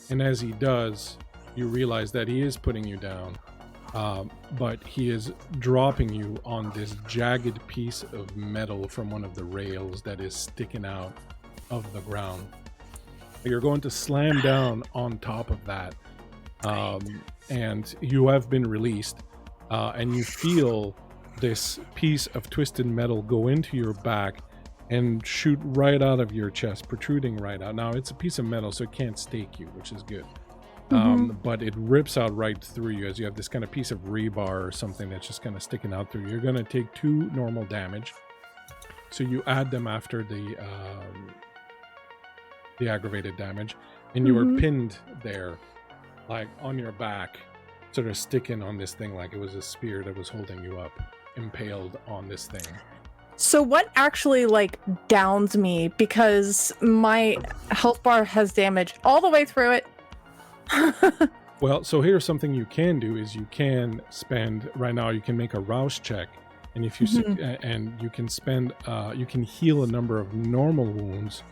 And as he does, you realize that he is putting you down, but he is dropping you on this jagged piece of metal from one of the rails that is sticking out of the ground. You're going to slam down on top of that, and you have been released, and you feel this piece of twisted metal go into your back and shoot right out of your chest, protruding right out. Now, it's a piece of metal, so it can't stake you, which is good. But it rips out right through you as you have this kind of piece of rebar or something that's just kind of sticking out through you. You're going to take 2 normal damage. So you add them after the aggravated damage, and you were pinned there, like on your back, sort of sticking on this thing like it was a spear that was holding you up, impaled on this thing. So what actually like downs me, because my health bar has damage all the way through it. Well, so here's something you can do is you can spend right now. You can make a rouse check, and if you and you can spend you can heal a number of normal wounds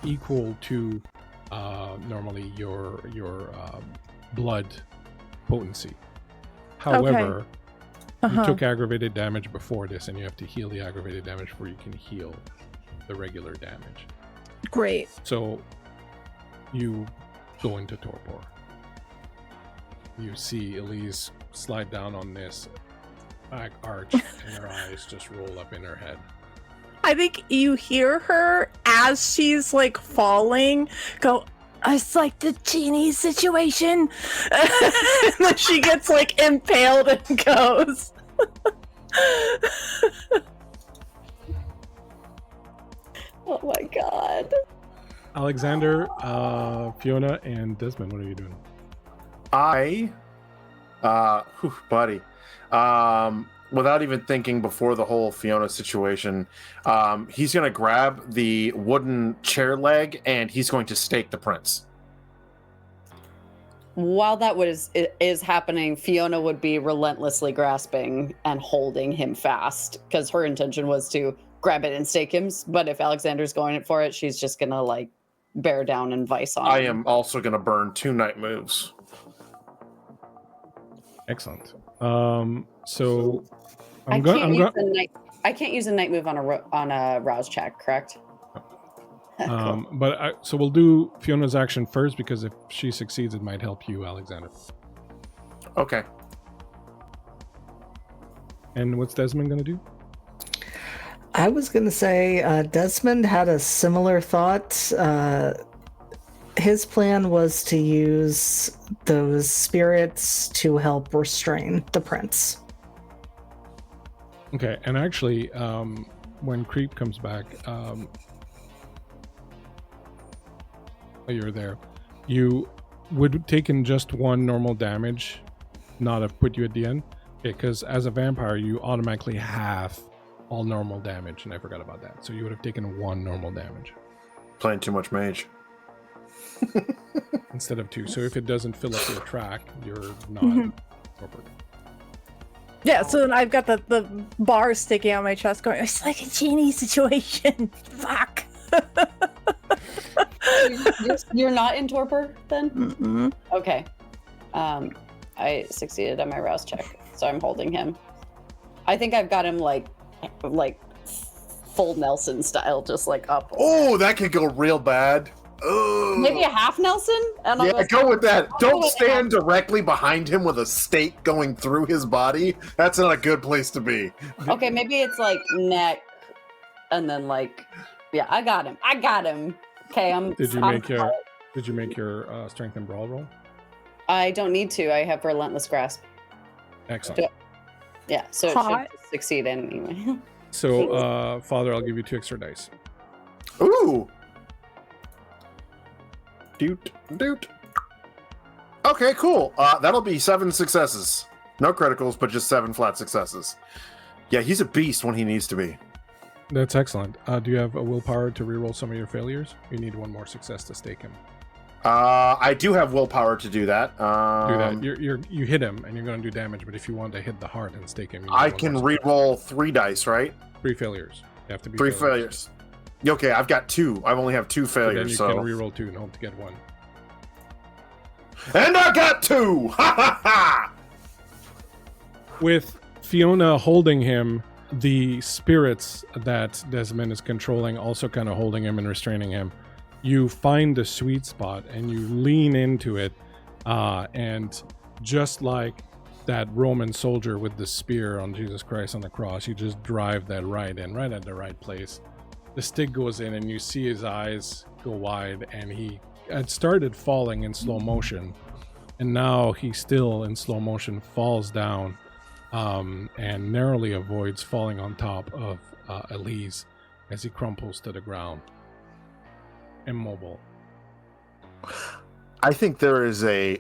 equal to normally your blood potency. However, you took aggravated damage before this, and you have to heal the aggravated damage before you can heal the regular damage. Great. So you go into torpor. You see Elise slide down on this back arch, and her eyes just roll up in her head. I think you hear her as she's like falling go, it's like the genie situation. And then she gets like impaled and goes. Oh my god. Alexander, Fiona, and Desmond, what are you doing? Buddy. Without even thinking before the whole Fiona situation, he's going to grab the wooden chair leg and he's going to stake the prince. While that is happening, Fiona would be relentlessly grasping and holding him fast because her intention was to grab it and stake him. But if Alexander's going for it, she's just going to like bear down and vice on him. I am also going to burn 2 night moves. Excellent. So I can't use a night move on a rouse check, correct? Cool. So we'll do Fiona's action first, because if she succeeds, it might help you, Alexander. Okay. And what's Desmond going to do? I was going to say Desmond had a similar thought. His plan was to use those spirits to help restrain the prince. Okay, and actually, when Creep comes back, you're there. You would have taken just 1 normal damage, not have put you at the end, because as a vampire, you automatically half all normal damage, and I forgot about that. So you would have taken 1 normal damage. Playing too much mage. Instead of 2. So if it doesn't fill up your track, you're not corporate. Yeah, so then I've got the bar sticking out my chest going, it's like a genie situation. Fuck. You're not in torpor then? Mm-mm. Okay. I succeeded on my rouse check, so I'm holding him. I think I've got him like full Nelson style, just like up. Oh, that could go real bad. Ugh. Maybe a half Nelson? And yeah, go with that. Don't stand directly behind him with a stake going through his body. That's not a good place to be. Okay, maybe it's like neck, and then like, yeah, I got him. Okay, Did you make your strength and brawl roll? I don't need to. I have relentless grasp. Excellent. Yeah, so it should succeed anyway. So, Father, I'll give you 2 extra dice. Ooh. Doot. Okay, cool. That'll be 7 successes. No criticals, but just 7 flat successes. Yeah, he's a beast when he needs to be. That's excellent. Do you have a willpower to reroll some of your failures? You need 1 more success to stake him. I do have willpower to do that. Do that. You hit him, and you're going to do damage. But if you want to hit the heart and stake him, I can reroll 3 dice, right? 3 failures. You have to be 3 failures. Okay, I've got 2. I only have 2 failures, so then you can reroll 2 and hope to get 1. And I got 2! Ha ha ha! With Fiona holding him, the spirits that Desmond is controlling also kind of holding him and restraining him. You find the sweet spot and you lean into it, and just like that Roman soldier with the spear on Jesus Christ on the cross, you just drive that right in, right at the right place. The stick goes in and you see his eyes go wide, and he had started falling in slow motion, and now he still in slow motion falls down, and narrowly avoids falling on top of Elise as he crumples to the ground, immobile. I think there is a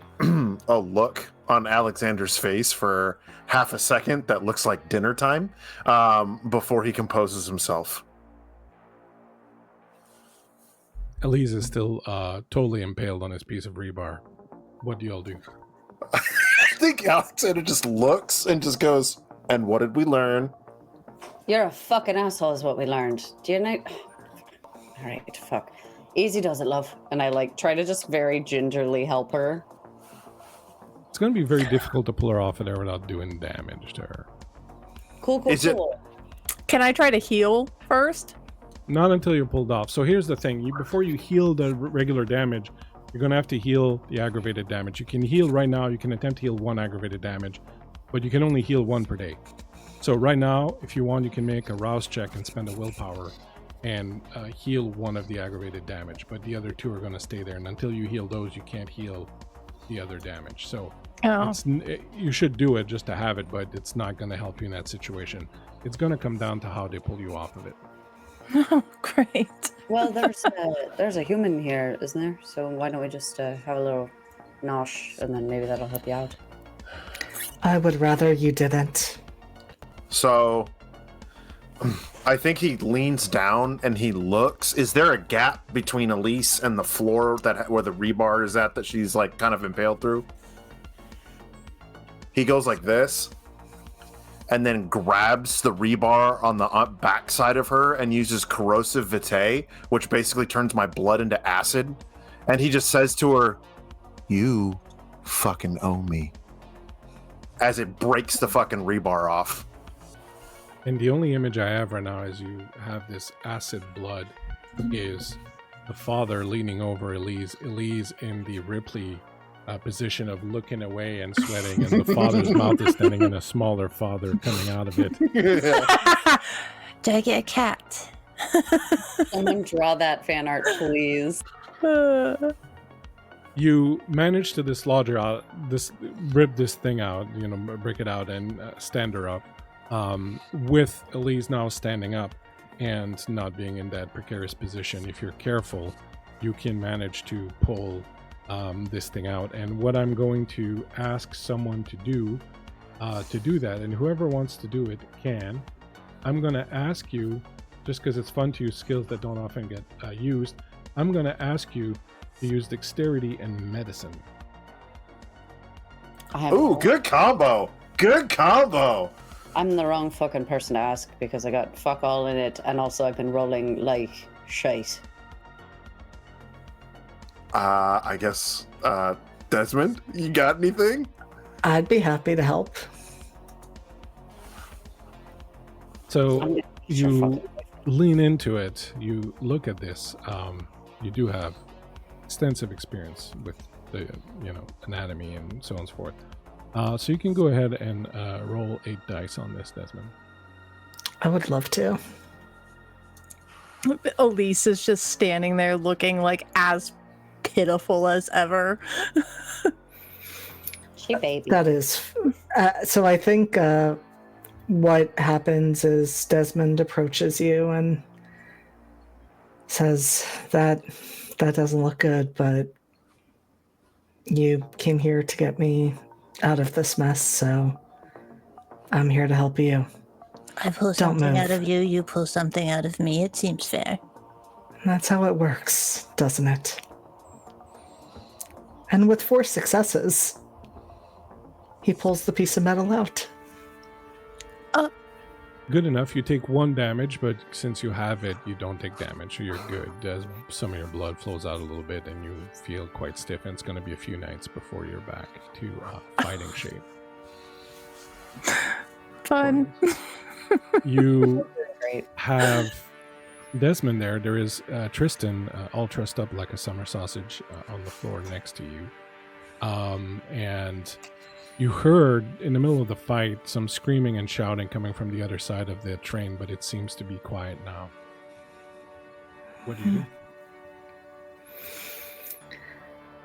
a look on Alexander's face for half a second that looks like dinner time before he composes himself. Elise is still totally impaled on his piece of rebar. What do y'all do? I think Alexander just looks and just goes, and what did we learn? You're a fucking asshole is what we learned. Do you know? All right, fuck. Easy does it, love. And I try to just very gingerly help her. It's going to be very difficult to pull her off of there without doing damage to her. Cool. Can I try to heal first? Not until you're pulled off. So here's the thing. Before you heal the regular damage, you're going to have to heal the aggravated damage. You can heal right now. You can attempt to heal 1 aggravated damage, but you can only heal 1 per day. So right now, if you want, you can make a rouse check and spend a willpower and heal 1 of the aggravated damage, but the other 2 are going to stay there. And until you heal those, you can't heal the other damage. So you should do it just to have it, but it's not going to help you in that situation. It's going to come down to how they pull you off of it. Oh, great. Well, there's a human here, isn't there? So why don't we just have a little nosh, and then maybe that'll help you out. I would rather you didn't. So I think he leans down and he looks. Is there a gap between Elise and the floor where the rebar is at that she's kind of impaled through? He goes like this and then grabs the rebar on the back side of her and uses corrosive vitae, which basically turns my blood into acid. And he just says to her, "You fucking owe me," as it breaks the fucking rebar off. And the only image I have right now is you have this acid blood is the father leaning over Elise in the Ripley position of looking away and sweating, and the father's mouth is standing in a smaller father coming out of it. Do I get a cat? Someone draw that fan art, please. You manage to rip this thing out, break it out and stand her up. With Elise now standing up and not being in that precarious position, if you're careful, you can manage to pull this thing out. And what I'm going to ask someone to do that, and whoever wants to do it can, I'm going to ask you, just because it's fun to use skills that don't often get used, I'm going to ask you to use dexterity and medicine. Ooh, good combo. Good combo. I'm the wrong fucking person to ask because I got fuck all in it, and also I've been rolling like shite. I guess, Desmond, you got anything? I'd be happy to help. So you lean into it, you look at this, you do have extensive experience with the, anatomy and so on and so forth. So you can go ahead and roll 8 dice on this, Desmond. I would love to. Elise is just standing there looking as pitiful as ever. She baby. That is. So I think what happens is Desmond approaches you and says that doesn't look good, but you came here to get me out of this mess, so I'm here to help you. I pull something out of you, you pull something out of me. It seems fair. That's how it works, doesn't it? And with 4 successes, he pulls the piece of metal out. Good enough. You take 1 damage, but since you have it, you don't take damage, so you're good. As some of your blood flows out a little bit, and you feel quite stiff, and it's going to be a few nights before you're back to fighting shape. Fun. You have Desmond there. There is Tristan, all dressed up like a summer sausage, on the floor next to you. And you heard in the middle of the fight some screaming and shouting coming from the other side of the train, but it seems to be quiet now. What do you do?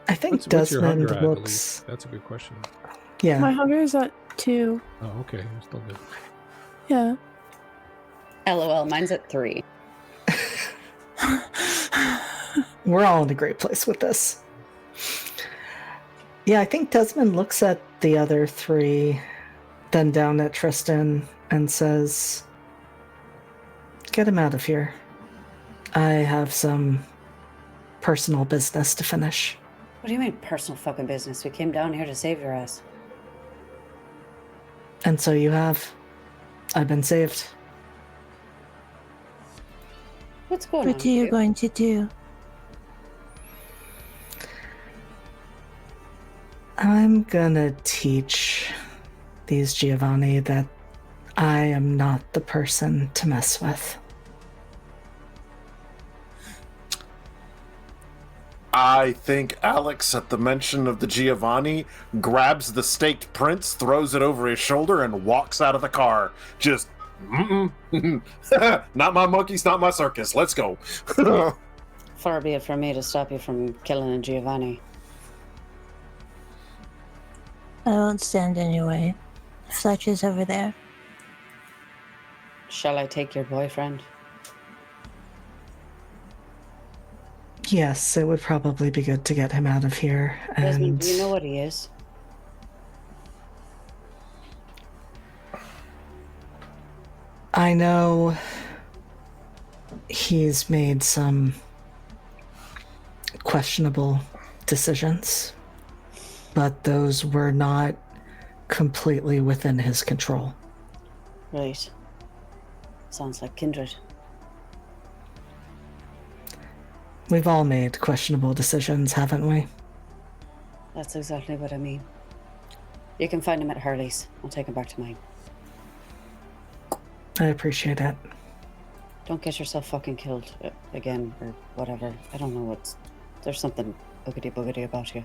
I think what's your Desmond hunger at, looks. Elise? That's a good question. Yeah. My hunger is at 2. Oh, okay. You're still good. Yeah. LOL, mine's at 3. We're all in a great place with this. Yeah, I think Desmond looks at the other three, then down at Tristan, and says, "Get him out of here. I have some personal business to finish." What do you mean, personal fucking business? We came down here to save your ass. And so you have. I've been saved. What's going on? What are you going to do? I'm gonna teach these Giovanni that I am not the person to mess with. I think Alex, at the mention of the Giovanni, grabs the staked prince, throws it over his shoulder, and walks out of the car. Just, not my monkeys, not my circus. Let's go. Far be it from me to stop you from killing a Giovanni. I won't stand in your way. Fletcher's over there. Shall I take your boyfriend? Yes, it would probably be good to get him out of here. Desmond, And do you know what he is? I know he's made some questionable decisions, but those were not completely within his control. Right. Sounds like kindred. We've all made questionable decisions, haven't we? That's exactly what I mean. You can find him at Hurley's. I'll take him back to mine. I appreciate it. Don't get yourself fucking killed again or whatever. I don't know what's... There's something boogity-boogity about you.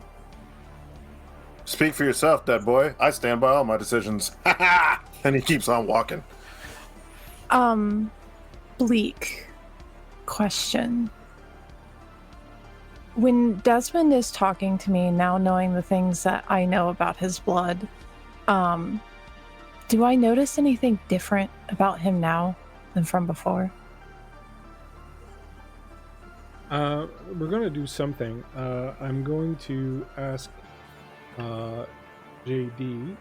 Speak for yourself, dead boy. I stand by all my decisions. Ha ha! And he keeps on walking. Bleak. Question. When Desmond is talking to me, now knowing the things that I know about his blood, do I notice anything different about him now than from before? We're going to do something. I'm going to ask JD.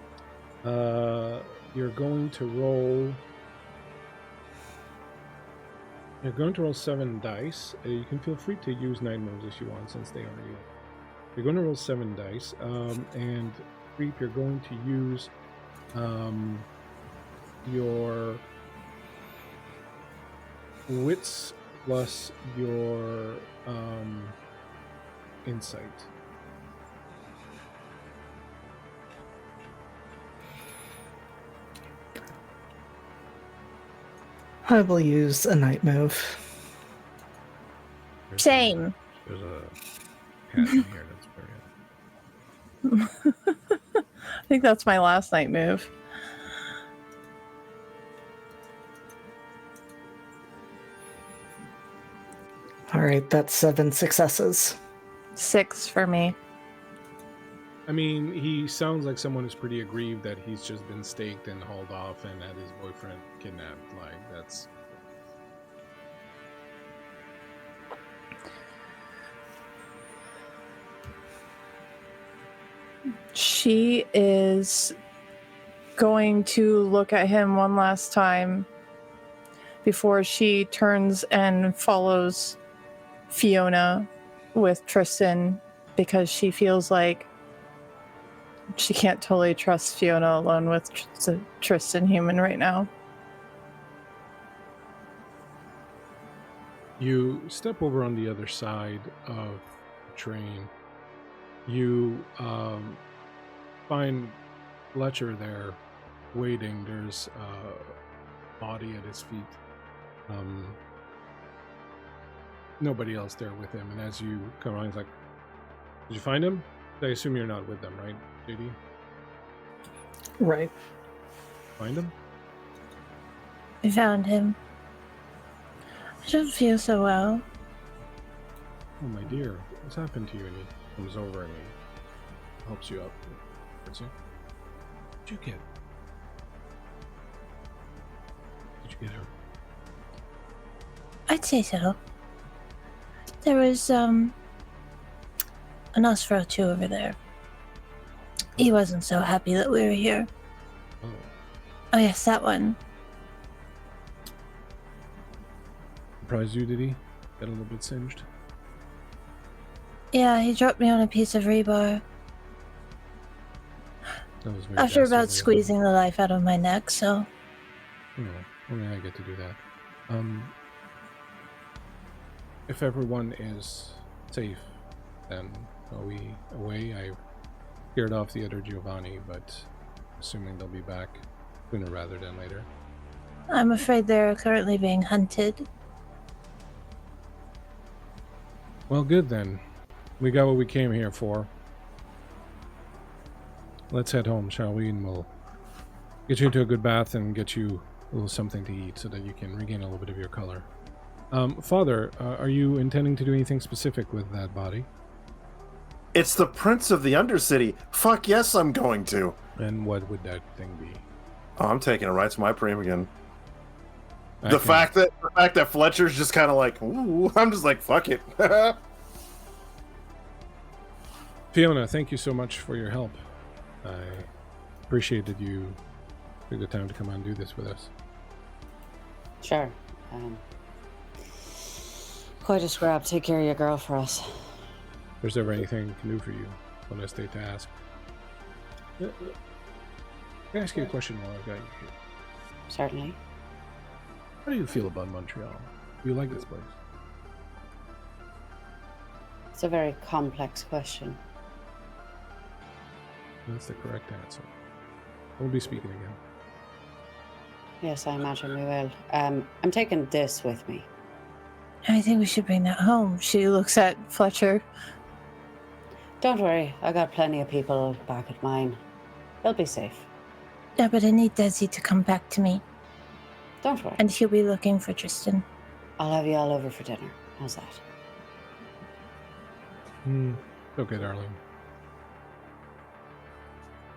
You're going to roll 7 dice. You can feel free to use night moves if you want, since they are you. You're going to roll 7 dice, and Creep, you're going to use your wits plus your insight. I will use a night move. Same. There's a cat in here that's very I think that's my last night move. All right, that's 7 successes. 6 for me. I mean, he sounds like someone who's pretty aggrieved that he's just been staked and hauled off and had his boyfriend kidnapped. Like, that's... She is going to look at him one last time before she turns and follows Fiona with Tristan, because she feels like she can't totally trust Fiona alone with Tristan human right now. You step over on the other side of the train. You find Fletcher there waiting. There's a body at his feet. Nobody else there with him. And as you come around, he's like, "Did you find him?" I assume you're not with them, right, JD? Right. Find him? I found him. I don't feel so well. Oh, my dear. What's happened to you? And he comes over and he helps you up. What'd you get? Did you get her? I'd say so. There was, a Nosferatu over there. He wasn't so happy that we were here. Oh, Oh yes, that one. surprised you, did he? Get a little bit singed? Yeah, he dropped me on a piece of rebar. That was very After about dastardly. squeezing the life out of my neck, so... Oh, only I get to do that. If everyone is safe, then are we away? I scared off the other Giovanni, but assuming they'll be back sooner rather than later. I'm afraid they're currently being hunted. Well, good then. We got what we came here for. Let's head home, shall we? And we'll get you into a good bath and get you a little something to eat so that you can regain a little bit of your color. Father, are you intending to do anything specific with that body? It's the Prince of the Undercity. Fuck yes, I'm going to. And what would that thing be? Oh, I'm taking it right to my preem again. The fact that Fletcher's just kind of like, ooh, I'm just like, fuck it. Fiona, thank you so much for your help. I appreciate that you took the time to come on and do this with us. Sure. Quite a scrap. Take care of your girl for us. If there's ever anything I can do for you, don't hesitate to ask. Can I ask you a question while I've got you here? Certainly. How do you feel about Montreal? Do you like this place? It's a very complex question. That's the correct answer. We'll be speaking again. Yes, I imagine we will. I'm taking this with me. I think we should bring that home. She looks at Fletcher. Don't worry, I got plenty of people back at mine. They'll be safe. Yeah, but I need Desi to come back to me. Don't worry. And he'll be looking for Tristan. I'll have you all over for dinner. How's that? Okay, darling.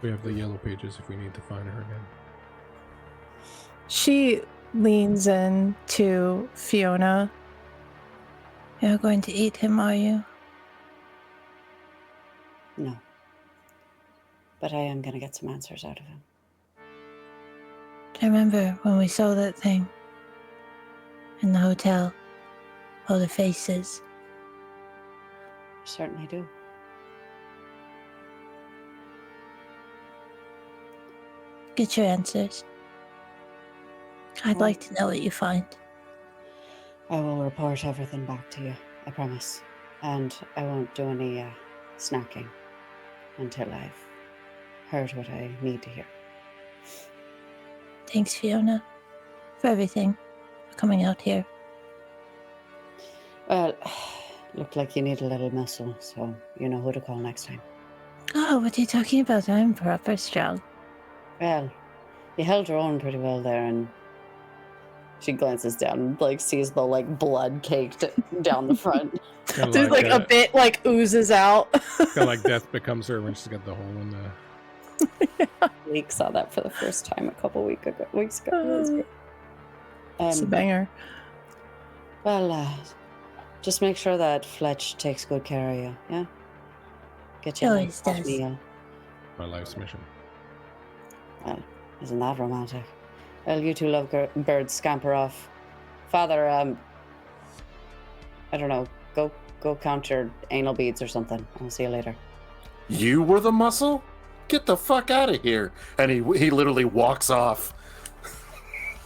We have the yellow pages if we need to find her again. She leans in to Fiona. You're going to eat him, are you? No. But I am going to get some answers out of him. I remember when we saw that thing in the hotel. All the faces. Certainly do. Get your answers. I'd like to know what you find. I will report everything back to you, I promise. And I won't do any snacking until I've heard what I need to hear. Thanks, Fiona, for everything, for coming out here. Well, looked like you need a little muscle, so you know who to call next time. Oh, what are you talking about? I'm proper strong. Well, you held your own pretty well there, and she glances down and like sees the like blood caked down the front. There's like a bit like oozes out. Kind of like death becomes her when she's got the hole in the... Leak saw that for the first time a couple weeks ago. It's a banger. Well, just make sure that Fletch takes good care of you, yeah? Get you a Always nice does. meal. My life's mission. Well, isn't that romantic? Well, you two love birds, scamper off. Father, I don't know, go count your anal beads or something. I'll see you later. You were the muscle? Get the fuck out of here. And he literally walks off.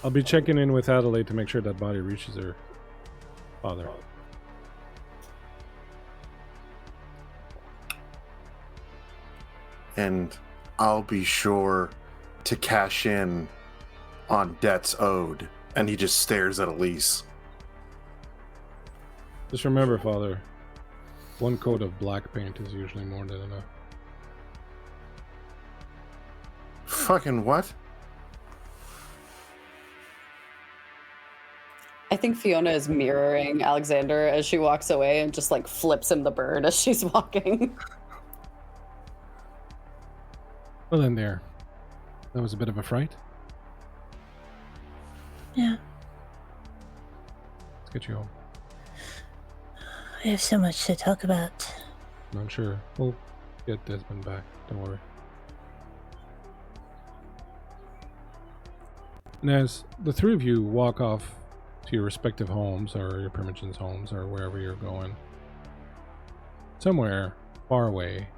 I'll be checking in with Adelaide to make sure that body reaches her father. And I'll be sure to cash in on debts owed. And he just stares at Elise. Just remember, Father, one coat of black paint is usually more than enough. Fucking what? I think Fiona is mirroring Alexander as she walks away and just like flips him the bird as she's walking. Well then there. That was a bit of a fright. Yeah, Let's get you home. we have so much to talk about. I'm sure. We'll get Desmond back. Don't worry. And as the three of you walk off to your respective homes, or your Primogen's homes, or wherever you're going, somewhere far away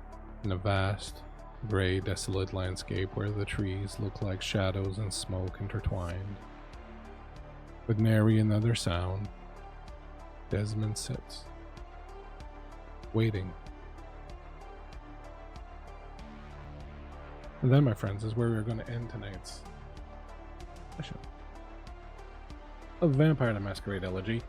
in a vast, gray, desolate landscape where the trees look like shadows and smoke intertwined, with nary another sound, Desmond sits, waiting. And then, my friends, is where we're going to end tonight's session of Vampire the Masquerade Elegy.